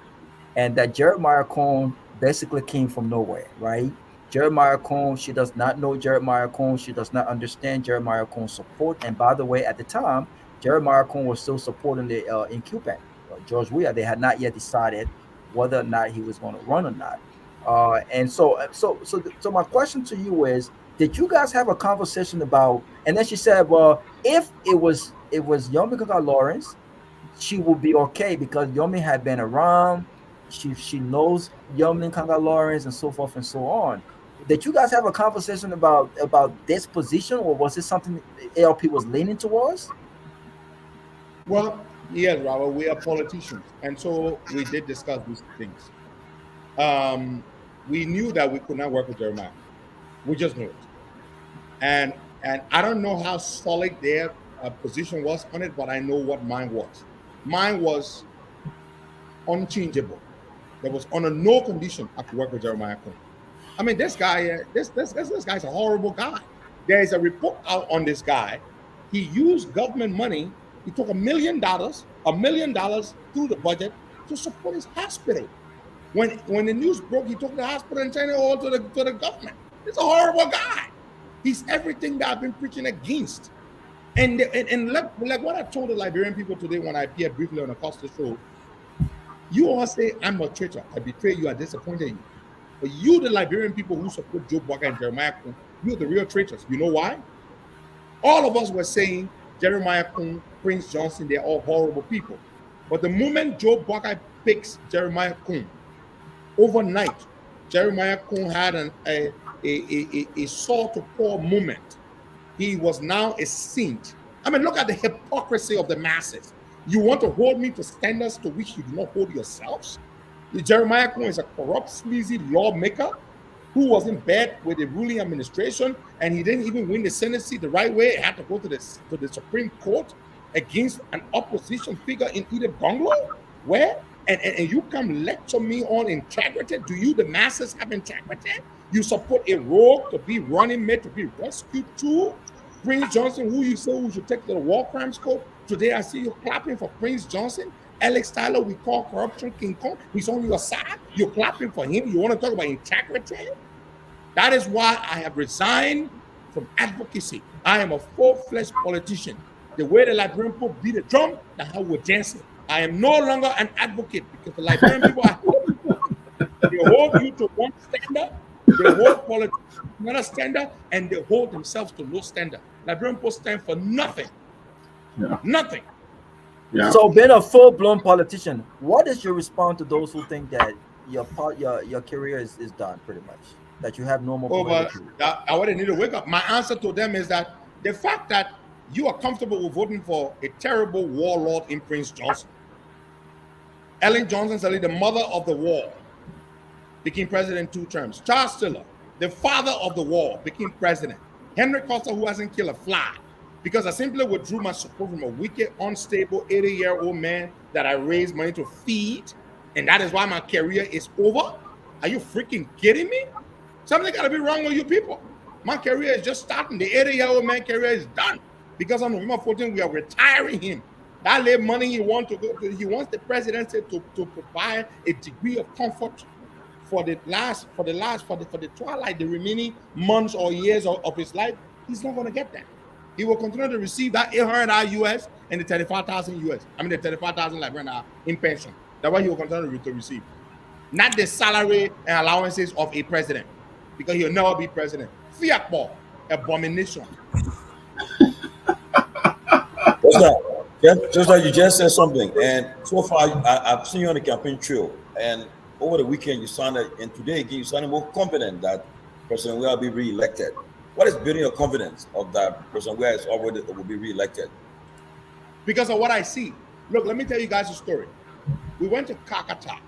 and that Jeremiah Kun basically came from nowhere, right? Jeremiah Kun, she does not know Jeremiah Kun. She does not understand Jeremiah Kun's support. And by the way, at the time, Jeremiah Kun was still supporting the incumbent, George Weah. They had not yet decided whether or not he was going to run or not. And so my question to you is, did you guys have a conversation about? And then she said, well, if it was Yomi Kaka Lawrence, she would be okay because Yomi had been around. She knows Yomi Kaka Lawrence and so forth and so on. Did you guys have a conversation about this position, or was it something ALP was leaning towards? Well, yes, Robert, we are politicians, and so we did discuss these things. We knew that we could not work with Jeremiah. We just knew it. And I don't know how solid their position was on it, but I know what mine was. Mine was unchangeable. There was under no condition I could work with Jeremiah Kun. I mean, this guy, this guy's a horrible guy. There is a report out on this guy. He used government money. He took $1 million through the budget to support his hospital. When the news broke, he took the hospital and turned it all to the government. He's a horrible guy. He's everything that I've been preaching against. And like what I told the Liberian people today when I appeared briefly on the Costa show, you all say I'm a traitor, I betrayed you, I disappointed you. But you, the Liberian people who support Joe Boakai and Jeremiah Kun, you're the real traitors. You know why? All of us were saying Jeremiah Kun, Prince Johnson, they're all horrible people. But the moment Joe Boakai picks Jeremiah Kun, overnight, Jeremiah Kun had a saw to pour moment. He was now a saint. I mean, look at the hypocrisy of the masses. You want to hold me to standards to which you do not hold yourselves? Jeremiah Kun is a corrupt, sleazy lawmaker who was in bed with the ruling administration, and he didn't even win the Senate seat the right way. He had to go to the Supreme Court against an opposition figure in Edith Bungalow. Where? And you come lecture me on integrity. Do you, the masses, have integrity? You support a rogue to be running mate, to be rescued too? Prince Johnson, who you say who should take to the war crimes court. Today I see you clapping for Prince Johnson. Alex Tyler, we call corruption King Kong. He's on your side. You're clapping for him. You want to talk about integrity? That is why I have resigned from advocacy. I am a full-fledged politician. The way the Liberian people beat the drum, that's how we're dancing. I am no longer an advocate because the Liberian people are they hold you to one standard, they hold politics to another standard, and they hold themselves to no standard. Liberian people stand for nothing. Yeah. Nothing. Yeah. So, being a full-blown politician, what is your response to those who think that your career is done, pretty much? That you have no more political career? I would need to wake up. My answer to them is that the fact that you are comfortable with voting for a terrible warlord in Prince Johnson. Ellen Johnson Sirleaf, the mother of the war, became president 2 terms. Charles Stiller, the father of the war, became president. Henry Costa, who hasn't killed a fly, because I simply withdrew my support from a wicked, unstable 80-year-old man that I raised money to feed, and that is why my career is over? Are you freaking kidding me? Something got to be wrong with you people. My career is just starting. The 80-year-old man career is done. Because on November 14th, we are retiring him. That little money he wants to go to, he wants the presidency to provide a degree of comfort for the twilight, the remaining months or years of his life. He's not going to get that. He will continue to receive that $800 US and the $35,000 US. I mean the $35,000 Liberian in pension. That's what he will continue to receive. Not the salary and allowances of a president, because he'll never be president. Fiat ball, abomination. Just like you just said something, and so far I've seen you on the campaign trail, and over the weekend you sounded, and today again you sounded more confident that President will be re-elected. What is building your confidence of that President will be re-elected? Because of what I see. Look, let me tell you guys a story. We went to Kakata,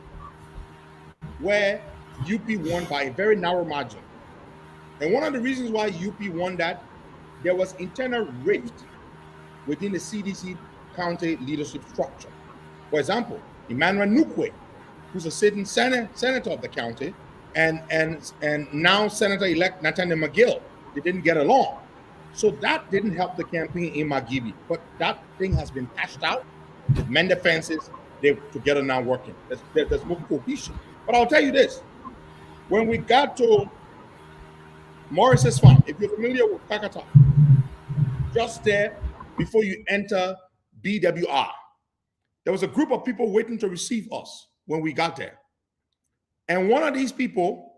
where UP won by a very narrow margin. And one of the reasons why UP won that, there was internal rift within the CDC county leadership structure. For example, Emmanuel Nukwe, who's a sitting senator of the county, and now Senator-elect Nathaniel McGill, they didn't get along. So that didn't help the campaign in Magibi. But that thing has been patched out. Mend the fences, they're together now working. There's more cohesion. But I'll tell you this, when we got to Morris's farm, if you're familiar with Kakata, just there before you enter BWR, there was a group of people waiting to receive us when we got there. And one of these people,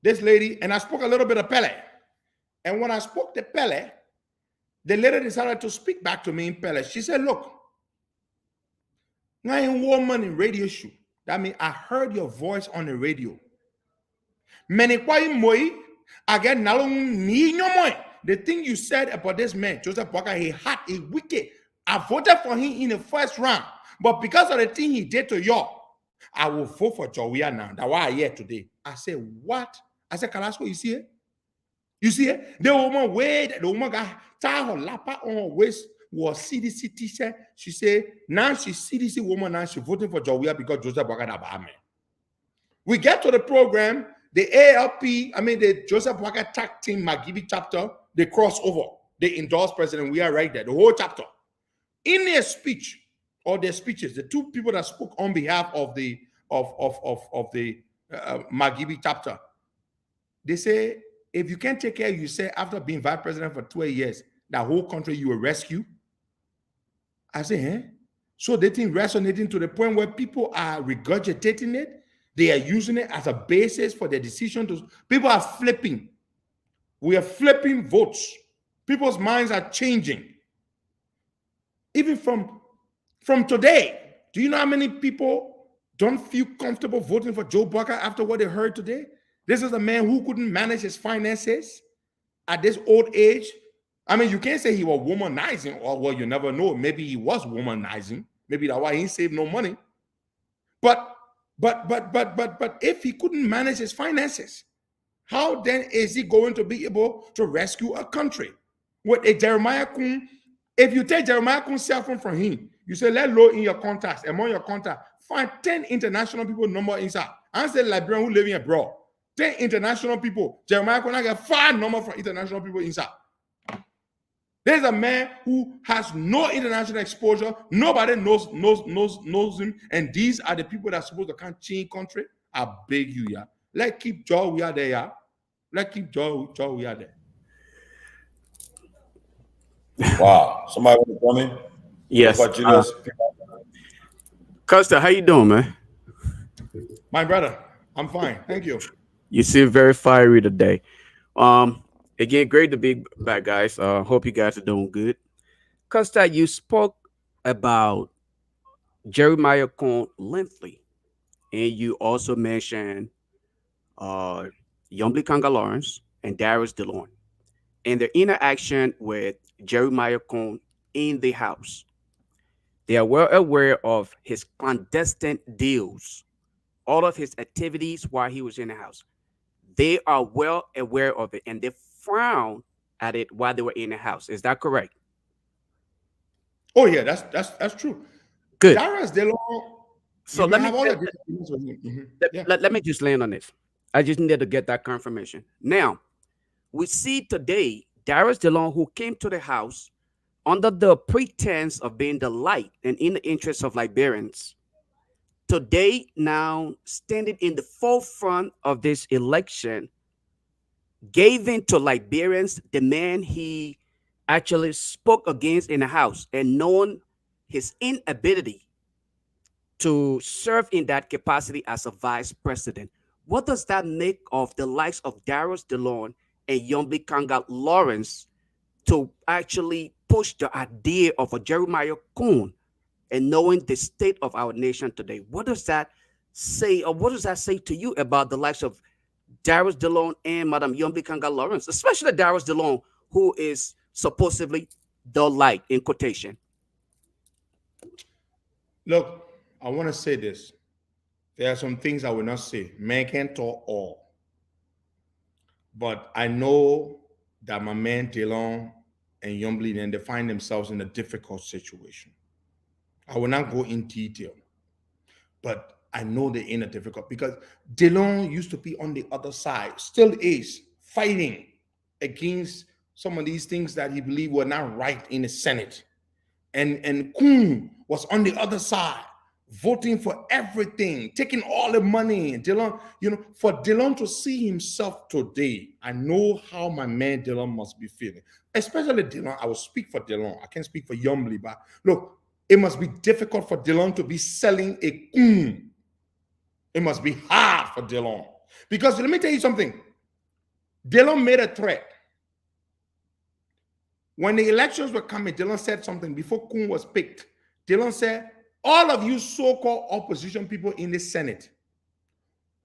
this lady, and I spoke a little bit of Pele. And when I spoke to Pele, the lady decided to speak back to me in Pele. She said, look, I am woman in radio show. That means I heard your voice on the radio. The thing you said about this man, Joseph Boakai, he had a wicked. I voted for him in the first round. But because of the thing he did to you, I will vote for Jowia now. That's why I'm here today. I said, what? I said, Kalasco, you see it? You see it? The woman got tied her lapa on her waist was CDC teacher. She said, now she's CDC woman, now she's voting for Jowia because Joseph Boakai Abame. We get to the program, the ALP, the Joseph Boakai Tag Team Magibi chapter, they cross over. they endorsed President Weah right there, the whole chapter. In their speech or their speeches, the two people that spoke on behalf of the Magibi chapter, they say, if you can't take care of yourself after being vice president for 12 years, that whole country you will rescue. I say, eh? So they think resonating to the point where people are regurgitating it. They are using it as a basis for their decision to. People are flipping. We are flipping votes. People's minds are changing. Even from today, do you know how many people don't feel comfortable voting for Joe Barker after what they heard today? This is a man who couldn't manage his finances at this old age. I mean, you can't say he was womanizing, or well, you never know. Maybe he was womanizing. Maybe that's why he saved no money. But if he couldn't manage his finances, how then is he going to be able to rescue a country? With a Jeremiah Kun, if you take Jeremiah Kun's cell phone from him, you say, let low in your contacts, among your contacts, find 10 international people number inside. I say Liberian who living abroad. 10 international people. Jeremiah Kun, I get 5 number from international people inside. There's a man who has no international exposure. Nobody knows him. And these are the people that are supposed to come change country. I beg you, yeah. Let's keep Joe we are there, yeah. Let's keep Joe we are there. Wow. Somebody want to come in? Yes. Costa, how you doing, man? My brother, I'm fine. Thank you. You seem very fiery today. Again, great to be back, guys. Hope you guys are doing good. Costa, you spoke about Jeremiah Kun lengthily, and you also mentioned Yombly Kanga Lawrence and Darius DeLorme and their interaction with Jeremiah Kun in the House. They are well aware of his clandestine deals, all of his activities while he was in the House. They are well aware of it, and they frown at it while they were in the House. Is that correct? Oh yeah, that's true. Good. Darius DeLorme. So let me just land on this. I just needed to get that confirmation. Now, we see today Darius DeLorme, who came to the House under the pretense of being the light and in the interest of Liberians, today now standing in the forefront of this election, gave in to Liberians the man he actually spoke against in the House, and knowing his inability to serve in that capacity as a vice president. What does that make of the likes of Darius DeLorme and Yombly Kanga Lawrence to actually push the idea of a Jeremiah Kun, and knowing the state of our nation today? What does that say, or what does that say to you about the likes of Darius DeLorme and Madam Yombly Kanga Lawrence, especially Darius DeLorme, who is supposedly the light in quotation? Look, I want to say this. There are some things I will not say. Man can't talk all. But I know that my man DeLorme and Yombly, then they find themselves in a difficult situation. I will not go in detail, but I know they're in a difficult, because DeLorme used to be on the other side, still is, fighting against some of these things that he believed were not right in the Senate. And Kun was on the other side, voting for everything, taking all the money. DeLorme, for DeLorme to see himself today, I know how my man DeLorme must be feeling. Especially DeLorme. I will speak for DeLorme. I can't speak for Yombly, but look, it must be difficult for DeLorme to be selling a Kun. It must be hard for DeLorme. Because let me tell you something. DeLorme made a threat. When the elections were coming, DeLorme said something before Kun was picked. DeLorme said, all of you so-called opposition people in the Senate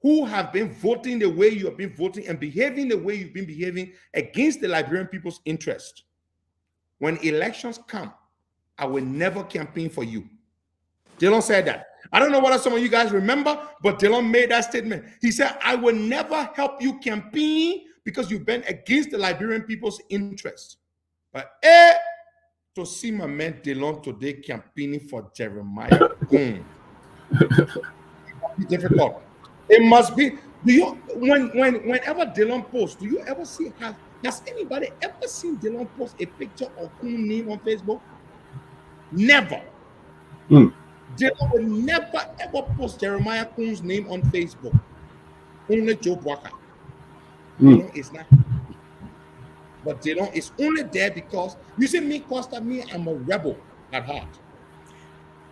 who have been voting the way you have been voting and behaving the way you've been behaving against the Liberian people's interest, when elections come, I will never campaign for you. DeLorme said that. I don't know whether some of you guys remember, but DeLorme made that statement. He said, I will never help you campaign because you've been against the Liberian people's interest. But to see my man DeLorme today campaigning for Jeremiah Kun, difficult. It must be. Do you whenever DeLorme posts, do you ever see Has anybody ever seen Dylan post a picture of Kun name on Facebook? Never. Mm. Dylan will never ever post Jeremiah Kun's name on Facebook. Only Joe Walker. Dylan is not. But Dylan is only there because you see me, Costa, me, I'm a rebel at heart.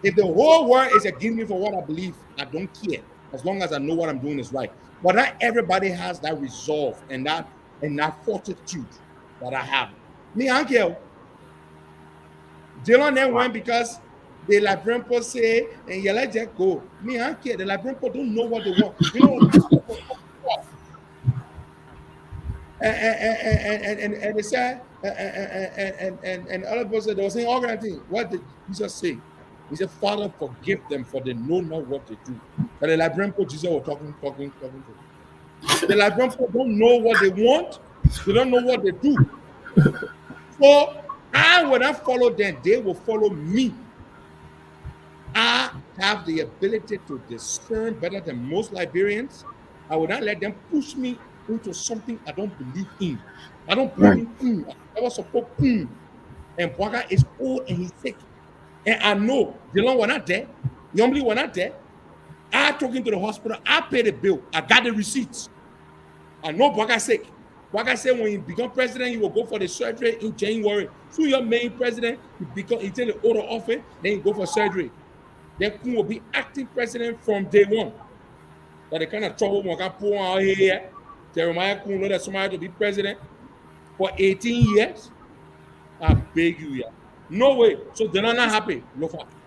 If the whole world is against me for what I believe, I don't care. As long as I know what I'm doing is right. But not everybody has that resolve and that fortitude that I have. Me, I don't care. Dylan then went because the Liberian people say, and you let that go. Me, I don't care. The Liberian people don't know what they want. You know what? And they said, and other people said, they were saying all kind of things. What did Jesus say? He said, Father, forgive them, for they know not what they do. But the Liberian people, Jesus was talking to. The Liberian people don't know what they want. They don't know what they do. So I will not follow them. They will follow me. I have the ability to discern better than most Liberians. I will not let them push me into something I don't believe in. I don't believe in I was support and Bwaga is old and he's sick. And I know Dylan were not there. Yombly were not there. I took him to the hospital. I paid the bill. I got the receipts. I know Bwaga sick. Bwaga said when he become president, he will go for the surgery in January. So your main president, he take the oath of office, then he go for surgery. Then Kun will be acting president from day one. That the kind of trouble we can pull out here. Jeremiah Kun know that somebody to be president for 18 years. I beg you, yeah. No way. So they're not happy.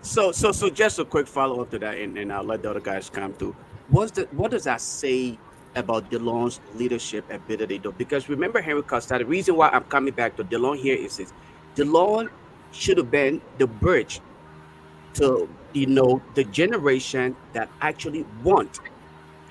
So just a quick follow up to that, and I'll let the other guys come through. What does that say about DeLonge's leadership ability, though? Because remember, Henry Costa, the reason why I'm coming back to DeLonge here is this: DeLonge should have been the bridge to the generation that actually want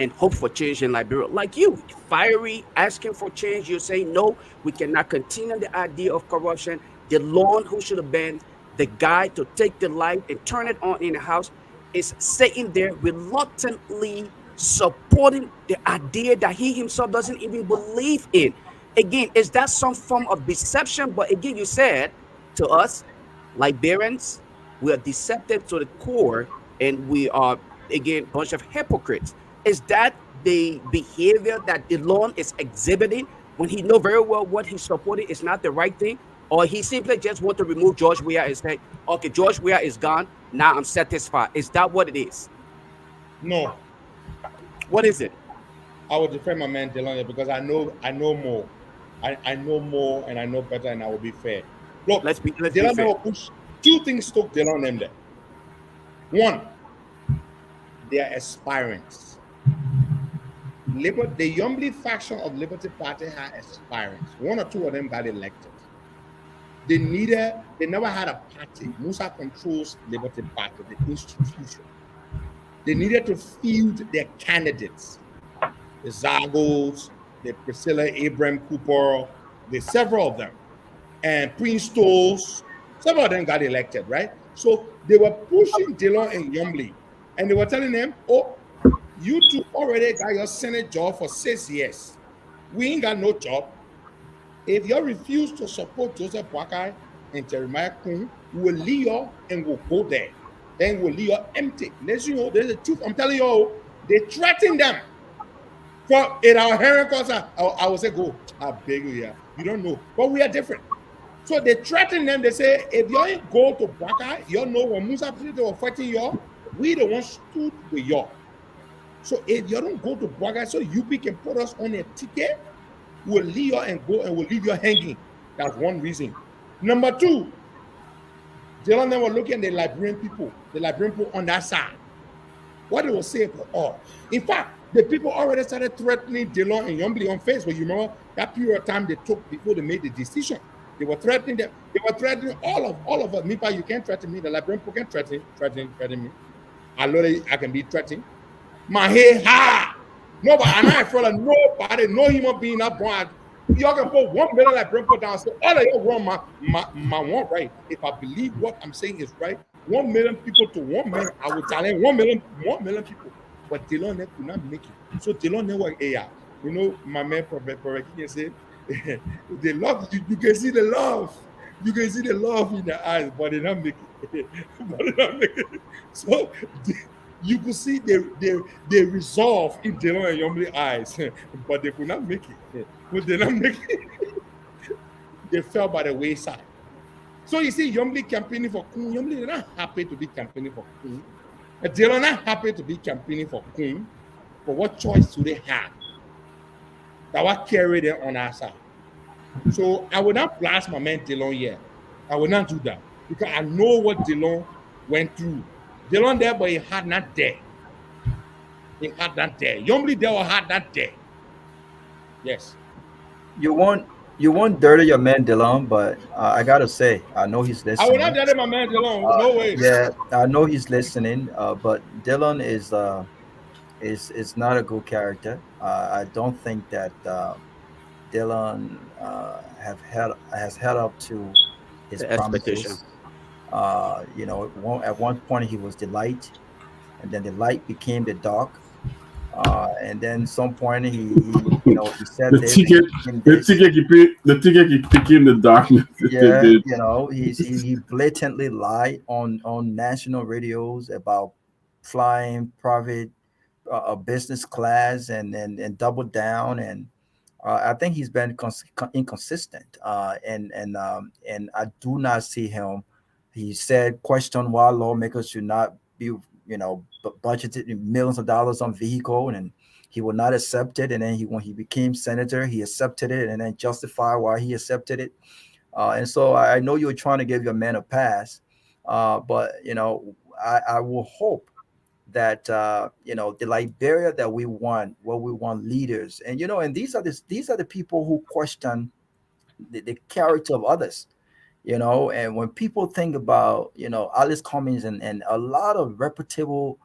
and hope for change in Liberia. Like you, fiery, asking for change. You're saying, no, we cannot continue the idea of corruption. DeLonge, who should have been the guy to take the light and turn it on in the house, is sitting there reluctantly supporting the idea that he himself doesn't even believe in. Again, is that some form of deception? But again, you said to us, Liberians, we are deceptive to the core, and we are, again, a bunch of hypocrites. Is that the behavior that DeLonge is exhibiting when he know very well what he's supporting is not the right thing? Or he simply just want to remove George Weah and say, okay, George Weah is gone, now I'm satisfied. Is that what it is? No. What is it? I would defend my man DeLonge because I know more. I know more and I know better, and I will be fair. Look, let's be fair. Will push two things took DeLonge in there. One, they are aspirants. The Yombly faction of Liberty Party had aspirants. One or two of them got elected. They never had a party. Musa controls Liberty Party, the institution. They needed to field their candidates. The Zagos, the Priscilla Abraham Cooper, the several of them. And Prince Tolls, several of them got elected, right? So they were pushing DeLonge and Yombly. And they were telling them, oh, you two already got your Senate job for 6 years. We ain't got no job. If you refuse to support Joseph Boakai and Jeremiah Kun, we will leave you and we'll go there. Then we'll leave you empty. There's the truth. I'm telling you, they threaten them. For in our hearing course, I will say, go. I beg you, yeah. You don't know. But we are different. So they threaten them. They say, if you ain't go to Boakai, you know when Musa they were fighting you, we the ones stood with you. So if you don't go to Boakai, so UP can put us on a ticket, we'll leave you and go and we'll leave you hanging. That's one reason. Number two, Dylan were looking at the Liberian people on that side. What they will say for all. In fact, the people already started threatening Dylan and Yombly on Facebook. You remember that period of time they took before they made the decision. They were threatening them. They were threatening all of us. Me, you can't threaten me. The Liberian people can threaten me. I can be threatened. My head high. Nobody, and I feel like nobody, no human being up born. Y'all can put 1 million like Brentford down. So all of you wrong my one right. If I believe what I'm saying is right, 1 million people to 1 million, I will challenge 1 million people. But Dylan could not make it. So Dylan was AI. You know, my man Professor said, they love you. You can see the love. You can see the love in their eyes, but they not make it. But they not make it. So you could see they resolve in Delon and Yomli's eyes, but they could not make it. But they not make it. They fell by the wayside. So you see, Yomli campaigning for Kun. Yomli is not happy to be campaigning for Kun. Delon not happy to be campaigning for Kun. But what choice do they have? That what carry them on our side. So I will not blast my man Delon yet. I will not do that because I know what Delon went through. Delon there, but he had not there. He had not there. Yomli there or had not there. Yes. You won't dirty your man Dylan, but I gotta say, I know he's I will not listening. dirty my man Delon. No way. Yeah, I know he's listening. But Dylan is not a good character. I don't think that Dylan has held up to his The expectation. promises. At one point he was the light, and then the light became the dark. And then some point he said The this, ticket, and the this. ticket he became the darkness. Yeah, he blatantly lied on national radios about flying private business class and doubled down, and I think he's been inconsistent, and I do not see him. He said question why lawmakers should not be budgeted millions of dollars on vehicle, and he would not accept it. And then when he became senator, he accepted it and then justified why he accepted it. And so I know you're trying to give your man a pass, but I will hope that the Liberia that we want, where we want leaders, and these are the people who question the character of others. And when people think about Alice Cummings and a lot of reputable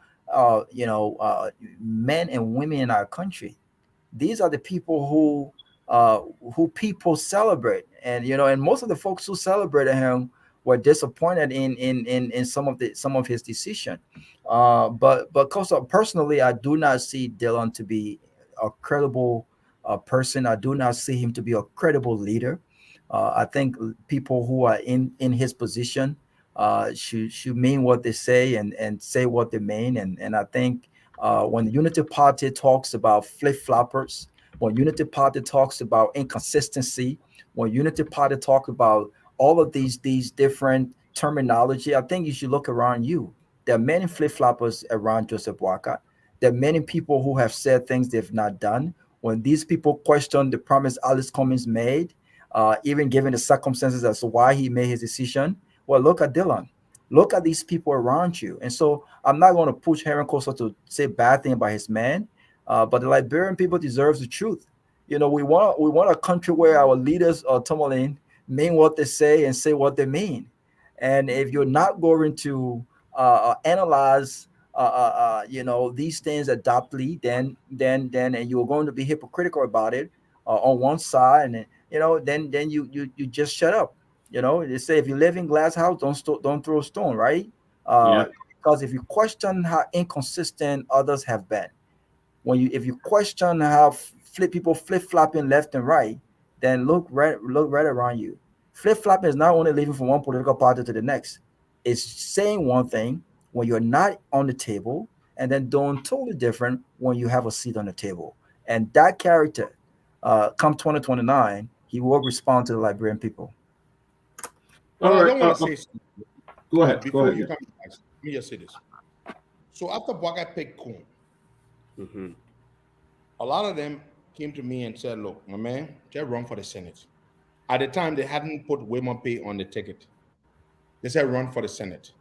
men and women in our country, these are the people who people celebrate. And most of the folks who celebrated him were disappointed in some of his decision. But because personally, I do not see Dylan to be a credible person. I do not see him to be a credible leader. I think people who are in his position should mean what they say and say what they mean. And I think when the Unity Party talks about flip-floppers, when Unity Party talks about inconsistency, when Unity Party talk about all of these different terminology, I think you should look around you. There are many flip-floppers around Joseph Boakai. There are many people who have said things they've not done. When these people question the promise Alice Cummings made, even given the circumstances as to why he made his decision, well, look at Dylan. Look at these people around you. And so I'm not going to push Heron Coastal to say bad thing about his man, but the Liberian people deserve the truth. We want a country where our leaders, Tomalin, mean what they say and say what they mean. And if you're not going to analyze these things adeptly, then and you're going to be hypocritical about it on one side, and then you just shut up. They say if you live in glass house, don't throw a stone, right? Yeah. Because if you question how inconsistent others have been, if you question how people flip flopping left and right, then look right around you. Flip flopping is not only living from one political party to the next; it's saying one thing when you're not on the table, and then doing totally different when you have a seat on the table. And that character, come 2029, he will respond to the Liberian people. Well, All I right. don't want to say something. Go ahead. Before Go you ahead. come back, let me just say this. So after Boakai picked Kun, a lot of them came to me and said, look, my man, just run for the Senate. At the time, they hadn't put Wayman Pay on the ticket. They said run for the Senate.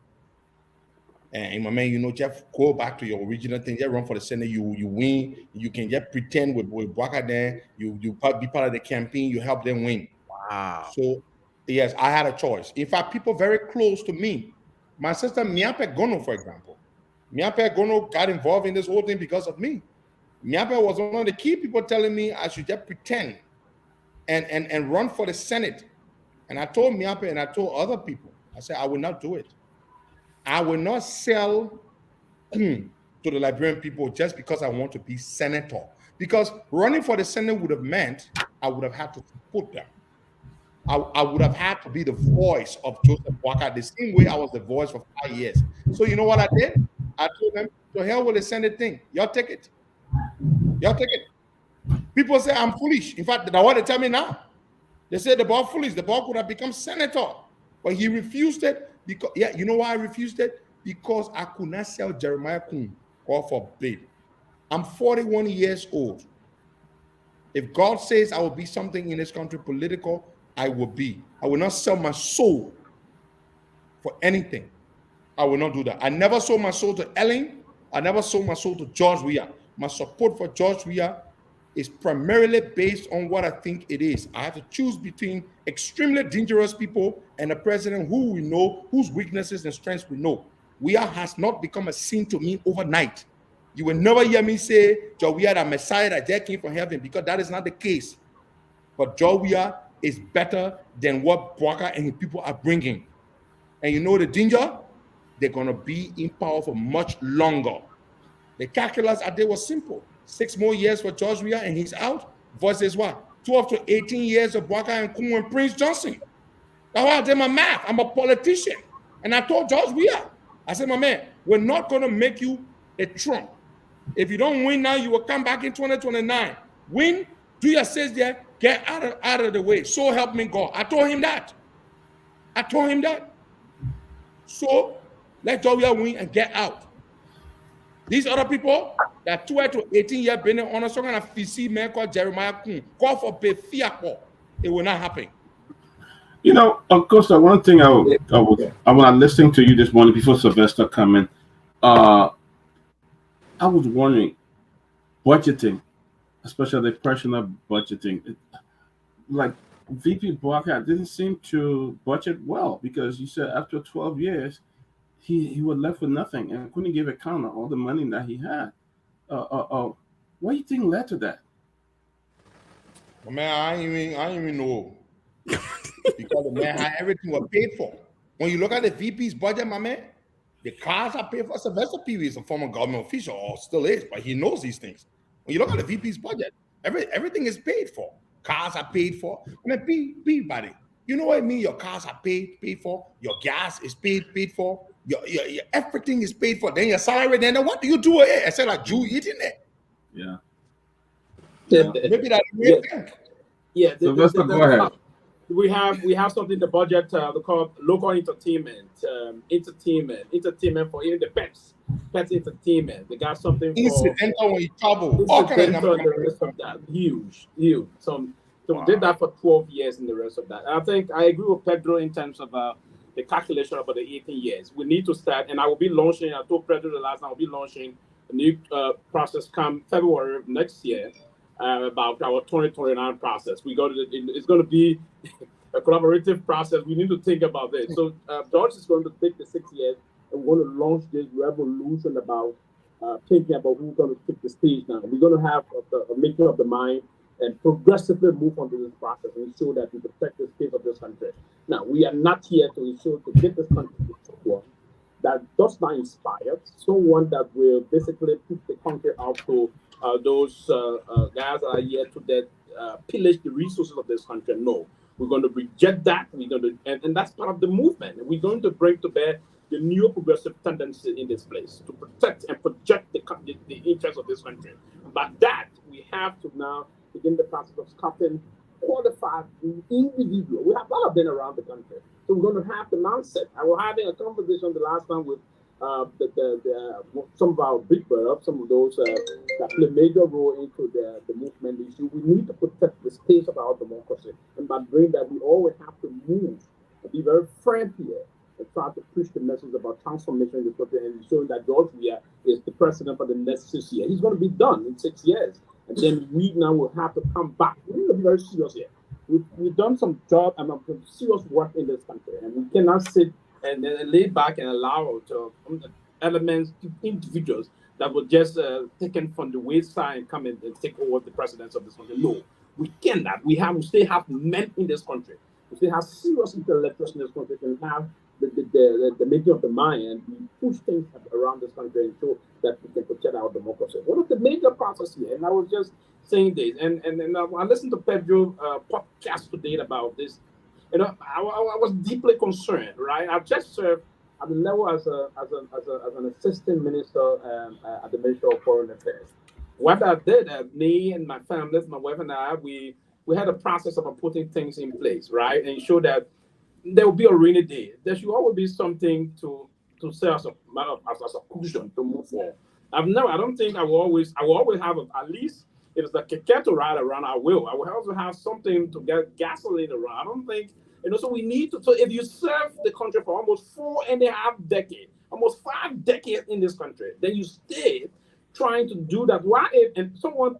And my man, just go back to your original thing. Just run for the Senate. You win. You can just pretend with Boakai there. You be part of the campaign. You help them win. Wow. So, yes, I had a choice. In fact, people very close to me, my sister Miape Gono, for example. Miape Gono got involved in this whole thing because of me. Miape was one of the key people telling me I should just pretend and run for the Senate. And I told Miape and I told other people, I said, I will not do it. I will not sell to the Liberian people just because I want to be senator. Because running for the Senate would have meant I would have had to support them. I would have had to be the voice of Joseph Boakai the same way I was the voice for 5 years. So you know what I did? I told them, to hell with the Senate thing. Y'all take it. Y'all take it. People say I'm foolish. In fact, they want to tell me now. They say the boy foolish. The boy could have become senator. But he refused it because, yeah, you know why I refused it? Because I could not sell Jeremiah Kun, God forbid. I'm 41 years old. If God says I will be something in this country political, I will be. I will not sell my soul for anything. I will not do that. I never sold my soul to Ellen. I never sold my soul to George Weah. My support for George Weah is primarily based on what I think it is. I have to choose between extremely dangerous people and a president who we know, whose weaknesses and strengths we know. Weah has not become a sin to me overnight. You will never hear me say, George Weah, the Messiah that just came from heaven, because that is not the case. But George Weah is better than what Boakai and his people are bringing. And you know the danger? They're going to be in power for much longer. The calculus I did was simple. 6 more years for George Weah and he's out versus what? 12 to 18 years of Boakai and Kumu and Prince Johnson. That's why I did my math. I'm a politician. And I told George Weah, I said, my man, we're not going to make you a Trump. If you don't win now, you will come back in 2029. Win, do your sales there, get out of the way. So help me God. I told him that. So let George Weah win and get out. These other people that 12 to 18 years been on a song and a PC man called Jeremiah Kun, call for Befiako. It will not happen. You know, of course, the one thing I was listening to you this morning before Sylvester come in, I was wondering, budgeting, especially the question of budgeting, like VP Boakai didn't seem to budget well because you said after 12 years, he was left with nothing and couldn't give account of all the money that he had. What do you think led to that? Well, man, I ain't even know. Because the man had everything was paid for. When you look at the VP's budget, my man, the cars are paid for. Sylvester Peabody is a former government official, or still is, but he knows these things. When you look at the VP's budget, everything is paid for. Cars are paid for. I mean, Peabody, you know what I mean? Your cars are paid for. Your gas is paid for. Your everything is paid for. Then your salary. Then what do you do with it? I said like Jew eating it. Yeah. Maybe that's Yeah. Sylvester, go ahead. We have something in the budget they call local entertainment for even the pets entertainment. They got something for incidental when you travel. Incidental and the rest of that. Huge. So we did that for 12 years and the rest of that. And I think I agree with Pedro in terms of the calculation about the 18 years. We need to start, and I will be launching, I told Pedro the last time, I'll be launching a new process come February of next year about our 2029 process. It's going to be a collaborative process. We need to think about this. So George is going to take the 6 years and we're going to launch this revolution about thinking about who's going to take the stage now. We're going to have a making of the mind and progressively move on to this process and ensure that we protect the state of this country. Now, we are not here to ensure to get this country to someone that does not inspire, someone that will basically put the country out to those guys that are here to pillage the resources of this country. No, we're going to reject that. And that's part of the movement. And we're going to bring to bear the new progressive tendency in this place to protect and project the interests of this country. But that we have to now begin the process of scouting qualified individuals. We have a lot of them around the country. So we're going to have the mindset. I was having a conversation the last time with some of our big brothers, some of those that play a major role into the movement issue. We need to protect the space of our democracy. And by doing that, we always have to move and be very frank here and try to push the message about transformation in the country and showing that George Weah is the president for the next 6 years. He's going to be done in 6 years. And then we now will have to come back. We need to be very serious here. We've done some job and some serious work in this country, and we cannot sit and lay back and allow elements, individuals that were just taken from the wayside and come in and take over the presidency of this country. No, we cannot. We still have men in this country. We still have serious intellectuals in this country and have the making of the mind, and we push things around this country and show that we can protect our democracy. One of the major processes here, and I was just saying this, and I listened to Pedro podcast today about this. You know, I was deeply concerned. Right, I've just served at the level as an assistant minister at the Ministry of Foreign Affairs. What I did, me and my family, my wife and I, we had a process of putting things in place, right, and show that there will be a rainy day. There should always be something to say as a cushion to move forward. I don't think I will always have at least if it's a keke to ride around, I will also have something to get gasoline around. I don't think, so we need to, so if you serve the country for almost 4.5 decades, almost 5 decades in this country, then you stay trying to do that. Why and someone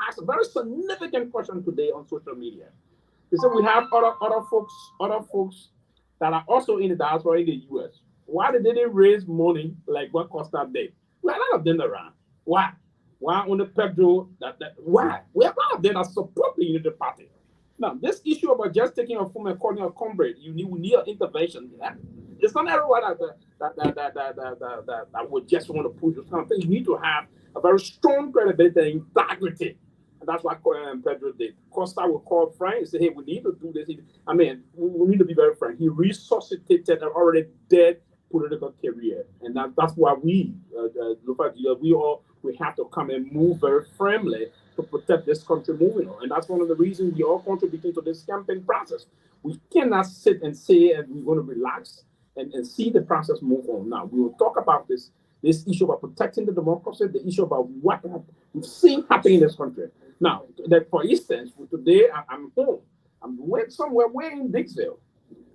asked a very significant question today on social media. They said we have other folks that are also in the diaspora in the US. Why did they didn't raise money like what Costa did? We have a lot of them around. Why? Why on the Pedro why? We have a lot of them that support the Unity Party. Now, this issue about just taking a phone and calling a comrade, we need an intervention. It's not everyone that would just want to push this kind of thing. You need to have a very strong credibility and integrity. And that's what Pedro did. Costa will call Frank and say, hey, we need to do this. I mean, we need to be very frank. He resuscitated an already dead political career. And that's why we have to come and move very firmly to protect this country moving on. And that's one of the reasons we are contributing to this campaign process. We cannot sit and say and we're going to relax and see the process move on. Now, we will talk about this issue about protecting the democracy, the issue about what we've seen happen in this country. Now, for instance, today I'm home. I'm somewhere in Dixville.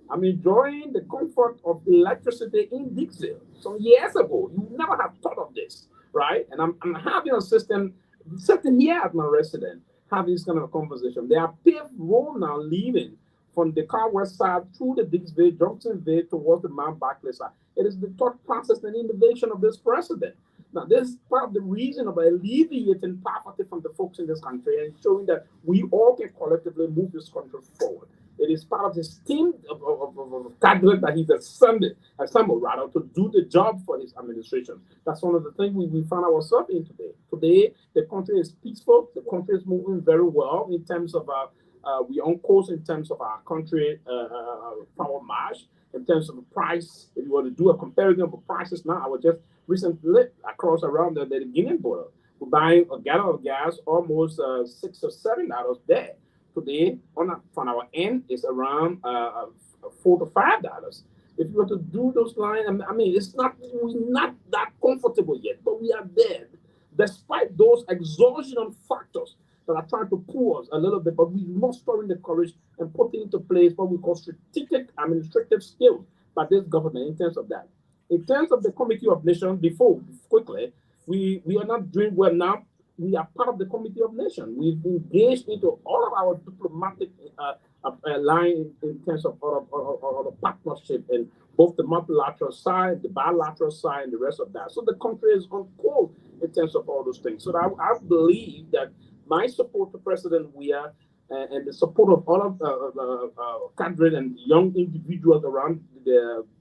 I'm enjoying the comfort of electricity in Dixville. Some years ago, you never have thought of this, right? And I'm having a system sitting here at my residence, having this kind of a conversation. There are paved roads now leaving from the Car West side through the Dixville, Johnsonville towards the Mount Barclay side. It is the thought process and innovation of this president. Now, this is part of the reason of alleviating poverty from the folks in this country and showing that we all can collectively move this country forward. It is part of his team of cadre that he's assembled to do the job for his administration. That's one of the things we find ourselves in today. Today, the country is peaceful. The country is moving very well in terms of we're on course in terms of our country power march, in terms of the price. If you want to do a comparison of the prices now, I was just recently across around the Guinean border. We're buying a gallon of gas almost $6 or $7 there. Today, from our end, it's around $4 to $5. If you were to do those lines, I mean, we're not that comfortable yet, but we are there. Despite those exogenous factors that are trying to pull us a little bit, but we must store the courage and put into place what we call strategic administrative skills by this government in terms of that. In terms of the Committee of Nations, we are not doing well now. We are part of the Committee of Nations. We've engaged into all of our diplomatic line in terms of our partnership in both the multilateral side, the bilateral side, and the rest of that. So the country is on course in terms of all those things. So I believe that my support to President Weah and the support of all of cadre and young individuals around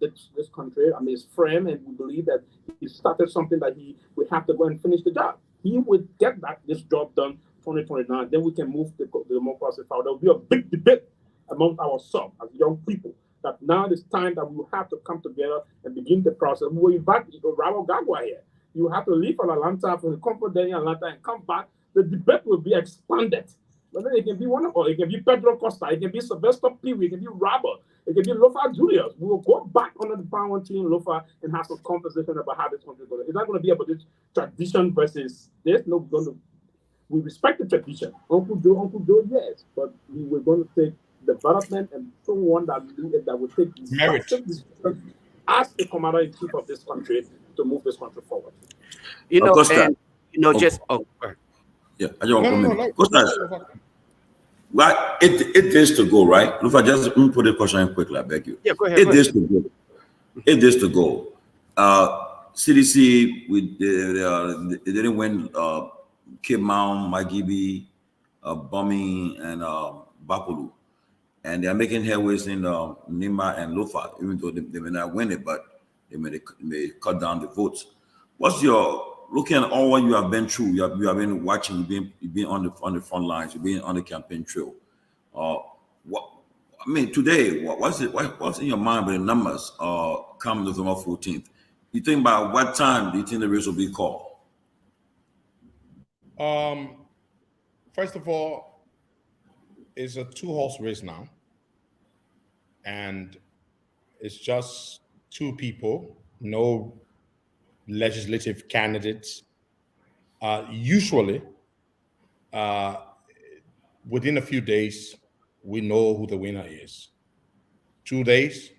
this country, I mean, his friend, and we believe that he started something that we have to go and finish the job. He would get this job done 2029, then we can move the democracy forward. There will be a big debate among ourselves as young people that now it's time that we will have to come together and begin the process. We will invite Raul Gagua here. You have to leave from Atlanta, from the comfort there in Atlanta, and come back. The debate will be expanded. But then it can be wonderful. It can be Pedro Costa. It can be Sylvester Peabody. It can be Robert. It can be Lofa Julius. We will go back under the power team Lofa and have some conversation about how this country is going to. It's not going to be about this tradition versus this. No, we respect the tradition. Uncle Joe, yes. But we're going to take development and someone that will take merit as the commander-in-chief of this country to move this country forward. Just yeah, I just want to well, 8 days to go, right? If I just let me put the question in quickly, I beg you. Yeah, go ahead. 8 days to go. 8 days to go. CDC, they didn't win Cape Mount, Magibi, bombing, and Bapulu. and they are making headways in Nima and Lofa, even though they may not win it, but they may cut down the votes. What's your looking at all what you have been through? You have been watching, you've been on the front lines, you've been on the campaign trail. What I mean today, what's in your mind with the numbers? Come November 14th, you think by what time do you think the race will be called? First of all, it's a 2-horse race now, and it's just 2 people, no legislative candidates. Usually, within a few days, we know who the winner is. 2 days,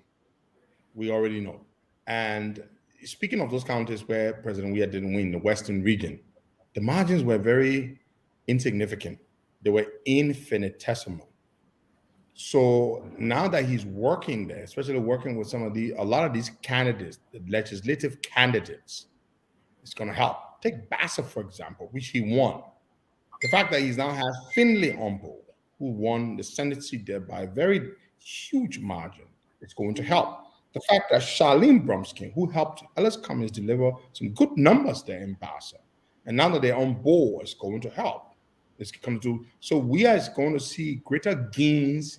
we already know. And speaking of those counties where President Weah didn't win, the Western region, the margins were very insignificant. They were infinitesimal. So now that he's working there, especially working with a lot of these candidates, the legislative candidates, it's going to help. Take Bassett, for example, which he won. The fact that he's now has Finley on board, who won the Senate seat there by a very huge margin, it's going to help. The fact that Charlene Bromskin, who helped Ellis Cummings deliver some good numbers there in Bassett, and now that they're on board, it's going to help. So we are going to see greater gains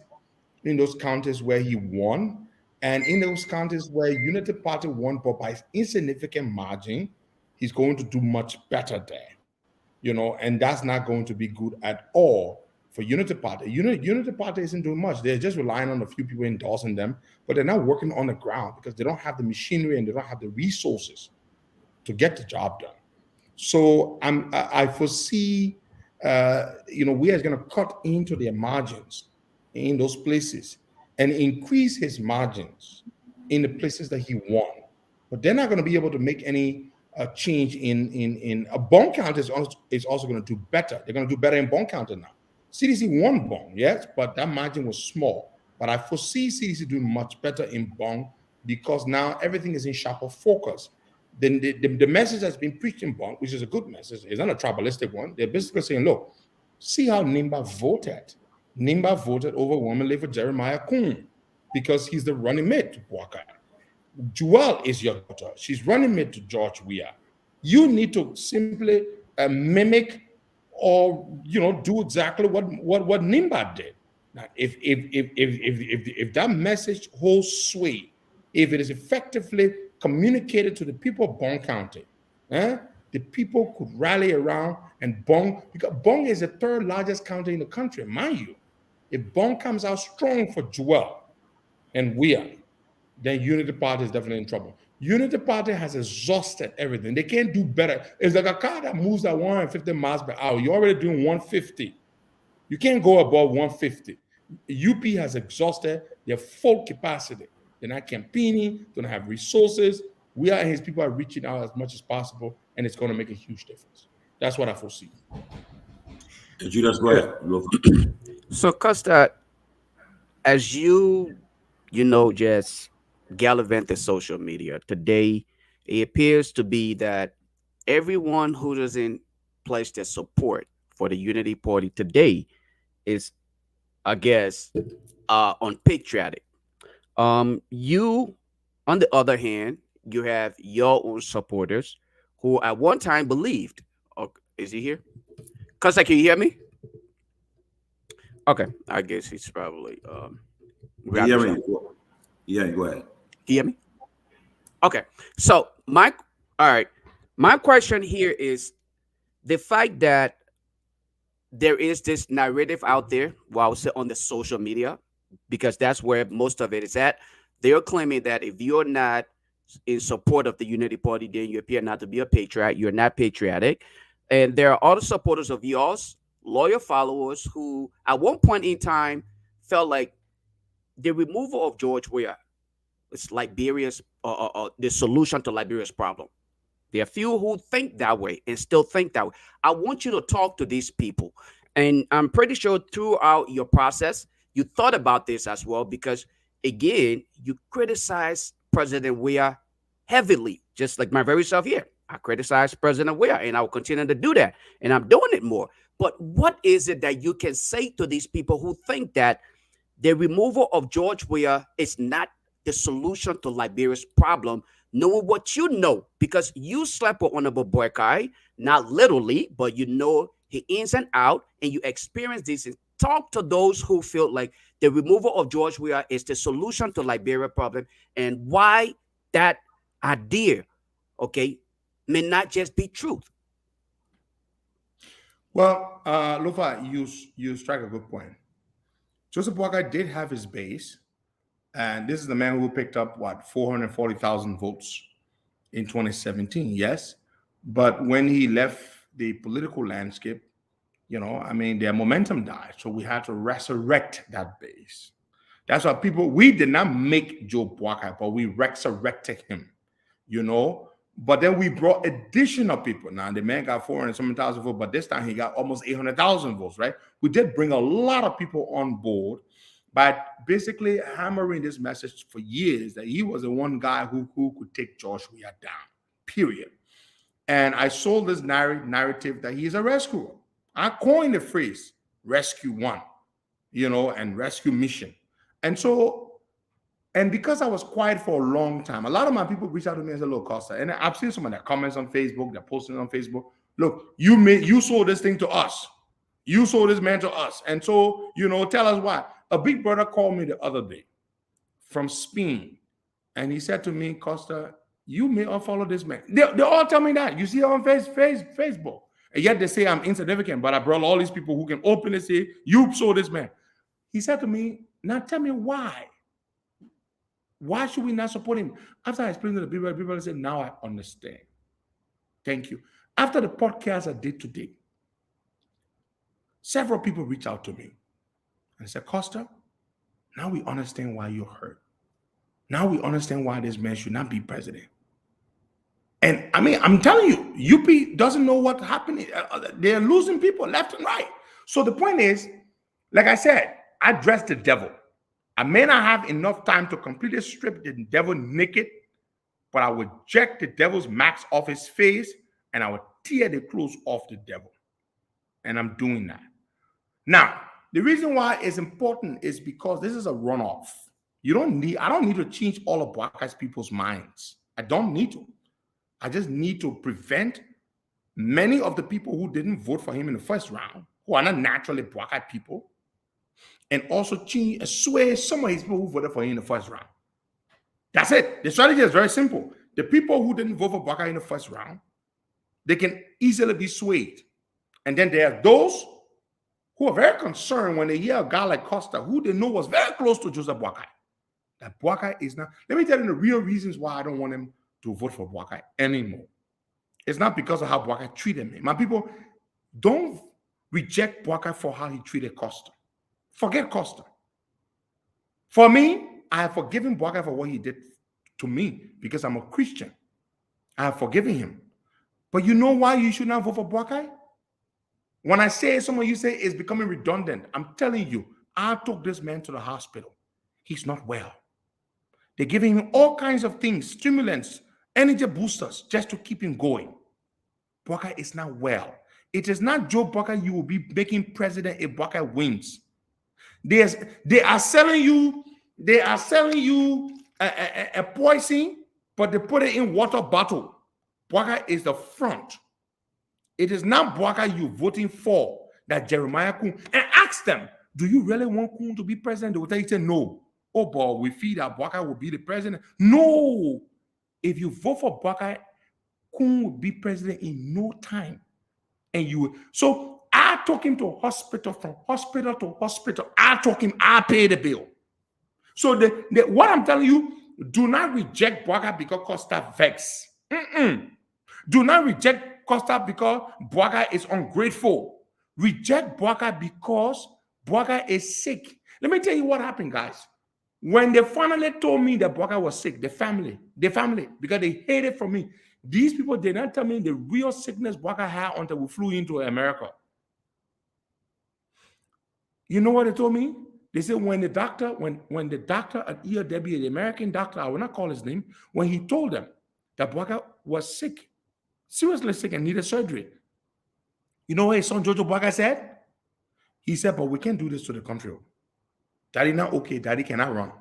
in those counties where he won, and in those counties where Unity Party won, but by insignificant margin, he's going to do much better there. And that's not going to be good at all for Unity Party. Unity Party isn't doing much. They're just relying on a few people endorsing them, but they're not working on the ground because they don't have the machinery and they don't have the resources to get the job done. So I foresee, we are going to cut into their margins in those places and increase his margins in the places that he won. But they're not going to be able to make any change in Bong County is also going to do better. They're going to do better in Bong County now. CDC won Bong, yes, but that margin was small. But I foresee CDC doing much better in Bong because now everything is in sharper focus. Then the message that's been preached in Bong, which is a good message, is not a tribalistic one. They're basically saying, look, see how Nimba voted. Nimba voted overwhelmingly for Jeremiah Kuhn because he's the running mate to Bwaka. Jewel is your daughter. She's running mate to George Weah. You need to simply mimic or do exactly what Nimba did. Now, if that message holds sway, if it is effectively communicated to the people of Bong County, the people could rally around and Bong, because Bong is the 3rd largest county in the country, mind you. If Bong comes out strong for Jewel and Weah, then Unity Party is definitely in trouble. Unity Party has exhausted everything. They can't do better. It's like a car that moves at 150 miles per hour. You're already doing 150. You can't go above 150. UP has exhausted their full capacity. They're not campaigning, don't have resources. Weah and his people are reaching out as much as possible, and it's going to make a huge difference. That's what I foresee. Judas, go ahead. So, Costa, as you just gallivanted social media today, it appears to be that everyone who doesn't place their support for the Unity Party today is, I guess, unpatriotic. You, on the other hand, you have your own supporters who at one time believed. Oh, is he here? Costa, can you hear me? Okay, I guess he's probably Yeah, go ahead. You hear me? Okay. So my question here is the fact that there is this narrative out there, well, I would say on the social media, because that's where most of it is at. They're claiming that if you're not in support of the Unity Party, then you appear not to be a patriot. You're not patriotic. And there are other supporters of yours, loyal followers, who at one point in time felt like the removal of George Weah is Liberia's the solution to Liberia's problem. There are few who think that way and still think that way. I want you to talk to these people. And I'm pretty sure throughout your process, you thought about this as well, because again, you criticize President Weah heavily, just like my very self here. I criticize President Weah, and I will continue to do that. And I'm doing it more. But what is it that you can say to these people who think that the removal of George Weah is not the solution to Liberia's problem, knowing what you know, because you slept with Honorable Boykai, not literally, but you know he ins and out, and you experience this. And talk to those who feel like the removal of George Weah is the solution to Liberia problem, and why that idea, okay, may not just be truth. Well, Lufa, you strike a good point. Joseph Boakai did have his base, and this is the man who picked up what 440,000 votes in 2017. Yes, but when he left the political landscape, I mean, their momentum died, so we had to resurrect that base. That's why we did not make Joe Boakai, but we resurrected him. But then we brought additional people. Now the man got 400,000 votes, but this time he got almost 800,000 votes, right? We did bring a lot of people on board by basically hammering this message for years that he was the one guy who could take George Weah down, period. And I sold this narrative that he's a rescuer. I coined the phrase rescue one, and rescue mission. And because I was quiet for a long time, a lot of my people reach out to me and say, look, Costa, and I've seen some of their comments on Facebook, they're posting on Facebook. Look, you sold this thing to us. You sold this man to us. And so, tell us why. A big brother called me the other day from Spain. And he said to me, Costa, you may unfollow this man. They all tell me that. You see on Facebook. And yet they say I'm insignificant, but I brought all these people who can openly say, you sold this man. He said to me, now tell me why. Why should we not support him? After I explained to the people said, now I understand. Thank you. After the podcast I did today, several people reached out to me and said, Costa, now we understand why you're hurt. Now we understand why this man should not be president. And I mean, I'm telling you, UP doesn't know what's happening. They're losing people left and right. So the point is, like I said, I dressed the devil. I may not have enough time to completely strip the devil naked, but I would jack the devil's mask off his face and I would tear the clothes off the devil. And I'm doing that. Now, the reason why it's important is because this is a runoff. I don't need to change all of Boakai's people's minds. I don't need to. I just need to prevent many of the people who didn't vote for him in the first round, who are not naturally Boakai people, and also sway some of his people who voted for him in the first round. That's it. The strategy is very simple. The people who didn't vote for Boakai in the first round, they can easily be swayed. And then there are those who are very concerned when they hear a guy like Costa, who they know was very close to Joseph Boakai. That Boakai is not. Let me tell you the real reasons why I don't want him to vote for Boakai anymore. It's not because of how Boakai treated me. My people, don't reject Boakai for how he treated Costa. Forget Costa. For me, I have forgiven Boakai for what he did to me because I'm a Christian. I have forgiven him. But you know why you should not vote for Boakai? When I say, some of you say it's becoming redundant, I'm telling you, I took this man to the hospital. He's not well. They're giving him all kinds of things, stimulants, energy boosters, just to keep him going. Boakai is not well. It is not Joe Boakai you will be making president if Boakai wins. They are selling you a poison, but they put it in water bottle. Boakai is the front. It is not Boakai you voting for that Jeremiah Kun. And ask them, do you really want Kun to be president? They will tell you, say no. Oh boy, we feel that Boakai will be the president. No. If you vote for Boakai, Kun will be president in no time. And you will. So I took him to hospital, from hospital to hospital. I pay the bill. So what I'm telling you, do not reject Boakai because Costa vex. Do not reject Costa because Boakai is ungrateful. Reject Boakai because Boakai is sick. Let me tell you what happened, guys. When they finally told me that Boakai was sick, the family, because they hated from me, these people did not tell me the real sickness Boakai had until we flew into America. You know what they told me? They said when the doctor at ERW, the American doctor, I will not call his name, when he told them that Boakai was sick, seriously sick and needed surgery, you know what his son Jojo Boakai said? He said, but we can't do this to the country. Daddy not okay. Daddy cannot run.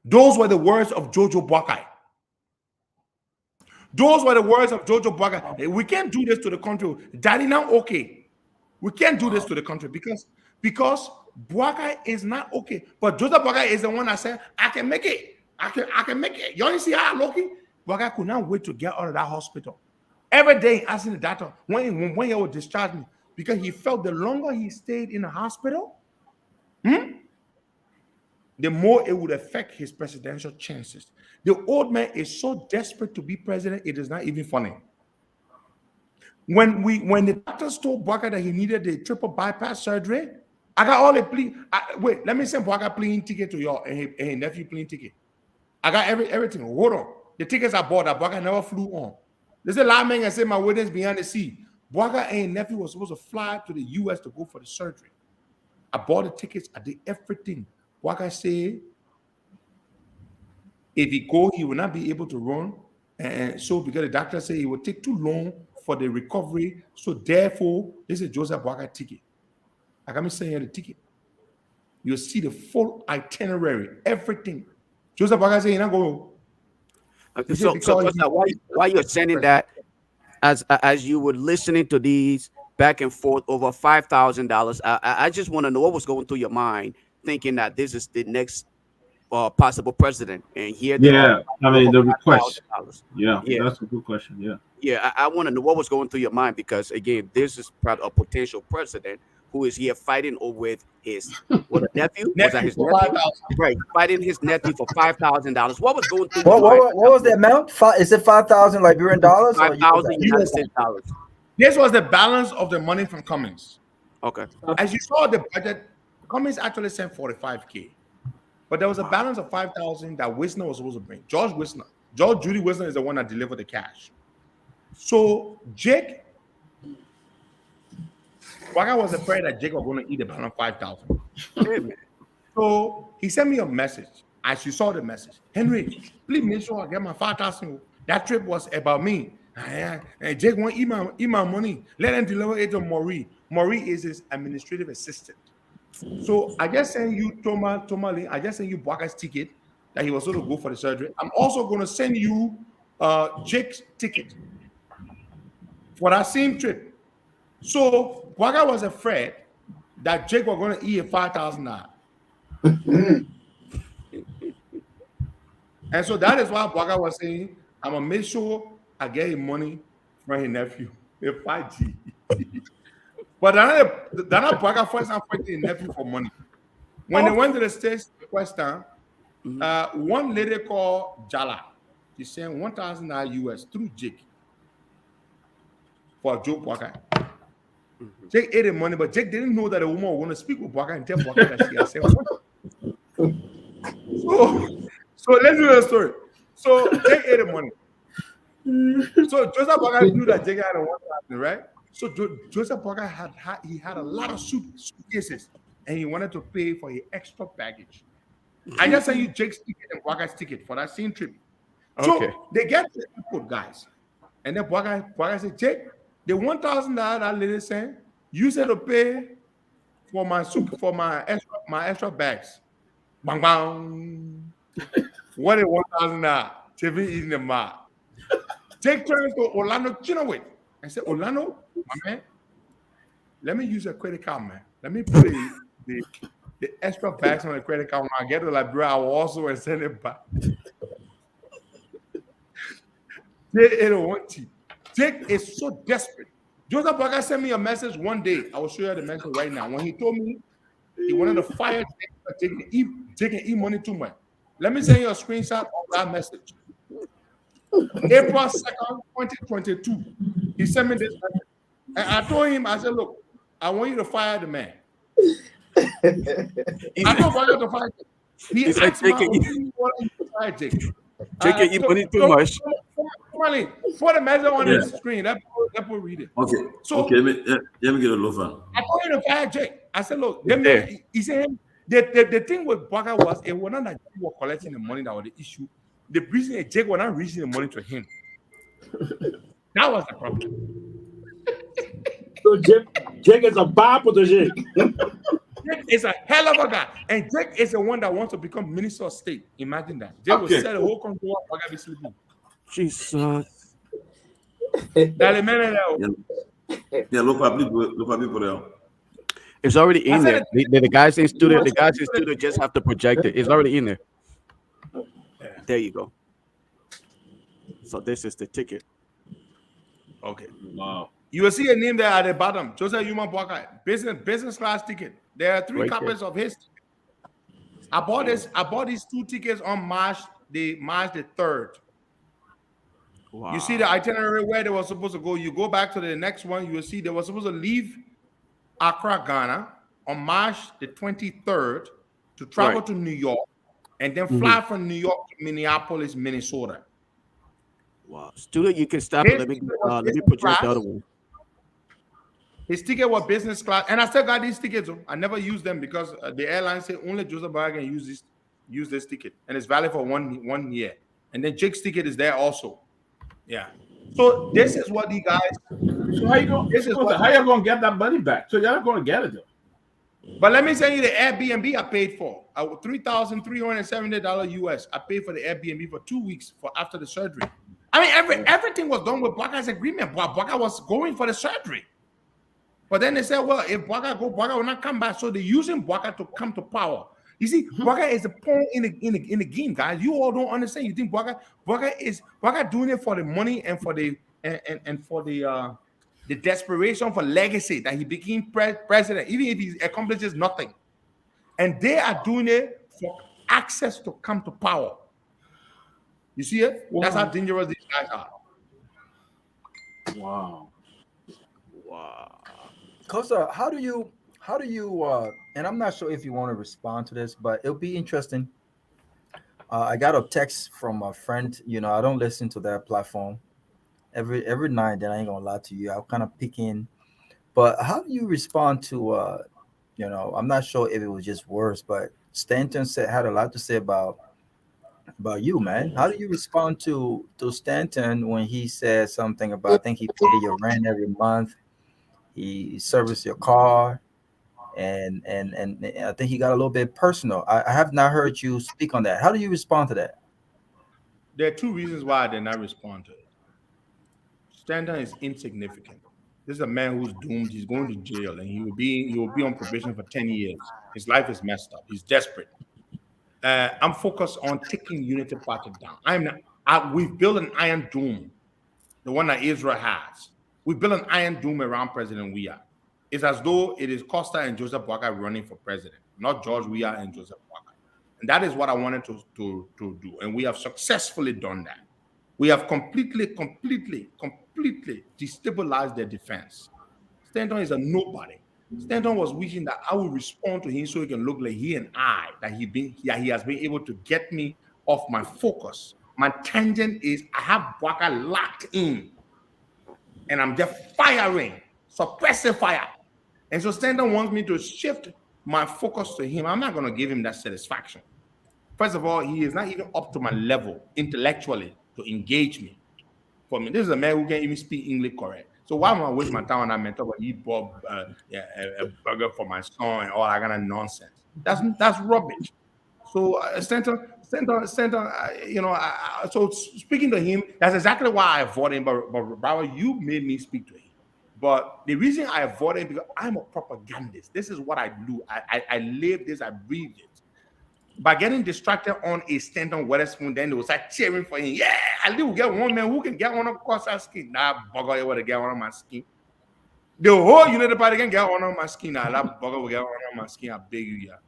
Those were the words of Jojo Boakai. Those were the words of Jojo Boakai. We can't do this to the country. Daddy not okay. We can't do this to the country because Boakai is not okay. But Joseph Boakai is the one that said, I can make it. I can make it. You only see how lucky Boakai could not wait to get out of that hospital. Every day asking the doctor when he would discharge me, because he felt the longer he stayed in the hospital, the more it would affect his presidential chances. The old man is so desperate to be president, it is not even funny. When the doctors told Boakai that he needed the triple bypass surgery, I got all the plea. Wait, let me send Boakai plane ticket to y'all and his nephew plane ticket. I got everything. Hold on. The tickets I bought that Boakai never flew on. There's a lot man and say my witness behind the sea. Boakai and his nephew was supposed to fly to the US to go for the surgery. I bought the tickets. I did everything. Boakai said, if he go, he will not be able to run. And so because the doctor said it would take too long for the recovery. So therefore, this is Joseph Boakai ticket. I got me send you the ticket. You'll see the full itinerary, everything. Joseph Boakai said, you're not going. So why you're sending that, as you were listening to these back and forth over $5,000, I just want to know what was going through your mind, thinking that this is the next possible president, and here they are. I mean the request. Yeah, That's a good question. I want to know what was going through your mind, because again, this is probably a potential president who is here fighting with his nephew. Was that his nephew? Right, fighting his nephew for $5,000. What was going through? What was the amount? Is it 5,000 Liberian dollars? 5,000 United States dollars. This was the balance of the money from Cummings. Okay. As you saw the budget, Cummings actually sent $45K, but there was a balance of 5,000 that Wisner was supposed to bring. George Judy Wisner is the one that delivered the cash. So Jake. Boakai was afraid that Jake was going to eat the balance of 5,000. So he sent me a message. As you saw the message, Henry, please make sure I get my 5,000. That trip was about me. And Jake won't eat my money. Let him deliver it to Maurice. Maurice is his administrative assistant. So I just sent you Tomalin. I just sent you Boakai's ticket that he was going to go for the surgery. I'm also going to send you Jake's ticket for that same trip. So Boakai was afraid that Jake was going to eat $5,000. And so that is why Boakai was saying, I'm going to make sure I get him money from his nephew, a 5G. But then Boakai first and fighting his nephew for money. When they went to the States the first time, one lady called Jala, she sent $1,000 US through Jake for Joe Boakai. Jake ate the money, but Jake didn't know that a woman was going to speak with Boakai and tell Boakai that she had said So let's do the story. So Jake ate the money. So Joseph Boakai knew that Jake had a 1,000, right? So Joseph Boakai had a lot of suitcases, and he wanted to pay for his extra baggage. I just sent you Jake's ticket and Boakai's ticket for that same trip. So they get the input, guys, and then Boakai said, Jake, the $1,000 that lady sent, you said to pay for my extra bags. Bang bang. What is $1,000? TV eating the mouth. Jake turns to Orlando Chinowit and said, Orlando, my man, let me use a credit card, man. Let me put the extra bags on the credit card. When I get to Liberia, I will also send it back. They don't want you. Jake is so desperate. Joseph Boakai sent me a message one day. I will show you the message right now. When he told me he wanted to fire Jake and eat money too much. Let me send you a screenshot of that message. April 2nd, 2022. He sent me this message. And I told him, I said, look, I want you to fire the man. I don't want you to fire Jake. He asked me, fire Jake. Jake can eat money too much. Put a message on the screen. Let people read it. Okay, let me get a loafer. I told him to fire Jake. I said, look, he said the thing with Boakai was it was not that Jake was collecting the money that was the issue. The reason that Jake was not reaching the money to him. That was the problem. So Jake is a bad protégé. Jake is a hell of a guy. And Jake is the one that wants to become Minister of State. Imagine that. Jake will Okay, sell the whole country up. I gotta be sleeping. Jesus. Dale, man, Yeah, look for people there. It's already I in said there. it- The guys in studio, You the guys in must- studio just have to project it. It's already in there. There you go. So this is the ticket. Okay. wow. You will see a name there at the bottom. Joseph Yuma Boakai. Business class ticket. There are 3 Right copies of his. I bought these 2 tickets on March the 3rd. Wow. You see the itinerary where they were supposed to go. You go back to the next one, you will see they were supposed to leave Accra, Ghana on March the 23rd to travel Right. to New York and then fly from New York to Minneapolis, Minnesota. Wow. Studio, you can stop it. Let me project the other one. His ticket was business class, and I still got these tickets. I never used them because the airline said only Joseph Boakai can use this ticket, and it's valid for one year. And then Jake's ticket is there also. Yeah. So this is what the guys. So how you going? How y'all gonna get that money back? So y'all gonna get it though. But let me tell you the Airbnb I paid for. $3,370 US. I paid for the Airbnb for 2 weeks for after the surgery. I mean, everything was done with Boakai's agreement. Boakai was going for the surgery. But then they said, well, if Boakai will not come back. So they're using Boakai to come to power. You see, Boakai is a pawn in the game, guys. You all don't understand. You think Boakai doing it for the money and for the the desperation for legacy that he became president, even if he accomplishes nothing. And they are doing it for access to come to power. You see it? Wow. That's how dangerous these guys are. Wow. Kosa, how do you and I'm not sure if you want to respond to this, but it'll be interesting. I got a text from a friend. I don't listen to that platform every night. Then I ain't gonna lie to you. I'll kind of pick in. But how do you respond to I'm not sure if it was just words, but Stanton had a lot to say about you, man. How do you respond to Stanton when he says something about, I think he pay your rent every month, he serviced your car, and I think he got a little bit personal. I have not heard you speak on that. How do you respond to that? There are 2 reasons why I did not respond to it. Stanton is insignificant. This is a man who's doomed. He's going to jail, and he will be on probation for 10 years. His life is messed up. He's desperate. I'm focused on taking Unity Party down. We've built an iron dome, the one that Israel has. We built an iron dome around President Weah. It's as though it is Costa and Joseph Boakai running for president, not George Weah and Joseph Boakai. And that is what I wanted to do. And we have successfully done that. We have completely destabilized their defense. Stanton is a nobody. Stanton was wishing that I would respond to him so he can look like he and I, that he has been able to get me off my focus. My tangent is I have Boakai locked in, and I'm just firing, suppressive fire. And so Stanton wants me to shift my focus to him. I'm not going to give him that satisfaction. First of all, he is not even up to my level intellectually to engage me. For me, this is a man who can't even speak English correct. So why am I waste my time on that mentor? But he bought a burger for my son and all that kind of nonsense. That's rubbish. So Stanton, so speaking to him, that's exactly why I avoided him. But Bravo, you made me speak to him. But the reason I avoid it because I'm a propagandist. This is what I do. I live this. I breathe it. By getting distracted on a Stanton Weatherspoon, then they will start cheering for him. Yeah, I will get one man who can get one across our skin. Nah, bugger able to get one on my skin. The whole United Party can get one on my skin. Nah, that bugger will get one on my skin. I beg you, yeah.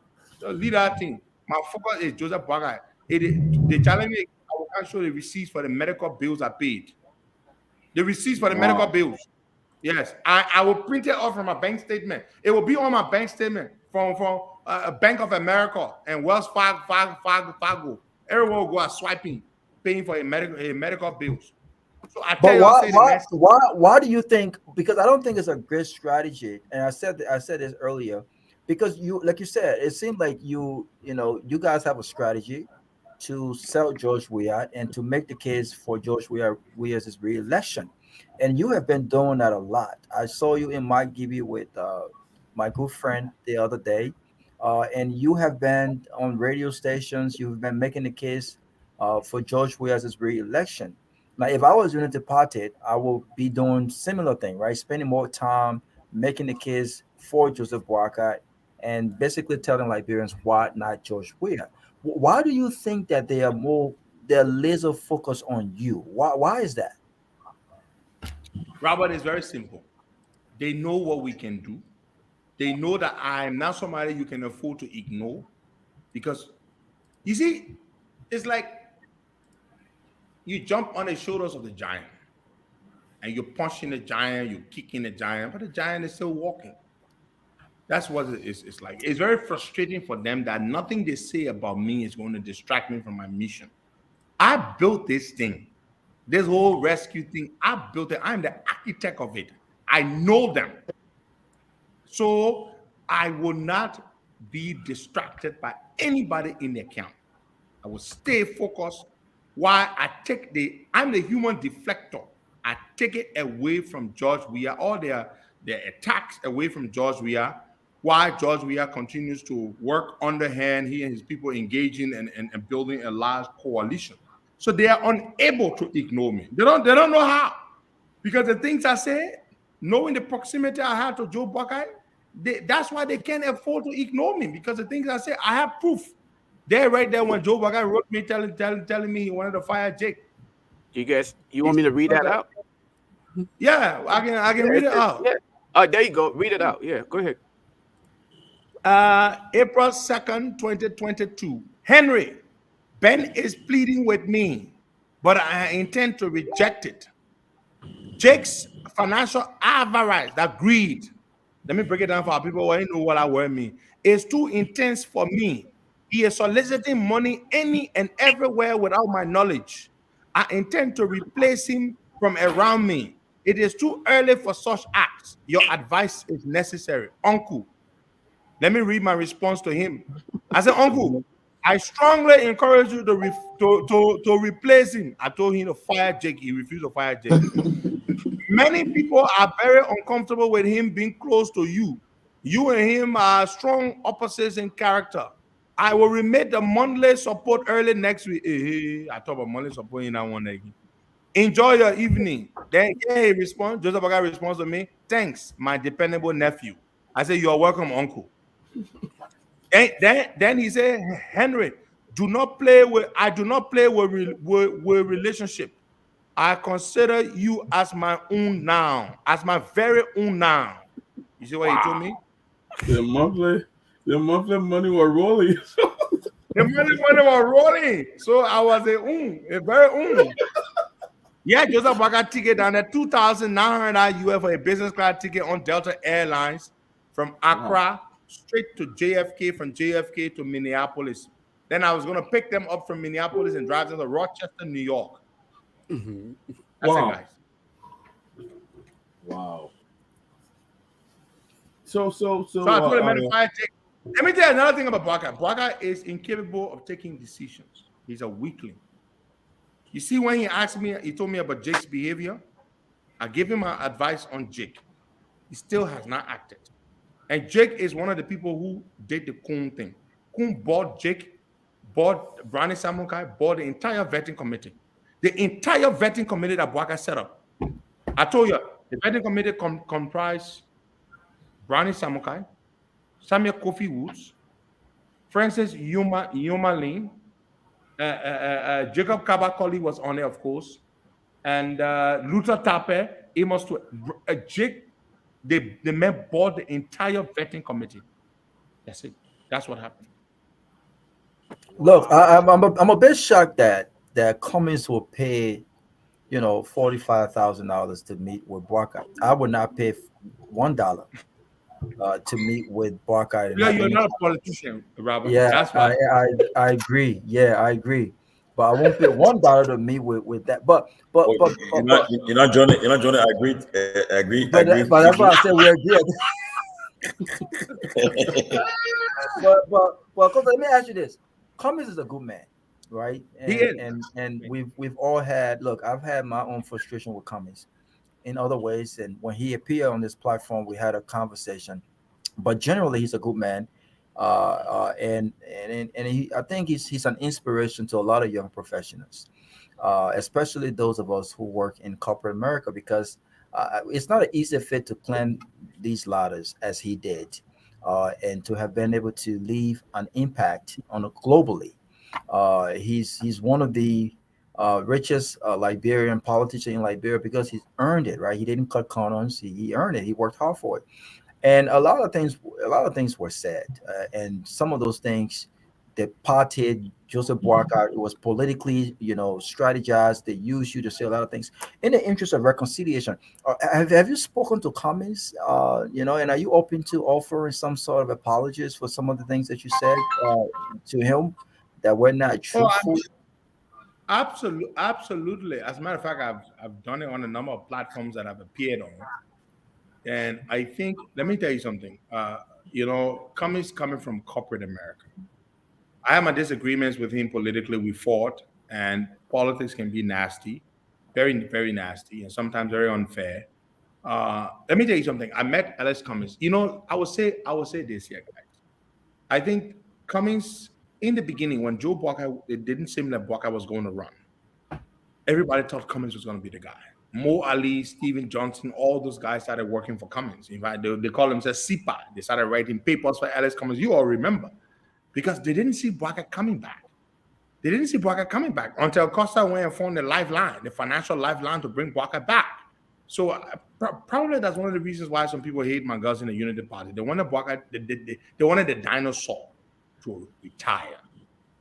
So lead that thing. My focus is Joseph Boakai. They challenge me. I will show the receipts for the medical bills I paid. The receipts for the medical bills. Yes, I will print it off from my bank statement. It will be on my bank statement from Bank of America and Wells Fargo. Everyone will go out swiping, paying for a medical bills. So I tell why do you think? Because I don't think it's a great strategy, and I said this earlier. Because like you said, it seemed like you guys have a strategy to sell George Weah and to make the case for George Weah's re-election. And you have been doing that a lot. I saw you in my Gibby with my good friend the other day, and you have been on radio stations. You've been making the case for George Weah's re-election. Now, if I was Unity Party, I would be doing similar thing, right? Spending more time making the case for Joseph Boakai and basically telling Liberians why not George Weah. Why do you think that they're laser focused on you? Why is that? Robert, is very simple. They know what we can do. They know that I am not somebody you can afford to ignore, because you see, it's like you jump on the shoulders of the giant and you're punching the giant, you're kicking the giant, but the giant is still walking. That's what it is. It's like, it's very frustrating for them that nothing they say about me is going to distract me from my mission. I built this thing, this whole rescue thing. I built it. I'm the architect of it. I know them. So I will not be distracted by anybody in the camp. I will stay focused while I'm the human deflector. I take it away from George Weah, all their attacks away from George Weah, while George Weah continues to work underhand, he and his people engaging and building a large coalition. So they are unable to ignore me. They don't know how. Because the things I say, knowing the proximity I have to Joe Buckeye, that's why they can't afford to ignore me, because the things I say, I have proof. They're right there when Joe Buckeye wrote me telling me he wanted to fire Jake. You want me to read that out? Yeah, I can read it out. Yeah. Oh, there you go. Read it out. Yeah, go ahead. April 2nd, 2022. Henry, Ben is pleading with me, but I intend to reject it. Jake's financial avarice, that greed, let me break it down for our people who ain't know what that word means, is too intense for me. He is soliciting money any and everywhere without my knowledge. I intend to replace him from around me. It is too early for such acts. Your advice is necessary. Uncle, let me read my response to him. I said, Uncle, I strongly encourage you to replace him. I told him to fire Jake. He refused to fire Jake. Many people are very uncomfortable with him being close to you. You and him are strong opposites in character. I will remit the monthly support early next week. I talk about monthly support in that one again. Enjoy your evening. Then he responds. Joseph Baga responds to me, thanks, my dependable nephew. I say, you are welcome, uncle. Then he said, Henry, I do not play with relationship. I consider you as my own now, as my very own now. You see what he told me? The monthly money was rolling. The money was rolling. So I was a very. Yeah, Joseph Baga ticket down at $2,900 US for a business class ticket on Delta Airlines from Accra straight to JFK, from JFK to Minneapolis. Then I was going to pick them up from Minneapolis and drive them to Rochester, New York. Mm-hmm. That's it, guys. Wow. So I told him, let me tell you another thing about Bwaka. Bwaka is incapable of taking decisions. He's a weakling. You see, when he told me about Jake's behavior, I gave him my advice on Jake. He still has not acted. And Jake is one of the people who did the Kun thing. Kun bought Jake, bought Brownie Samukai, bought the entire vetting committee. The entire vetting committee that Bwaka set up. I told you, the vetting committee comprised Brownie Samukai, Samuel Kofi Woods, Francis Yuma Lin, Jacob Kabakoli was on it, of course, and Luther Tape, Amos to Jake. The men bought the entire vetting committee. That's it. That's what happened. Look, I'm a bit shocked that Cummins will pay, $45,000 to meet with Barker. I would not pay $1 to meet with Barker. Yeah, you're not a politician, Robert. Yeah, that's why. I agree. Yeah, I agree. But I won't pay $1 to meet with that. But you're not joining. I agree. But that's why I said we agree. but let me ask you this: Cummins is a good man, right? And, he is. And we've all had. Look, I've had my own frustration with Cummins in other ways, and when he appeared on this platform, we had a conversation. But generally, he's a good man, I think he's an inspiration to a lot of young professionals, especially those of us who work in corporate America, because it's not an easy fit to climb these ladders as he did, and to have been able to leave an impact on globally. He's one of the richest Liberian politician in Liberia because he's earned it, right? He didn't cut corners. He earned it. He worked hard for it. And a lot of things were said, and some of those things that parted Joseph Boakai, it was politically, strategized. They used you to say a lot of things in the interest of reconciliation. Have you spoken to Cummings? And are you open to offering some sort of apologies for some of the things that you said to him that were not truthful? Absolutely. As a matter of fact, I've done it on a number of platforms that I've appeared on. And I think, let me tell you something. Cummings coming from corporate America. I have my disagreements with him politically. We fought, and politics can be nasty, very, very nasty, and sometimes very unfair. Let me tell you something. I met Alex Cummings. I would say this here, guys. I think Cummings, in the beginning, when Joe Boakai, it didn't seem that Boakai was going to run. Everybody thought Cummings was going to be the guy. Mo Ali, Steven Johnson, all those guys started working for Cummings. In fact, they call themselves SIPA. They started writing papers for Alex Cummings. You all remember. Because they didn't see Boakai coming back. They didn't see Boakai coming back until Costa went and formed the lifeline, the financial lifeline to bring Boakai back. So probably that's one of the reasons why some people hate my guys in the Unity Party. They wanted Boakai, they wanted the dinosaur to retire.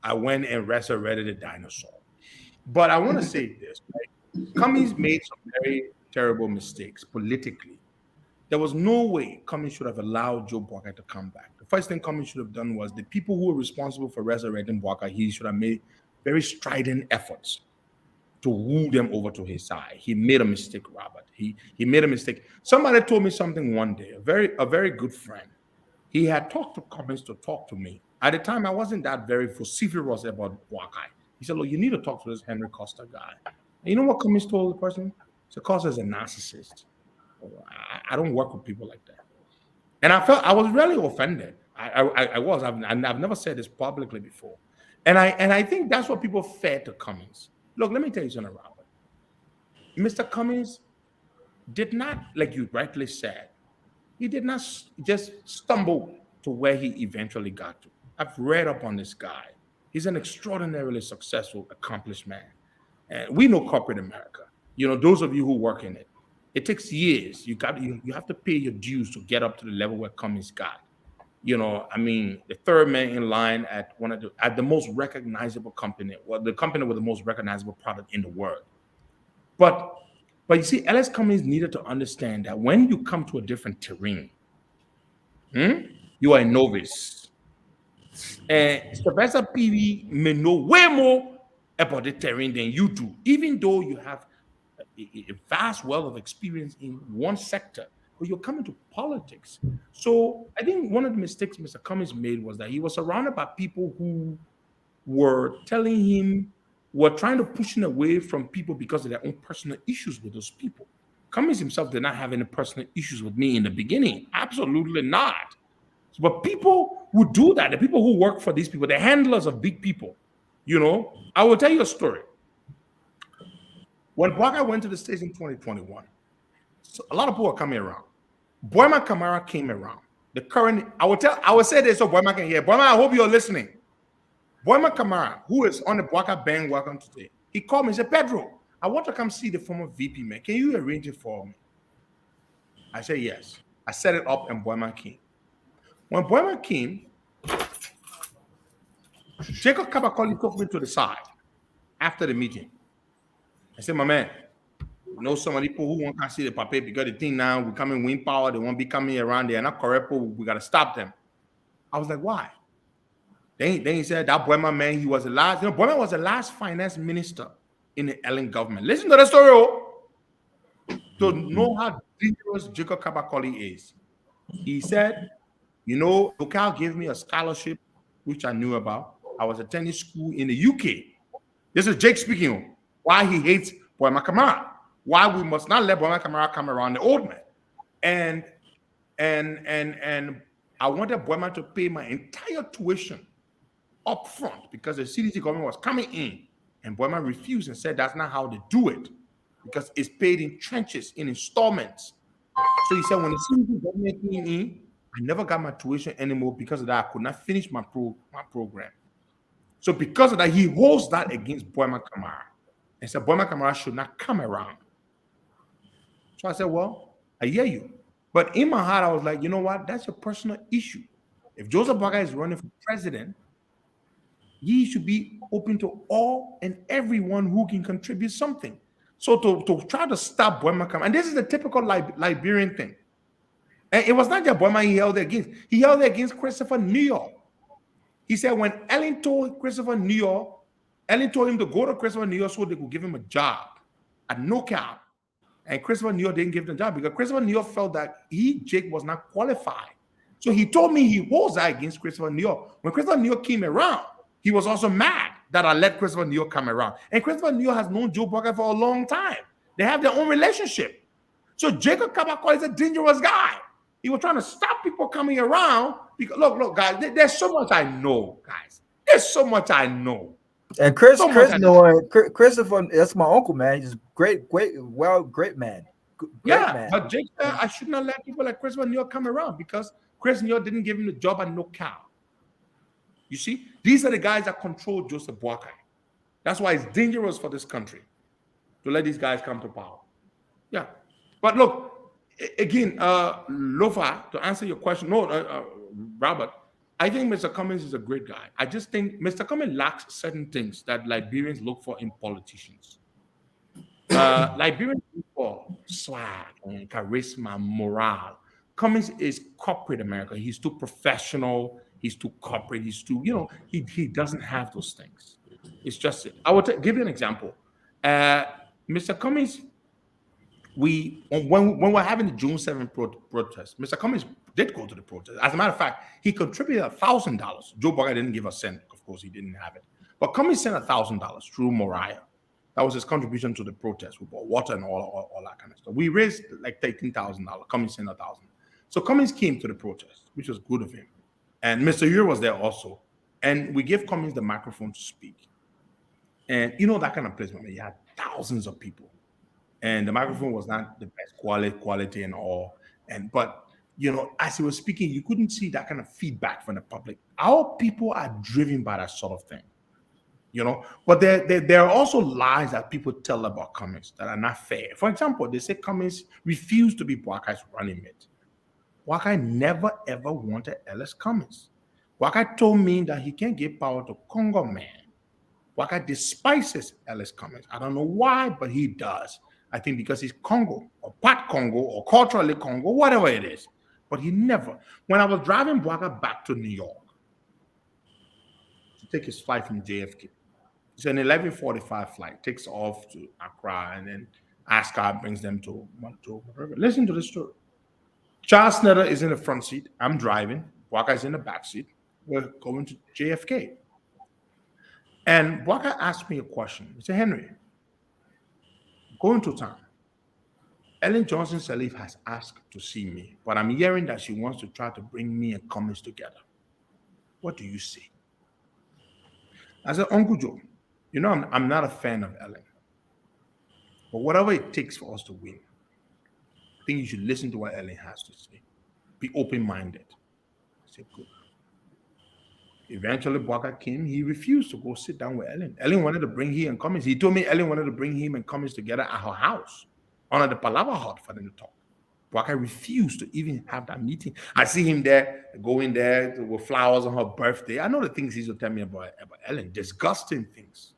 I went and resurrected the dinosaur. But I want to say this, right? Cummings made some very terrible mistakes politically. There was no way Cummings should have allowed Joe Boakai to come back. The first thing Cummings should have done was the people who were responsible for resurrecting Boakai, he should have made very strident efforts to woo them over to his side. He made a mistake, Robert. He made a mistake. Somebody told me something one day, a very good friend. He had talked to Cummings to talk to me. At the time, I wasn't that very vociferous about Boakai. He said, look, you need to talk to this Henry Costa guy. And you know what Cummings told the person? He said, Costa's a narcissist. I don't work with people like that. And I was really offended. I was. I've never said this publicly before. And I think that's what people fed to Cummings. Look, let me tell you something, Robert. Mr. Cummings did not, like you rightly said, he did not just stumble to where he eventually got to. I've read up on this guy. He's an extraordinarily successful, accomplished man. And we know corporate America. Those of you who work in it, it takes years. You have to pay your dues to get up to the level where Cummings got. The third man in line at the most recognizable company, the company with the most recognizable product in the world. But you see, Alex Cummings needed to understand that when you come to a different terrain, you are a novice. And Sylvester Peavy may know way more about the terrain than you do, even though you have a vast wealth of experience in one sector, but you're coming to politics. So I think one of the mistakes Mr. Cummings made was that he was surrounded by people who were telling him, were trying to push him away from people because of their own personal issues with those people. Cummings himself did not have any personal issues with me in the beginning. Absolutely not. But people who do that, the people who work for these people, the handlers of big people, I will tell you a story. When Boakai went to the States in 2021, a lot of people were coming around. Boyman Kamara came around. I will say this so Boyman can hear. Boyman, I hope you're listening. Boyman Kamara, who is on the Boakai bandwagon today, he called me and said, Pedro, I want to come see the former VP, man. Can you arrange it for me? I said, yes. I set it up and Boyman came. When Boyman came, Jacob Kabakoli took me to the side after the meeting. I said, my man, some of the people who want to see the paper because the thing now, we come in wind power, they won't be coming around, they're not correct, we got to stop them. I was like, why? Then he said, that Boyman man, he was the last, Boyman was the last finance minister in the Ellen government. Listen to the story, to know how dangerous Jacob Kabakoli is. He said, Local gave me a scholarship, which I knew about. I was attending school in the UK. This is Jake speaking. Why he hates Boyman Kamara. Why we must not let Boyman Kamara come around the old man. And I wanted Boyman to pay my entire tuition up front because the CDC government was coming in, and Boyman refused and said that's not how they do it because it's paid in trenches, in installments. So he said when the CDC government came in, I never got my tuition anymore because of that. I could not finish my program. So because of that, he holds that against Boyman Kamara and said Boyman Kamara should not come around. So I said, well, I hear you. But in my heart, I was like, you know what? That's a personal issue. If Joseph Boakai is running for president, he should be open to all and everyone who can contribute something. So to try to stop Boyman Kamara, and this is the typical Liberian thing. And it was not just Boyman he held it against. He held it against Christopher New York. He said when Ellen told Christopher New York, Ellen told him to go to Christopher New York so they could give him a job at no cap. And Christopher New York didn't give him the job because Christopher New York felt that Jake, was not qualified. So he told me he holds that against Christopher New York. When Christopher New York came around, he was also mad that I let Christopher New York come around. And Christopher New York has known Joe Boakai for a long time. They have their own relationship. So Jacob Kabako is a dangerous guy. He was trying to stop people coming around. Because, look, guys, there's so much I know, guys. There's so much I know. And Christopher, that's my uncle, man. He's great man. Man. But Jake said I should not let people like Christopher New York come around because Chris New York didn't give him the job at no cow. You see, these are the guys that control Joseph Boakai. That's why it's dangerous for this country to let these guys come to power. Yeah. But look, again, Lofa, to answer your question, Robert, I think Mr. Cummings is a great guy. I just think Mr. Cummings lacks certain things that Liberians look for in politicians. Liberians look for swag and charisma, morale. Cummings is corporate America. He's too professional. He's too corporate. He's too, he doesn't have those things. It's just it. I will give you an example. Mr. Cummings, when we're having the June 7th protest, Mr. Cummings did go to the protest. As a matter of fact, he contributed $1,000. Joe Boakai didn't give a cent. Of course, he didn't have it. But Cummings sent $1,000 through Moriah. That was his contribution to the protest. We bought water and all that kind of stuff. We raised like $13,000. Cummings sent $1,000. So Cummings came to the protest, which was good of him. And Mr. Ure was there also. And we gave Cummings the microphone to speak. And that kind of place, man, you had thousands of people. And the microphone was not the best quality and all. But as he was speaking, you couldn't see that kind of feedback from the public. Our people are driven by that sort of thing. But there are also lies that people tell about Cummings that are not fair. For example, they say Cummings refused to be Boakai's running mate. Boakai never ever wanted Ellis Cummings. Boakai told me that he can't give power to Congo man. Boakai despises Ellis Cummings. I don't know why, but he does. I think because he's Congo or part Congo or culturally Congo, whatever it is. But he never. When I was driving Boakai back to New York to take his flight from JFK, it's an 11:45 flight, takes off to Accra, and then Ascar brings them to whatever. Listen to this story. Charles Snyder is in the front seat. I'm driving. Boakai is in the back seat. We're going to JFK. And Boakai asked me a question. He said, Henry, going to town. Ellen Johnson Sirleaf has asked to see me, but I'm hearing that she wants to try to bring me and Cummings together. What do you say? I said, Uncle Joe, I'm not a fan of Ellen. But whatever it takes for us to win, I think you should listen to what Ellen has to say. Be open-minded. I said, good. Eventually, Boakai came. He refused to go sit down with Ellen. Ellen wanted to bring him and Cummings. He told me Ellen wanted to bring him and Cummings together at her house under the Palava hut for them to talk. Boakai refused to even have that meeting. I see him there, going there with flowers on her birthday. I know the things he's going to tell me about Ellen, disgusting things.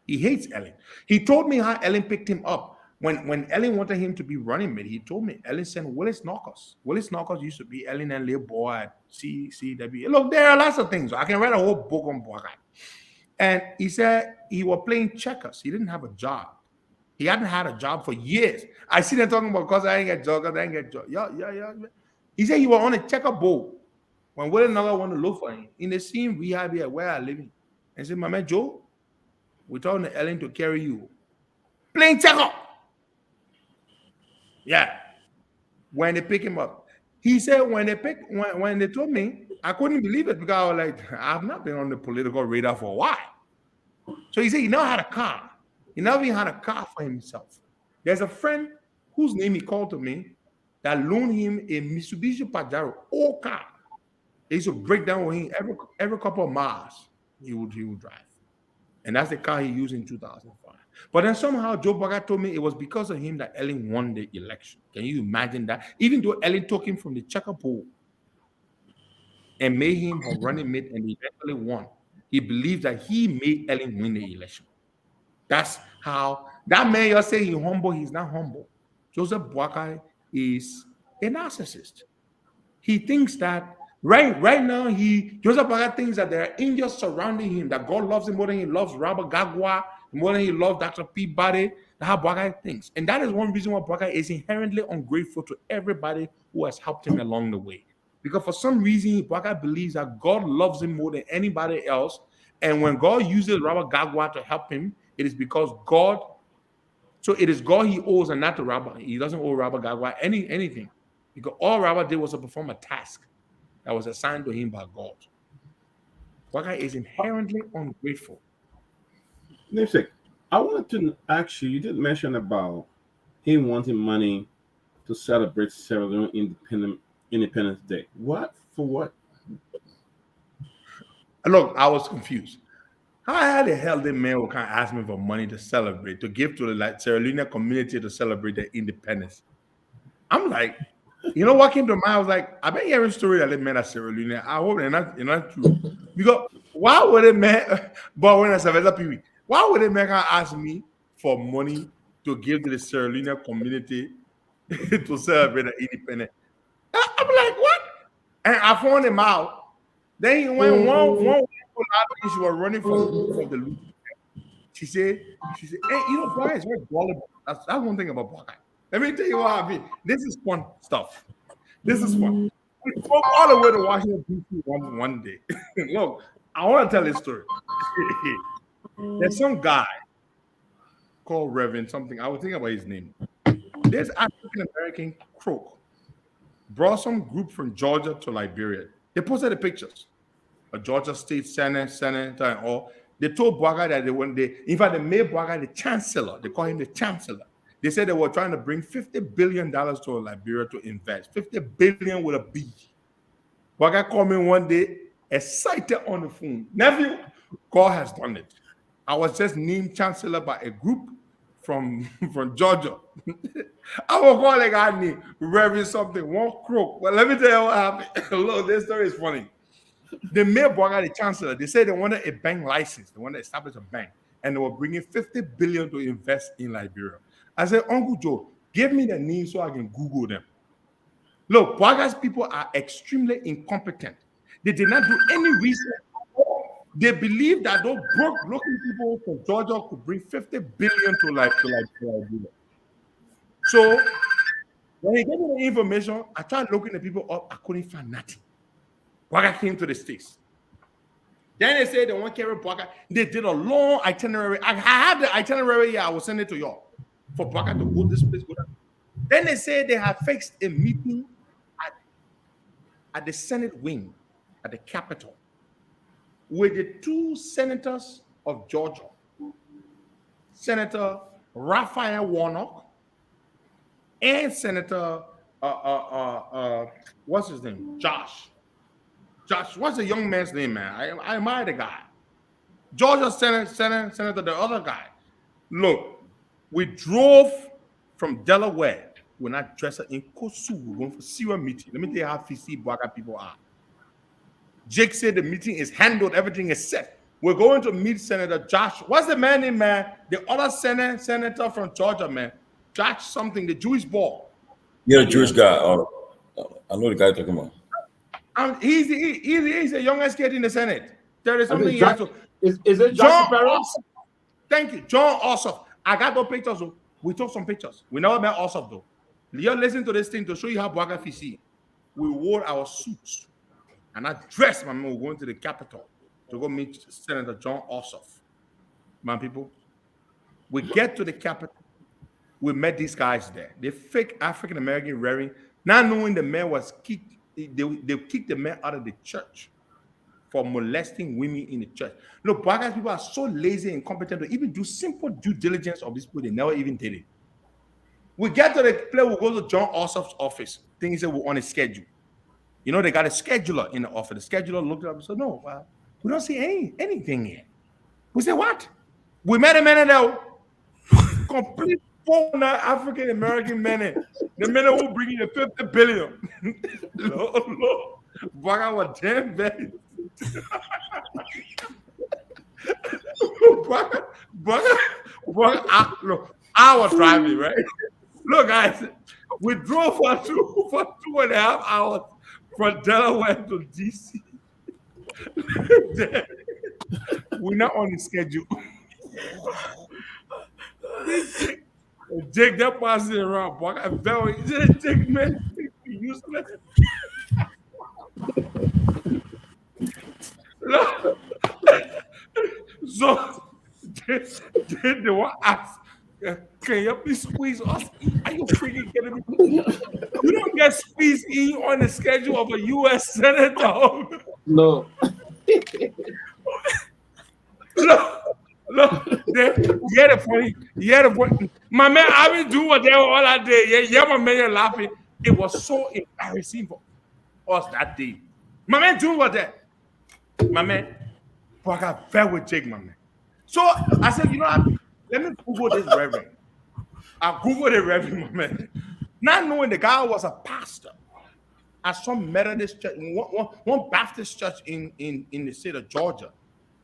He hates Ellen. He told me how Ellen picked him up. When Ellen wanted him to be running mate, he told me Ellen sent Willis Knockers. Willis Knockers used to be Ellen and little boy at CCW. Look, there are lots of things. I can write a whole book on Boakai. And he said he was playing checkers. He didn't have a job. He hadn't had a job for years. I see them talking about because I ain't get job, Yeah. He said he was on a checkerboard when Willis Knockers wanted to look for him in the same rehab here where I live in. And said, my man Joe, we're talking to Ellen to carry you. Playing checker. Yeah. When they pick him up, He said when they told me, I couldn't believe it because I was like, I've not been on the political radar for a while. So he said he never had a car. He never even had a car for himself. There's a friend whose name he called to me that loaned him a Mitsubishi Pajero old car. He used to break down with him every couple of miles. He would drive. And that's the car he used in 2005. But then somehow Joe Bugger told me it was because of him that Ellen won the election. Can you imagine that? Even though Ellen took him from the checker pool and made him her running mate and he eventually won, he believed that he made Ellen win the election. That's how that man you're saying he's humble, he's not humble. Joseph Boakai is a narcissist. He thinks that right now, Joseph Boakai thinks that there are angels surrounding him, that God loves him more than he loves Robert Gagwa, more than he loves Dr. Peabody. That's how Boakai thinks. And that is one reason why Boakai is inherently ungrateful to everybody who has helped him along the way. Because for some reason, Boakai believes that God loves him more than anybody else. And when God uses Robert Gagwa to help him, it is because so it is God he owes and not to Robert. He doesn't owe Robert Gagwa anything. Because all Robert did was to perform a task that was assigned to him by God. Boakai is inherently ungrateful. Namesake, I wanted to ask you did mention about him wanting money to celebrate Sierra Leone Independence Day. What? For what? Look, I was confused. How the hell did man kind of ask me for money to celebrate, to give to the Sierra Leone community to celebrate their independence? I'm like, you know what came to mind? I was like, I've been hearing stories that they made at Sierra Leone. I hope they're not true. Because why would it man, but when I said Peabody, why would it man ask me for money to give to the Sierra Leone community to celebrate the independence? I'm like, what? And I found him out. Then he went one she was running from the loop. She said, hey, you know, Boakai is very gullible. That's one thing about Boakai. Let me tell you what happened. This is fun stuff. This is fun. We spoke all the way to Washington, D.C. one day. Look, I want to tell this story. There's some guy called Reverend something. I was thinking about his name. This African American crook brought some group from Georgia to Liberia. They posted the pictures. A Georgia State senator and all. They told Boakai that in fact, they made Boakai the chancellor. They call him the chancellor. They said they were trying to bring $50 billion to Liberia to invest. $50 billion with a B. Boakai called me one day, excited on the phone. Nephew, God has done it. I was just named chancellor by a group from Georgia. I will call a guy named Reverend something, one crook. But let me tell you what happened. Look, this story is funny. They made Boakai the chancellor. They said they wanted a bank license. They wanted to establish a bank. And they were bringing $50 billion to invest in Liberia. I said, Uncle Joe, give me the names so I can Google them. Look, Boakai's people are extremely incompetent. They did not do any research. They believe that those broke-looking people from Georgia could bring $50 billion to Liberia. So when he gave me the information, I tried looking the people up. I couldn't find nothing. Boakai came to the States. Then they said they want to carry Boakai. They did a long itinerary. I have the itinerary here. I will send it to y'all for Boakai to go this place, go that. Then they said they have fixed a meeting at the Senate wing at the Capitol with the two senators of Georgia, Senator Raphael Warnock and Senator what's his name? Josh, what's the young man's name, man? I admire the guy. Georgia Senator, the other guy. Look, we drove from Delaware. We're not dressed in Kosu. We're going for serious meeting. Let me tell you how PC Boakai people are. Jake said the meeting is handled. Everything is set. We're going to meet Senator Josh. What's the man name, man? The other senator from Georgia, man. Josh something, the Jewish boy. Yeah, the Jewish guy. I know the guy you're talking about. He's the youngest kid in the Senate. There is something Is it Josh Barrett? Thank you, John Ossoff. I got those pictures. We took some pictures. We never met Ossoff though. You listen to this thing to show you how Boakai see. We wore our suits, and I dressed my man. We're going to the Capitol to go meet Senator John Ossoff. Man, people, we get to the Capitol. We met these guys there. They fake African American wearing Not knowing the man was kicked, they kicked the man out of the church for molesting women in the church. Look, black guys, people are so lazy and incompetent to even do simple due diligence of these people. They never even did it. We get to the place, we go to John Ossoff's office. Things that were on a schedule. You know, they got a scheduler in the office. The scheduler looked up and said, no, we don't see anything yet. We said, what? We met a man there, complete foreigner African American men. The men who bring you 50 billion. Lord. Baga was damn bad. Look, I was driving, right? Look, guys, we drove for 2.5 hours from Delaware to DC. We're not on the schedule. Jake, that passing around, boy. I'm very Jake, man, useless. So they want ask, can you please squeeze us? Are you freaking kidding me? You don't get squeezed in on the schedule of a U.S. senator. No. Look, the funny. My man, I've been doing what they were all that day. Yeah, my man, you're laughing. It was so embarrassing for us that day. My man doing what that? My man, I got fed with Jake, my man. So I said, you know what? Let me Google this reverend. I Googled the reverend, my man. Not knowing the guy was a pastor at some Methodist church, one Baptist church in the state of Georgia.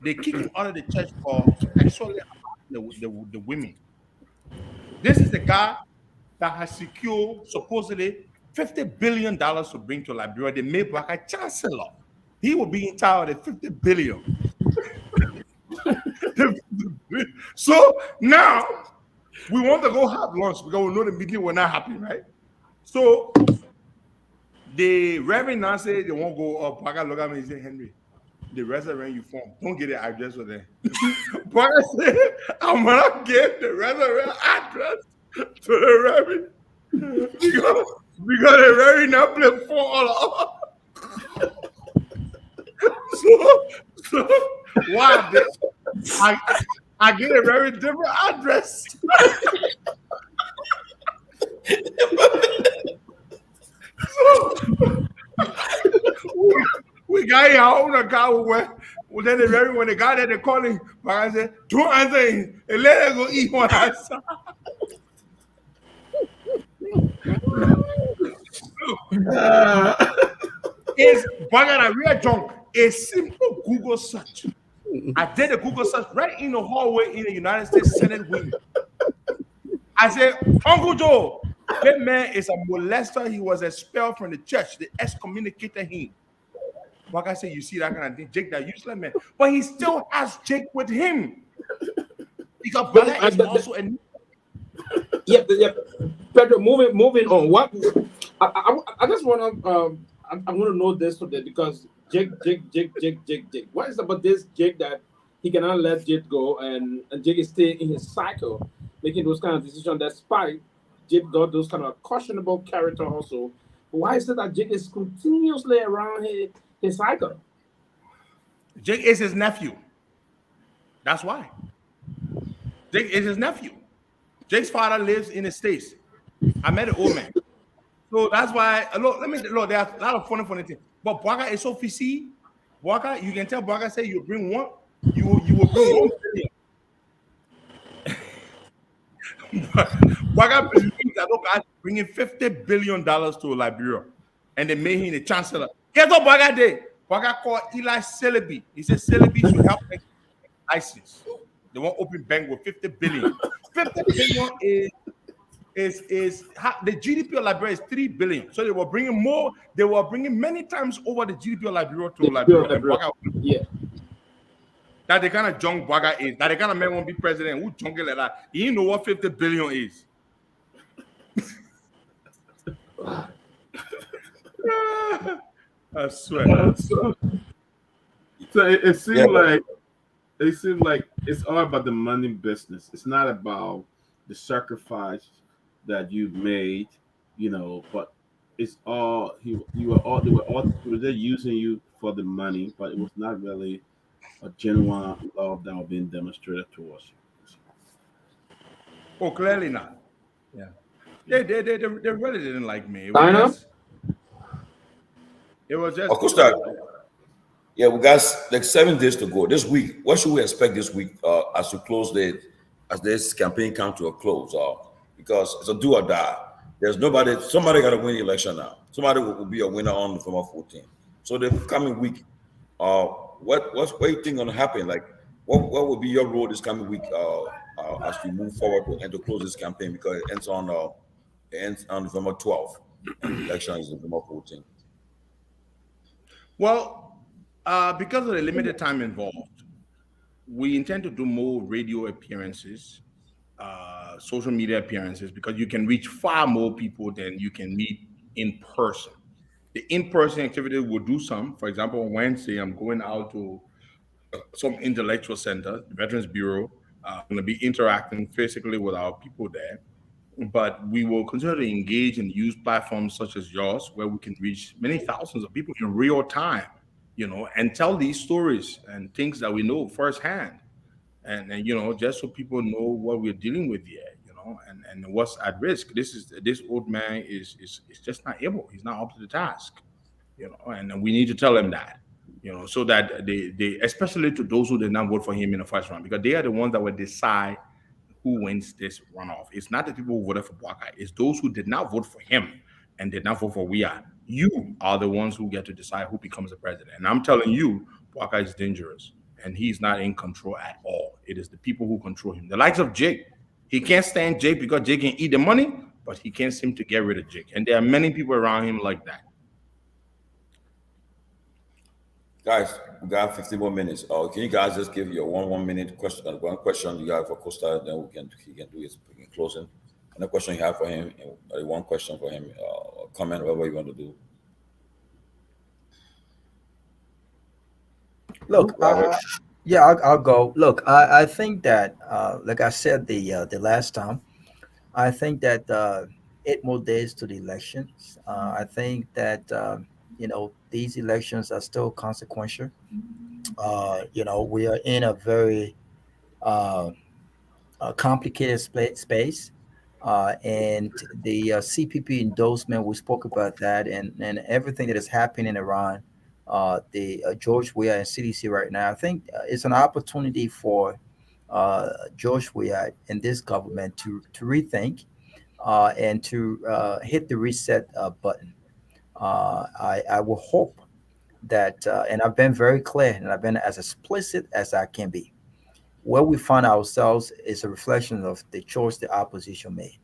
They kicked him out of the church for sexually harassing the women. This is the guy that has secured supposedly $50 billion to bring to Liberia. They made Black a chancellor. He will be in charge of the $50 billion. So now we want to go have lunch because we know the meeting will not happen, right? So the reverend now said they won't go up. Black look at me and say, Henry, the reverend you form, don't get the address for them. But I said, I'm gonna give the reverend address to the reverend because the reverend now play for so why I get a very different address. We got our own account then when the guy that they calling, I said, don't answer him and let her go eat one answer. It's a real junk. A simple Google search. I did a Google search right in the hallway in the United States Senate wing. I said, Uncle Joe, that man is a molester. He was expelled from the church. They excommunicated him. Like I said, you see that kind of thing. Jake, that useless man. But he still has Jake with him. Because brother is also a... Yeah. Pedro, moving on. What I just want to I'm going to know this today because Jake. What is about this Jake that he cannot let Jake go and Jake is staying in his cycle, making those kind of decisions despite Jake got those kind of questionable character also. Why is it that Jake is continuously around his cycle? Jake is his nephew. That's why. Jake is his nephew. Jake's father lives in the States. I met an old man. So that's why, look, there's a lot of funny things. But Bwaga is so fishy. Bwaga, you can tell Bwaga say you bring one, you will bring 1 billion. Bwaga believes that those guys bringing $50 billion to Liberia. And they made him the chancellor. Guess what Bwaga did? Bwaga called Eli Celebi. He said Celebi should help make license. They want open bank with 50 billion. 50 billion is the GDP of Liberia is 3 billion. So they were bringing more. They were bringing many times over the GDP of Liberia to Liberia. Yeah. That the kind of junk Bwaga is. That the kind of man won't be president. Who junk like that? He didn't know what 50 billion is. I swear. So it seems like it's all about the money business. It's not about the sacrifice that you've made, but it's all you were all they were all they were just using you for the money, but it was not really a genuine love that was being demonstrated towards you. Oh, clearly not. Yeah. They really didn't like me. China? It was just Of course, that. Yeah, we got like 7 days to go. This week, what should we expect this week as we close as this campaign comes to a close? Because it's a do or die. There's somebody got to win the election now. Somebody will be a winner on November 14th. So the coming week, what do you think gonna happen? Like, what will be your role this coming week as we move forward and to close this campaign, because it ends on November 12th and the election is November 14th. Well, because of the limited time involved, we intend to do more radio appearances, social media appearances, because you can reach far more people than you can meet in person. The in-person activity will do some. For example, on Wednesday, I'm going out to some intellectual center, the Veterans Bureau. I'm going to be interacting physically with our people there. But we will continue to engage and use platforms such as yours, where we can reach many thousands of people in real time, and tell these stories and things that we know firsthand. And just so people know what we're dealing with here, and what's at risk. This old man is just not able. He's not up to the task, and we need to tell him that, so that they especially to those who did not vote for him in the first round, because they are the ones that will decide who wins this runoff. It's not the people who voted for Bwaka. It's those who did not vote for him and did not vote for We Are. You are the ones who get to decide who becomes the president. And I'm telling you, Bwaka is dangerous, and he's not in control at all. It is the people who control him. The likes of Jake. He can't stand Jake because Jake can eat the money, but he can't seem to get rid of Jake. And there are many people around him like that. Guys, we got 15 more minutes. Can you guys just give your one minute question, one question you have for Costa, then he can do his closing. And the question you have for him, one question for him, comment, whatever you want to do. Look, yeah, I'll go. Look, I think that, like I said the last time, I think that 8 more days to the elections. I think that these elections are still consequential. We are in a very complicated space. And the CPP endorsement, we spoke about that, and everything that is happening in Iran, the George Weah and CDC right now. I think it's an opportunity for George Weah and this government to rethink and to hit the reset button. I will hope that, and I've been very clear and I've been as explicit as I can be. Where we find ourselves is a reflection of the choice the opposition made.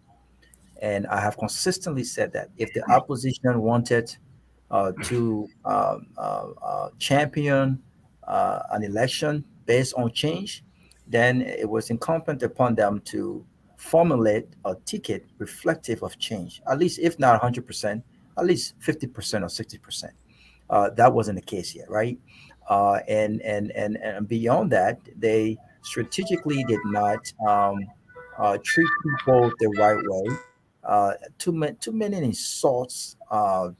And I have consistently said that if the opposition wanted to champion an election based on change, then it was incumbent upon them to formulate a ticket reflective of change, at least if not 100%, at least 50% or 60%. That wasn't the case yet, right? And beyond that, they strategically did not treat people the right way. Too many insults,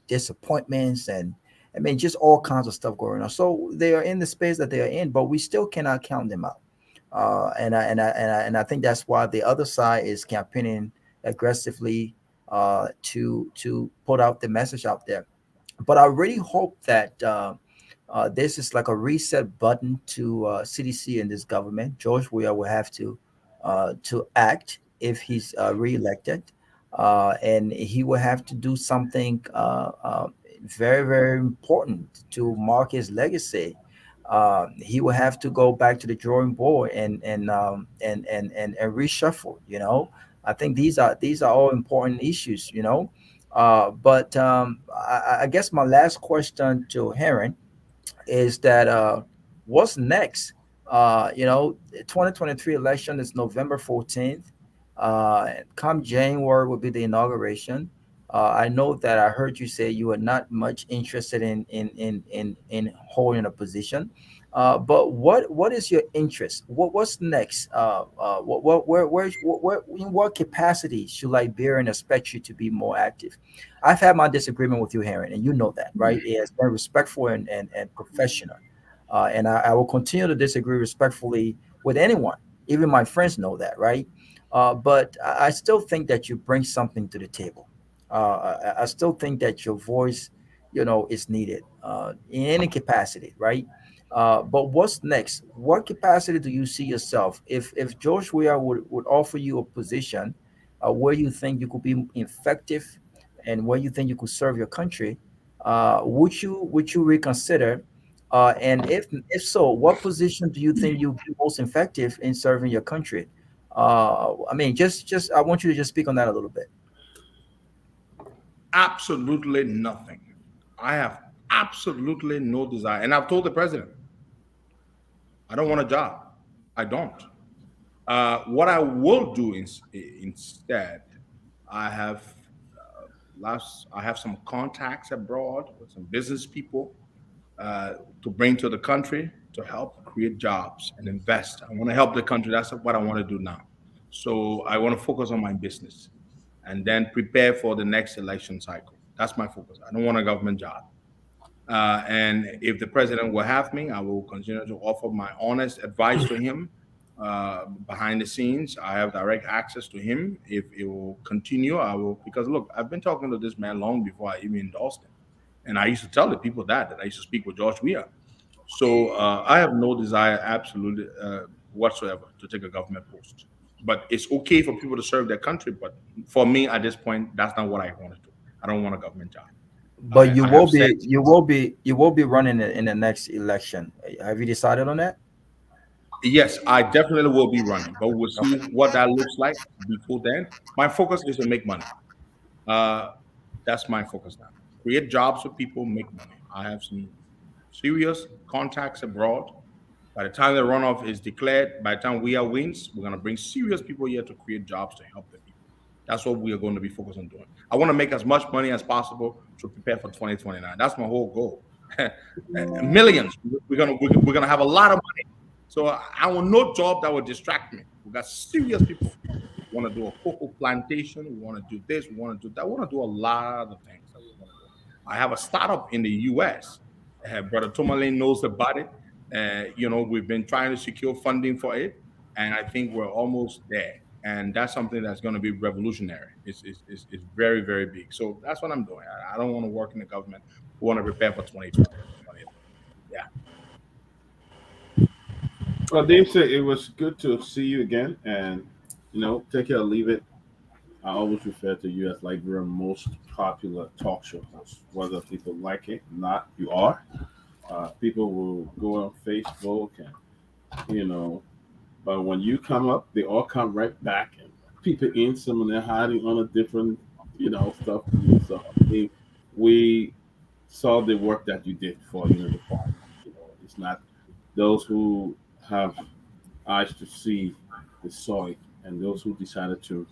disappointments, and I mean just all kinds of stuff going on. So they are in the space that they are in, but we still cannot count them out. And I think that's why the other side is campaigning aggressively to put out the message out there. But I really hope that this is like a reset button to CDC and this government. George Weah will have to act if he's reelected, and he will have to do something very, very important to mark his legacy. He will have to go back to the drawing board and reshuffle. I think these are all important issues. But I guess my last question to Heron is that what's next? 2023 election is November 14th. Come January will be the inauguration. I know that I heard you say you are not much interested in holding a position. But what is your interest? What's next? In what capacity should Liberian expect you to be more active? I've had my disagreement with you, Heron, and you know that, right? It has been respectful and professional, and I will continue to disagree respectfully with anyone. Even my friends know that, right? But I still think that you bring something to the table. I still think that your voice, is needed in any capacity, right? But what's next? What capacity do you see yourself if George Weah would offer you a position where you think you could be effective and where you think you could serve your country? Would you reconsider? And if so, what position do you think you'll be most effective in serving your country? I mean, just I want you to just speak on that a little bit. Absolutely nothing. I have absolutely no desire. And I've told the president, I don't want a job. I don't. What I will do instead, I have I have some contacts abroad with some business people to bring to the country to help create jobs and invest. I want to help the country. That's what I want to do now. So I want to focus on my business and then prepare for the next election cycle. That's my focus. I don't want a government job. And if the president will have me, I will continue to offer my honest advice to him behind the scenes. I have direct access to him. If it will continue, I will. Because look, I've been talking to this man long before I even endorsed him. And I used to tell the people that I used to speak with George Weah. So I have no desire, absolutely whatsoever, to take a government post. But it's okay for people to serve their country. But for me, at this point, that's not what I want to do. I don't want a government job. But you I will have said you will be running in the next election. Have you decided on that? yes, I definitely will be running, but we'll Okay. see what that looks like before then. My focus is to make money. Uh, that's my focus now. Create jobs for people, make money. I have some serious contacts abroad. By the time the runoff is declared, by the time we are wins, we're going to bring serious people here to create jobs to help the people. That's what we are going to be focused on doing. I want to make as much money as possible to prepare for 2029. That's my whole goal. Millions. We're gonna have a lot of money. So I want no job that will distract me. We got serious people. We want to do a cocoa plantation. We want to do this. We want to do that. We want to do a lot of things that we want to do. I have a startup in the U.S. Brother Tomalin knows about it. We've been trying to secure funding for it, and I think we're almost there. And that's something that's going to be revolutionary. It's very, very big. So that's what I'm doing. I don't want to work in the government. We want to prepare for 2020. Yeah. Well, Dave said it was good to see you again, and take it or leave it. I always refer to you as like your most popular talk show host, whether people like it or not. You are. People will go on Facebook and but when you come up, they all come right back and people in some of them hiding on a different stuff. So we saw the work that you did for the party. It's not those who have eyes to see the soil and those who decided to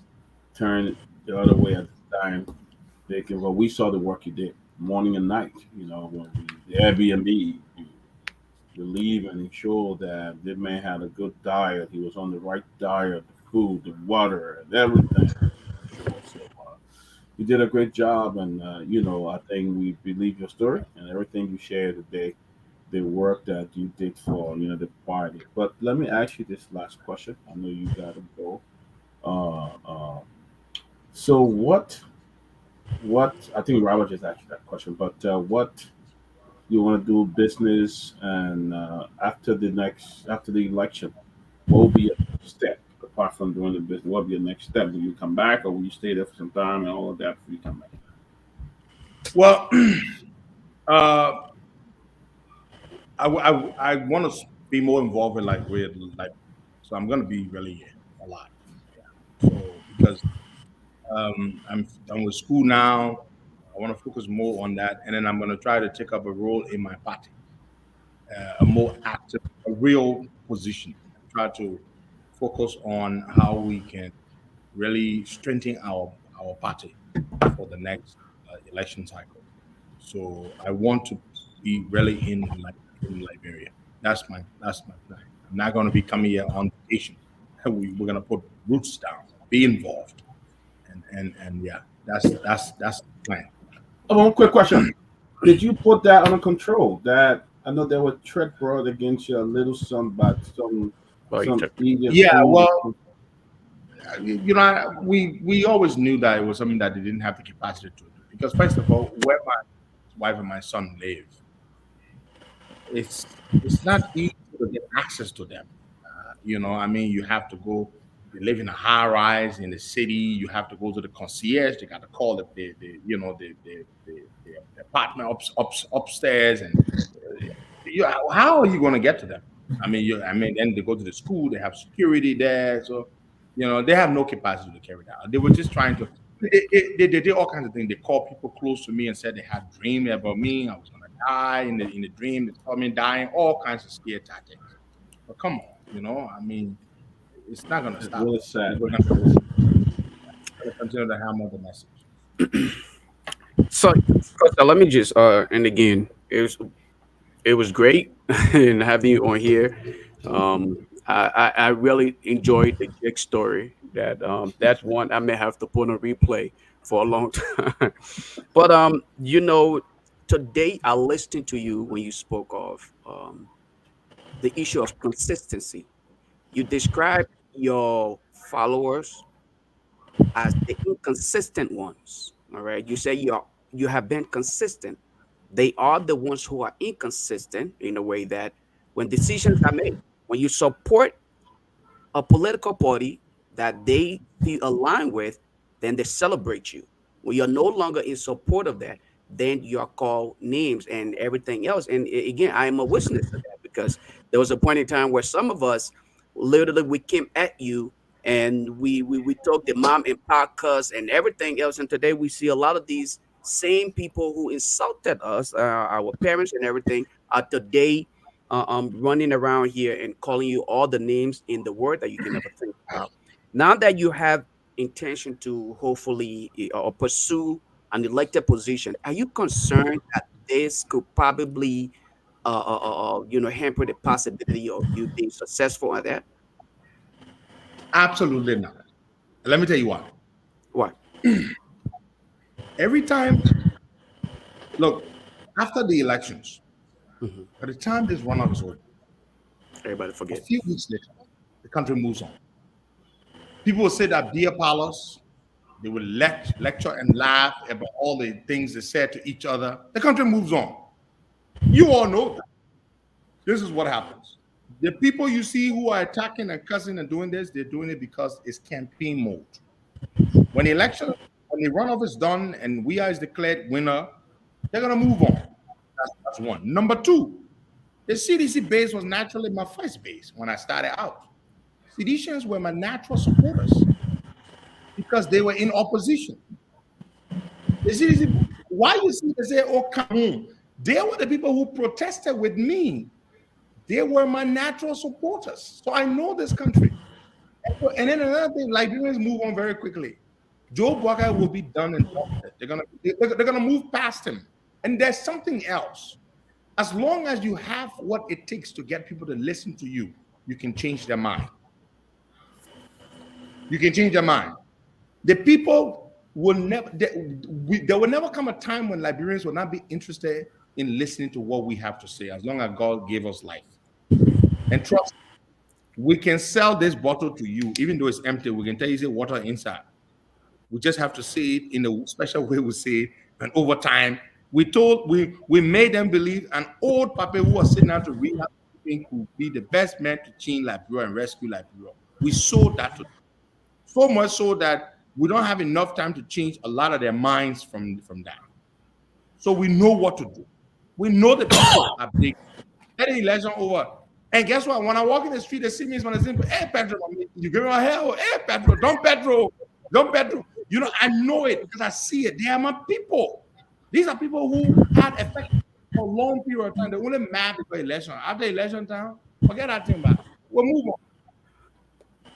turn it the other way at the time. They can. Well, we saw the work you did morning and night. When the Airbnb, you believe and ensure that this man had a good diet. He was on the right diet, the food, the water, and everything. So you did a great job, and I think we believe your story and everything you shared today. The work that you did for the party. But let me ask you this last question. I know you got to go. So what I think Robert just asked you that question, but what you want to do business and after the election, what will be your next step apart from doing the business? What will be your next step? Will you come back or will you stay there for some time and all of that before you come back? Well, uh, I want to be more involved in like weird like, so I'm going to be really a lot. Yeah. So because I'm done with school now, I want to focus more on that, and then I'm going to try to take up a role in my party, a more active, a real position. Try to focus on how we can really strengthen our party for the next election cycle. So I want to be really in Liberia. That's my plan. I'm not going to be coming here on vacation. We're going to put roots down, be involved, and yeah, that's the plan. One quick question: did you put that under control? That I know there was threat brought against your little son, but some Yeah, well, you know, we always knew that it was something that they didn't have the capacity to do. Because first of all, where my wife and my son live, it's not easy to get access to them. You know, I mean, you have to go. They live in a high rise in the city. You have to go to the concierge. They got to call the apartment upstairs, and how are you going to get to them? I mean, then they go to the school. They have security there, so you know they have no capacity to carry that out. They were just trying to. They did all kinds of things. They called people close to me and said they had dreams about me. I was going to die in the dream. They told me dying. All kinds of scare tactics. But come on, you know, I mean, it's not going to stop. Really sad. We're going to continue to hammer the message. So, Costa, let me just and again, it was great and having you on here. I really enjoyed the Jake story. That's one I may have to put on replay for a long time. But you know, today I listened to you when you spoke of the issue of consistency. You described your followers as the inconsistent ones. All right. You say you have been consistent. They are the ones who are inconsistent in a way that when decisions are made, when you support a political party that they feel aligned with, then they celebrate you. When you're no longer in support of that, then you're called names and everything else. And again, I am a witness to that because there was a point in time where some of us literally we came at you and we took the mom and pop cuss and everything else. And today we see a lot of these same people who insulted us, our parents and everything, are today running around here and calling you all the names in the word that you can never think about. Now that you have intention to hopefully or pursue an elected position, are you concerned that this could probably, hamper the possibility of you being successful at that? Absolutely not. Let me tell you why. Why? Every time, look, after the elections, by the time this runoff is over, Everybody a forget. few weeks later, the country moves on. People will sit at beer parlors. They will lecture and laugh about all the things they said to each other. The country moves on. You all know that. This is what happens. The people you see who are attacking and cussing and doing this, they're doing it because it's campaign mode. When the runoff is done and we are declared winner, they're gonna move on. That's one. Number two, the CDC base was naturally my first base when I started out. Seditians were my natural supporters because they were in opposition. The CDC, why you see they say, oh, come on. They were the people who protested with me. They were my natural supporters. So I know this country. And then another thing, Liberians move on very quickly. Joe Bugger will be done and dusted. They're gonna move past him. And there's something else. As long as you have what it takes to get people to listen to you, you can change their mind. You can change their mind. The people will never, there will never come a time when Liberians will not be interested in listening to what we have to say, as long as God gave us life. And trust, we can sell this bottle to you, even though it's empty. We can tell you, say water inside. We just have to say it in a special way we say it. And over time, we made them believe an old papa who was sitting down to read how think could be the best man to change Liberia and rescue Liberia. We sold that to them. So much so that we don't have enough time to change a lot of their minds from that. So we know what to do. We know the people are big. Get the election over. And guess what? When I walk in the street, they see me when I say, hey, Pedro, you give me a hell. Hey, Pedro, don't Pedro. You know, I know it because I see it. They are my people. These are people who had effect for a long period of time. They only mad before election. After election time, forget that thing back. We'll move on.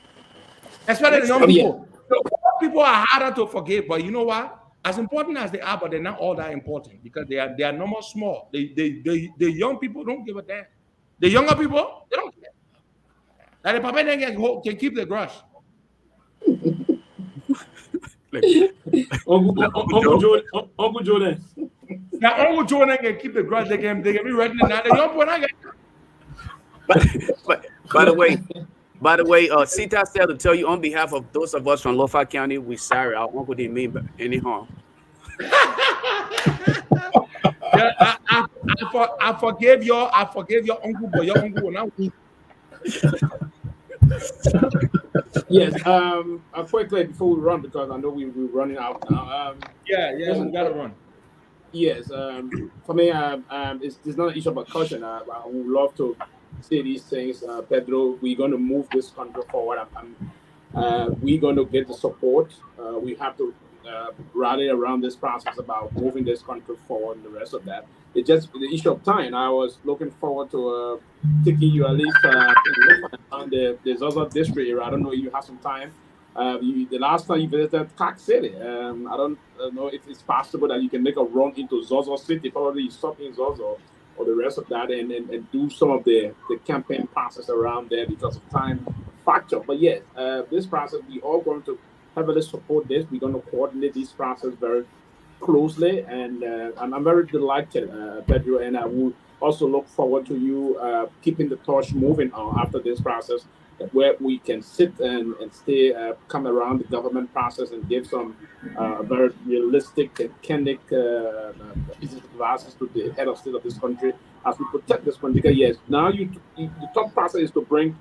Especially the young people. The old people are harder to forgive, but you know what? As important as they are, but they're not all that important because they are normal small. The young people don't give a damn. The younger people, they don't care. And the papa then can keep the grudge. Uncle Jordan. Now Uncle Jordan can keep the grudge. They can be ready now. The young boy, I get. But by the way, Sita said to tell you on behalf of those of us from Lofa County, we're sorry. Our uncle didn't mean any harm. Yeah, I forgave your uncle, but your uncle will not win. Yes. Quickly before we run, because I know we're running out now. Yeah, we gotta run. Yes. For me, it's not an issue about culture. I would love to say these things, Pedro. We're going to move this country forward. We're going to get the support. We have to rally around this process about moving this country forward and the rest of that. It's just the issue of time. I was looking forward to taking you at least on the Zaza district area. I don't know if you have some time. The last time you visited Clark City, I don't know if it's possible that you can make a run into Zaza City, probably you stop in Zaza or the rest of that and do some of the campaign process around there because of time factor. But yes, this process, we all going to heavily support this. We're going to coordinate this process very closely, and I'm very delighted, Pedro, and I will also look forward to you keeping the torch moving on after this process, where we can sit and stay, come around the government process and give some very realistic and candid pieces of advice to the head of state of this country as we protect this country. Because yes, now the top process is to bring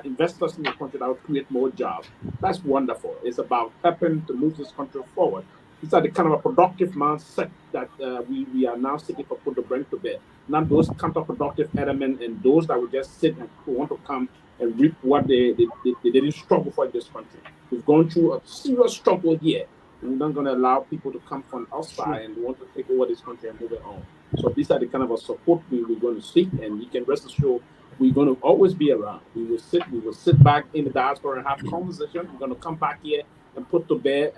investors in the country that will create more jobs. That's wonderful. It's about helping to move this country forward. These are the kind of a productive mindset that we are now seeking for people to bring to bear. Not those counterproductive elements and those that will just sit and want to come and reap what they didn't struggle for in this country. We've gone through a serious struggle here. We're not going to allow people to come from outside and want to take over this country and move it on. So these are the kind of a support we're going to seek, and you can rest assured we're going to always be around. We will sit back in the diaspora and have conversation. We're going to come back here and put to bear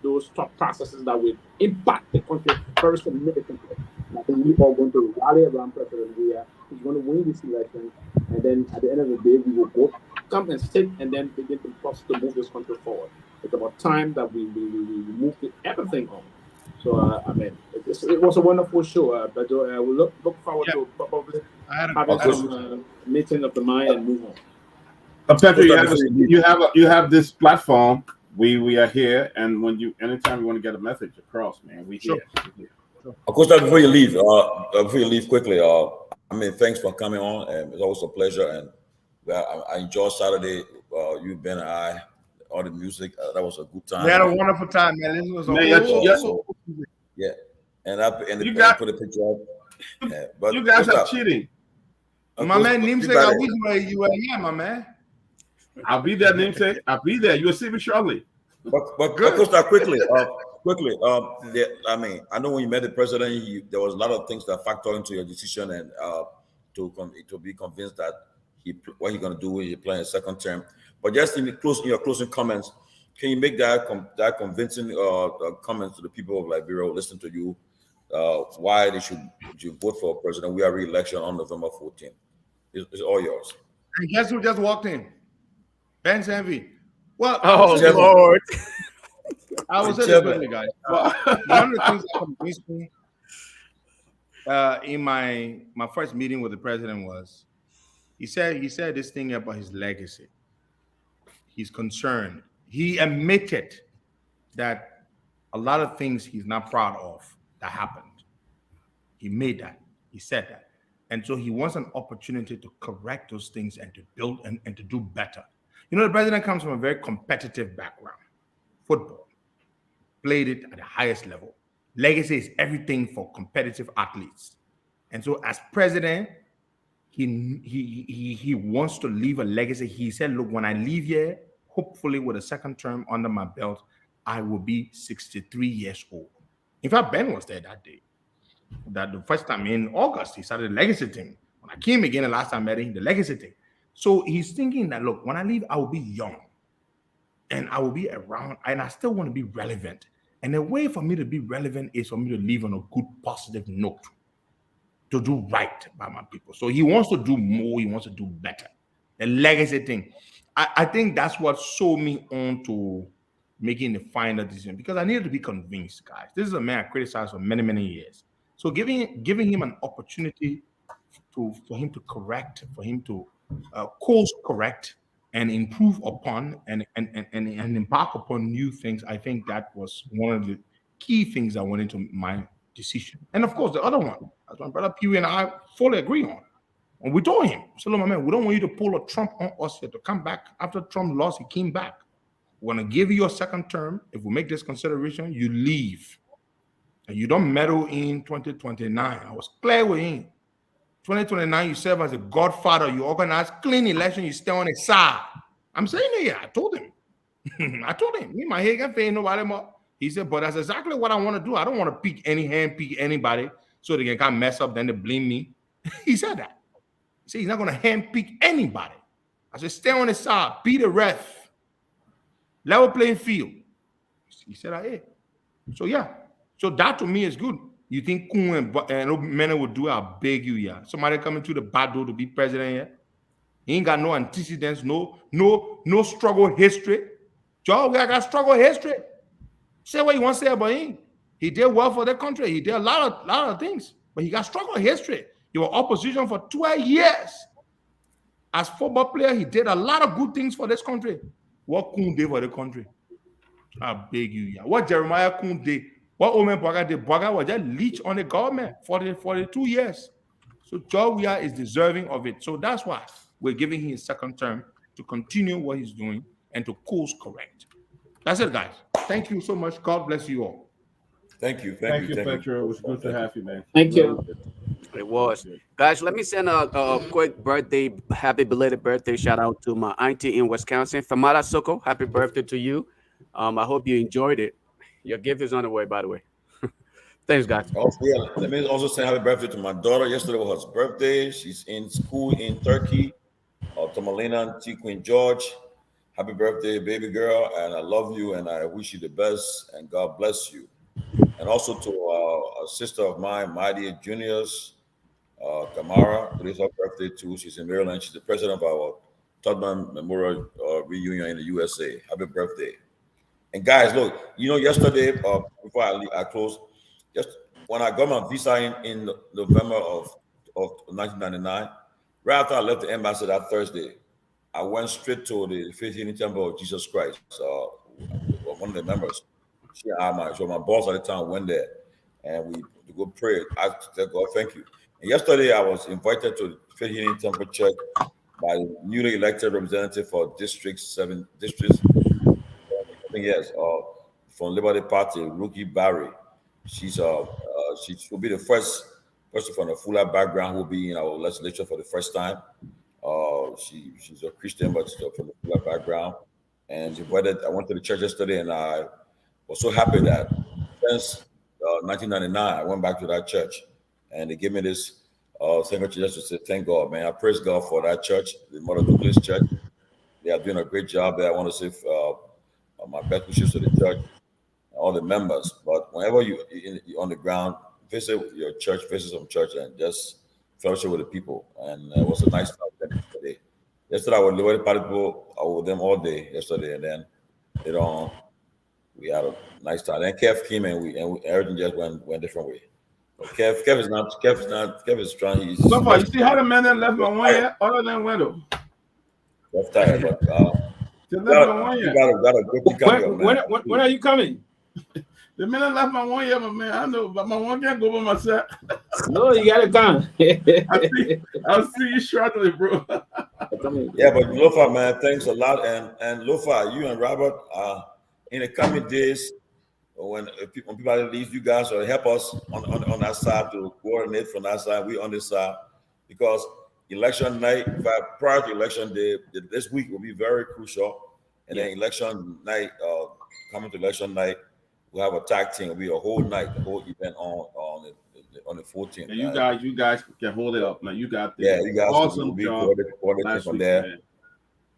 those top processes that will impact the country very significantly. And I think we're all going to rally around President Weah. He's going to win this election, and then at the end of the day, we will both come and sit and then begin to process to move this country forward. It's about time that we move everything on. So, it was a wonderful show, but we'll look forward to probably having some meeting of the mind and move on. Pedro, you have this platform. We are here, and anytime you want to get a message across, man, we here. Of course, before you leave quickly, thanks for coming on, and it's always a pleasure. And I enjoyed Saturday. You, Ben, and I, all the music. That was a good time. We had a wonderful time, man. This was yeah. And I put a picture up. Yeah, but you guys are cheating. My man, Nimsek, I wish where you were here, my man. I'll be there, Nimsek. I'll be there. You'll see me shortly. But Costa, quickly. I know when you met the president, there was a lot of things that factor into your decision, and to be convinced that what he's going to do when he's playing a second term. But just in your closing comments, can you make that convincing comments to the people of Liberia who listen to you, why they should vote for President Weah re-election on November 14th? It's all yours. And guess who just walked in? Ben Sanvee. Well, Lord. I was saying this, guys. Well, one of the things that convinced me in my first meeting with the president was he said this thing about his legacy. He's concerned. He admitted that a lot of things he's not proud of that happened. He made that. He said that. And so he wants an opportunity to correct those things and to build and to do better. You know, the president comes from a very competitive background. Football. Played it at the highest level. Legacy is everything for competitive athletes. And so as president, he wants to leave a legacy. He said, look, when I leave here, hopefully with a second term under my belt, I will be 63 years old. In fact, Ben was there that day. That the first time in August, he started the legacy thing. When I came again the last time I met him, the legacy thing. So he's thinking that, look, when I leave, I will be young. And I will be around, and I still want to be relevant. And the way for me to be relevant is for me to leave on a good, positive note. to do right by my people. So he wants to do more. He wants to do better. The legacy thing. I think that's what sold me on to making the final decision, because I needed to be convinced, guys. This is a man I criticized for many, many years. So giving him an opportunity for him to correct, for him to course correct and improve upon and embark upon new things, I think that was one of the key things that went into my decision. And of course, the other one, as my brother Pew and I fully agree on. And we told him, so look, my man, we don't want you to pull a Trump on us here to come back. After Trump lost, he came back. We're going to give you a second term. If we make this consideration, you leave. And you don't meddle in 2029. I was clear with him. 2029, you serve as a godfather. You organize clean election. You stay on his side. I'm saying it here. I told him. I told him. Me, my head can't pay nobody more. He said, but that's exactly what I want to do. I don't want to pick anybody so they can kind of mess up, then they blame me. He said that. He said he's not going to handpick anybody. I said, stay on his side. Be the ref. Level playing field. He said, I am. So, yeah. So that to me is good. You think Kun and Mene will do it? I beg you, yeah. Somebody coming to the back door to be president here. He ain't got no antecedents, no struggle history. Joe, we got struggle history. Say what you want to say about him. He did well for the country. He did a lot of things, but he got struggle history. He was opposition for 12 years. As football player, he did a lot of good things for this country. What Kun did for the country? I beg you, yeah. What Jeremiah Kun did, what Omen Boga did, Boga was just leech on the government for 42 years. So George Weah is deserving of it. So that's why we're giving him a second term to continue what he's doing and to course correct. That's it, guys. Thank you so much. God bless you all. Thank you, Petro. It was good to have you, man. Thank you. It was. Guys, let me send a quick happy belated birthday shout out to my auntie in Wisconsin, Famara Soko. Happy birthday to you. I hope you enjoyed it. Your gift is on the way, by the way. Thanks, guys. Also, yeah, let me also say happy birthday to my daughter. Yesterday was her birthday. She's in school in Turkey. Tomalin and Queen George. Happy birthday, baby girl. And I love you and I wish you the best and God bless you. And also to a sister of mine, Mighty Juniors, Kamara. Today's her birthday too. She's in Maryland. She's the president of our Tubman Memorial Reunion in the USA. Happy birthday. And guys, look, yesterday, before I close, just when I got my visa in November of 1999, right after I left the embassy that Thursday, I went straight to the Faith Healing Temple of Jesus Christ. One of the members, my boss at the time went there, and we go pray. I said, God, thank you. And yesterday, I was invited to the Faith Healing Temple Church by the newly elected representative for District 7 districts. I think yes, from Liberty Party, Rookie Barry. She will be the first person from a Fuller background who will be in our legislature for the first time. She's a Christian, but she's from the Fuller background. And I went to the church yesterday, and I was so happy that since 1999, I went back to that church, and they gave me this signature just to say, thank God, man. I praise God for that church, the Mother Douglas Church. They are doing a great job there. I want to say my best wishes to the church, all the members. But whenever you're on the ground, visit your church, visit some church, and just fellowship with the people. And it was a nice time yesterday. Yesterday, I was with Liberty Party people. I was with them all day yesterday, and then later on, we had a nice time. Then Keff came, and everything just went different way. But Keff is strong. So far, you see how the man that left my one yet, other than Wendell. Keff tired, but When are you coming? The minute I left my one year, my man, I know, but my one can't go by myself. No, you gotta come. I'll see you shortly, bro. Yeah, but Lofa, man, thanks a lot. And Lofa, you and Robert, in the coming days, when people leave, you guys will help us on that side to coordinate from that side. We on this side because election night, prior to election day, this week will be very crucial. And then election night, coming to election night, we'll have a tag team. It'll be a whole night, the whole event on the 14th. And you guys can hold it up, man. You got this. Yeah, you guys awesome will be job coordinated from there. Man.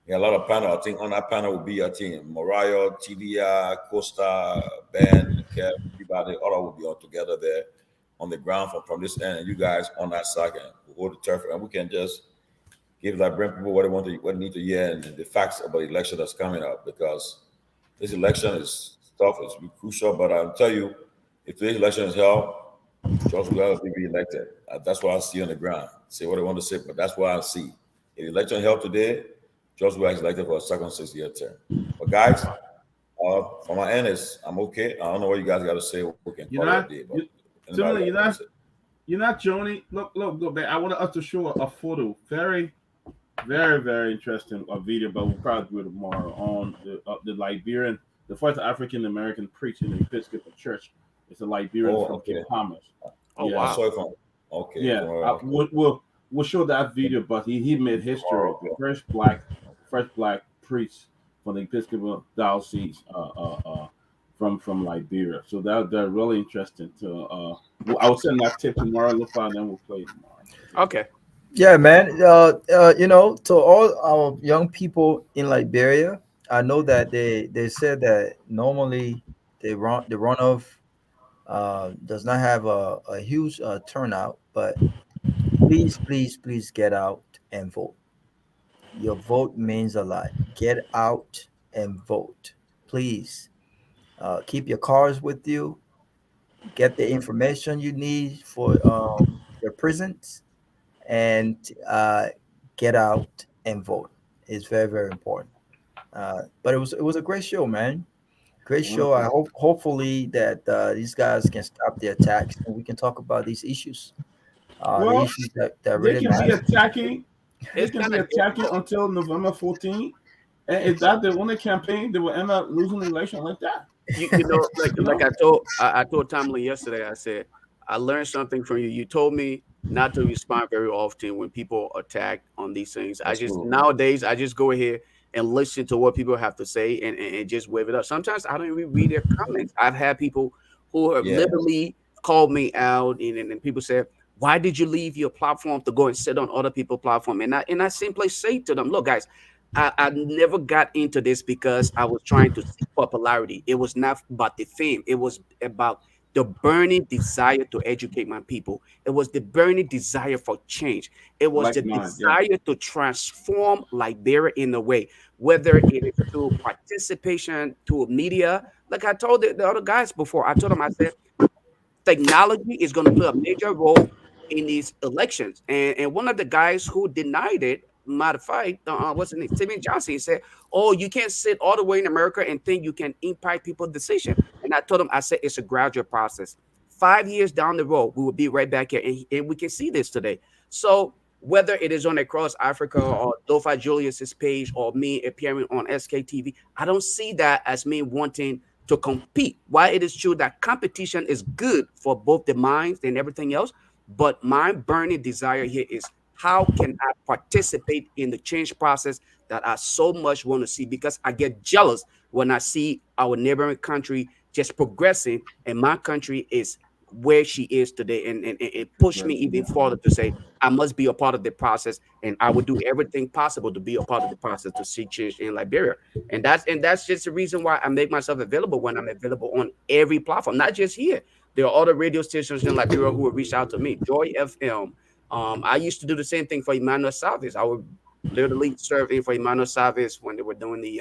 Yeah, a lot of panel. I think on that panel will be our team. Mariah, TDI, Costa, Ben, Kev, Peabody, all will be all together there. on the ground from this end, and you guys on that side, and hold the turf, and we can just give Liberian people what they need to hear, and the facts about the election that's coming up, because this election is tough, it's crucial. But I'll tell you, if today's election is held, George will be re-elected. That's what I see on the ground. Say what I want to say, but that's what I see. If the election held today, George will be elected for a second 6-year term. But guys, from my end, I'm okay. I don't know what you guys got to say. We can You're call not, it a day. you're not Joni. Look, go back. I want us to show a photo. Very, very, very interesting video, but we'll probably do it tomorrow on the Liberian, the first African American preacher in the Episcopal Church. It's a Liberian from Cape Commerce. Oh, wow. Okay. Yeah, we'll show that video, but he made history. The first black priest from the Episcopal diocese from Liberia. So they're really interesting. I will send that tip tomorrow. Look fine, then we'll play it tomorrow. Okay. Yeah, man. To all our young people in Liberia, I know that they said that normally the runoff does not have a huge turnout, but please get out and vote. Your vote means a lot. Get out and vote, please. Keep your cards with you. Get the information you need for your prisons, and get out and vote. It's very, very important. But it was a great show, man. Great show. I hopefully that these guys can stop the attacks and we can talk about these issues. The issues that really matter. They can be attacking until November 14th. And is that the only campaign that will end up losing the election like that? You know, like I told Tomalin yesterday, I said, I learned something from you. You told me not to respond very often when people attack on these things. Nowadays, I just go ahead and listen to what people have to say and just wave it up. Sometimes I don't even read their comments. I've had people who have literally called me out, and people said, why did you leave your platform to go and sit on other people's platform? And I simply say to them, look, guys, I never got into this because I was trying to seek popularity. It was not about the fame. It was about the burning desire to educate my people. It was the burning desire for change. It was the desire to transform Liberia in a way, whether it is through participation, to media. Like I told the other guys before, I told them, I said, technology is going to play a major role in these elections. And one of the guys who denied it, modified, what's his name? Stephen Johnson, he said, oh, you can't sit all the way in America and think you can impact people's decision. And I told him, I said, it's a gradual process. 5 years down the road, we will be right back here. And we can see this today. So whether it is on Across Africa or Lofa Julius's page or me appearing on SKTV, I don't see that as me wanting to compete. While it is true that competition is good for both the minds and everything else, but my burning desire here is, how can I participate in the change process that I so much want to see? Because I get jealous when I see our neighboring country just progressing, and my country is where she is today. And it pushed me even further to say, I must be a part of the process, and I would do everything possible to be a part of the process to see change in Liberia. And that's just the reason why I make myself available when I'm available on every platform, not just here. There are other radio stations in Liberia who will reach out to me. Joy FM. I used to do the same thing for Emmanuel Savage. I would literally serve in for Emmanuel Savage when they were doing the,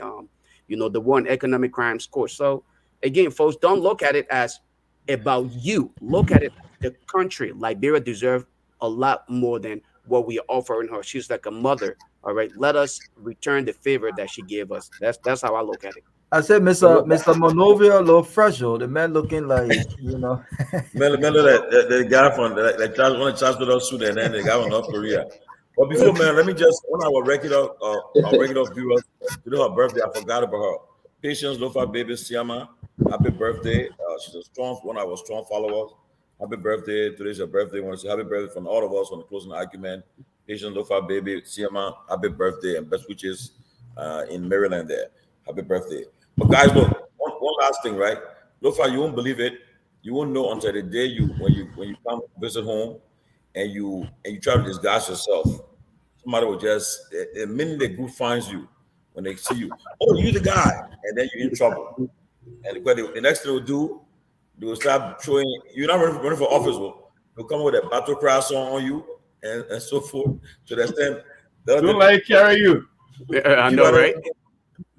the war on economic crimes course. So again, folks, don't look at it as about you. Look at it as the country. Liberia deserves a lot more than what we are offering her. She's like a mother. All right, let us return the favor that she gave us. That's how I look at it. I said, Mr. Monrovia, a little fragile. The man looking like, Remember that the guy from that one of Charles suit, and then the guy from North Korea. But before, man, let me just, one of our regular viewers, to do her birthday, I forgot about her. Patience Lofa baby Siama, happy birthday. She's a strong one of our strong followers. Happy birthday. Today's your birthday. I want to say happy birthday from all of us on the closing argument. Patience Lofa baby Siama, happy birthday, and best wishes in Maryland there. Happy birthday. But guys, look, one last thing, right? Lofa, you won't believe it. You won't know until the day when you come visit home and you try to disguise yourself. Somebody will just, the minute the group finds you, when they see you, oh, you're the guy, and then you're in trouble. And the next thing they'll do, they will start showing, you're not running for office, He'll come with a battle cry song on you and so forth. To the extent Don't let it carry you. Yeah, I know, right?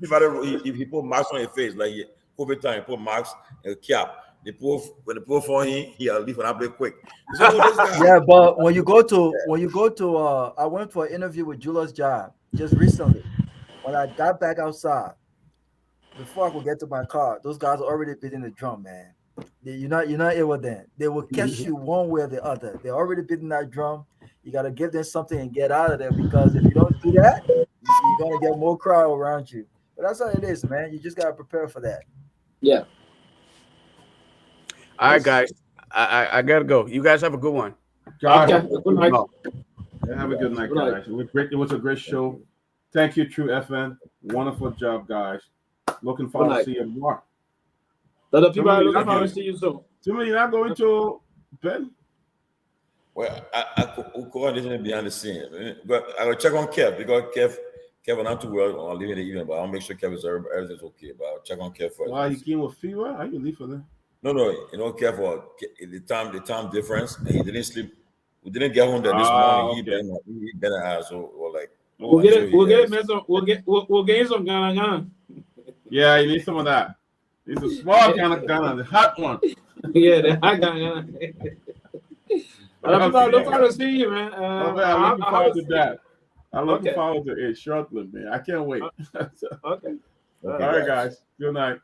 If he put marks on your face, like COVID time, he put marks and cap. When they pour for him, he'll leave and I'll be quick. So, this guy, Yeah, but when you go to I went for an interview with Julius Job just recently. When I got back outside, before I could get to my car, those guys are already beating the drum, man. You're not able then. They will catch you one way or the other. They're already beating that drum. You gotta give them something and get out of there, because if you don't do that, you're gonna get more crowd around you. But that's how it is, man. You just gotta prepare for that. Yeah. All right, guys. I gotta go. You guys have a good one. Guys, Okay. Good night. have a good night, Good night. guys. It was a great show. Thank you, True FN. Wonderful job, guys. Looking forward to seeing more. The other people are looking forward to see you soon. Timo, you're not going to Ben? well, I could go on this behind the scene, but I will check on Kev because Kev not too well on leaving the evening, but I'll make sure everything's okay. But I'll check on Kev first. Why, he came with fever? How you leave for that? No, Kev for the time difference, and he didn't sleep. We didn't get home there this morning. Okay. He been out, so we're like. We'll get him some Ghana. Yeah, you need some of that. It's a small kind of Ghana, the hot one. Yeah, the hot Ghana. I'm looking forward to see you, man. I'm looking forward to that. I'm looking forward to it shortly, man. I can't wait. Okay. All right, guys. Good night.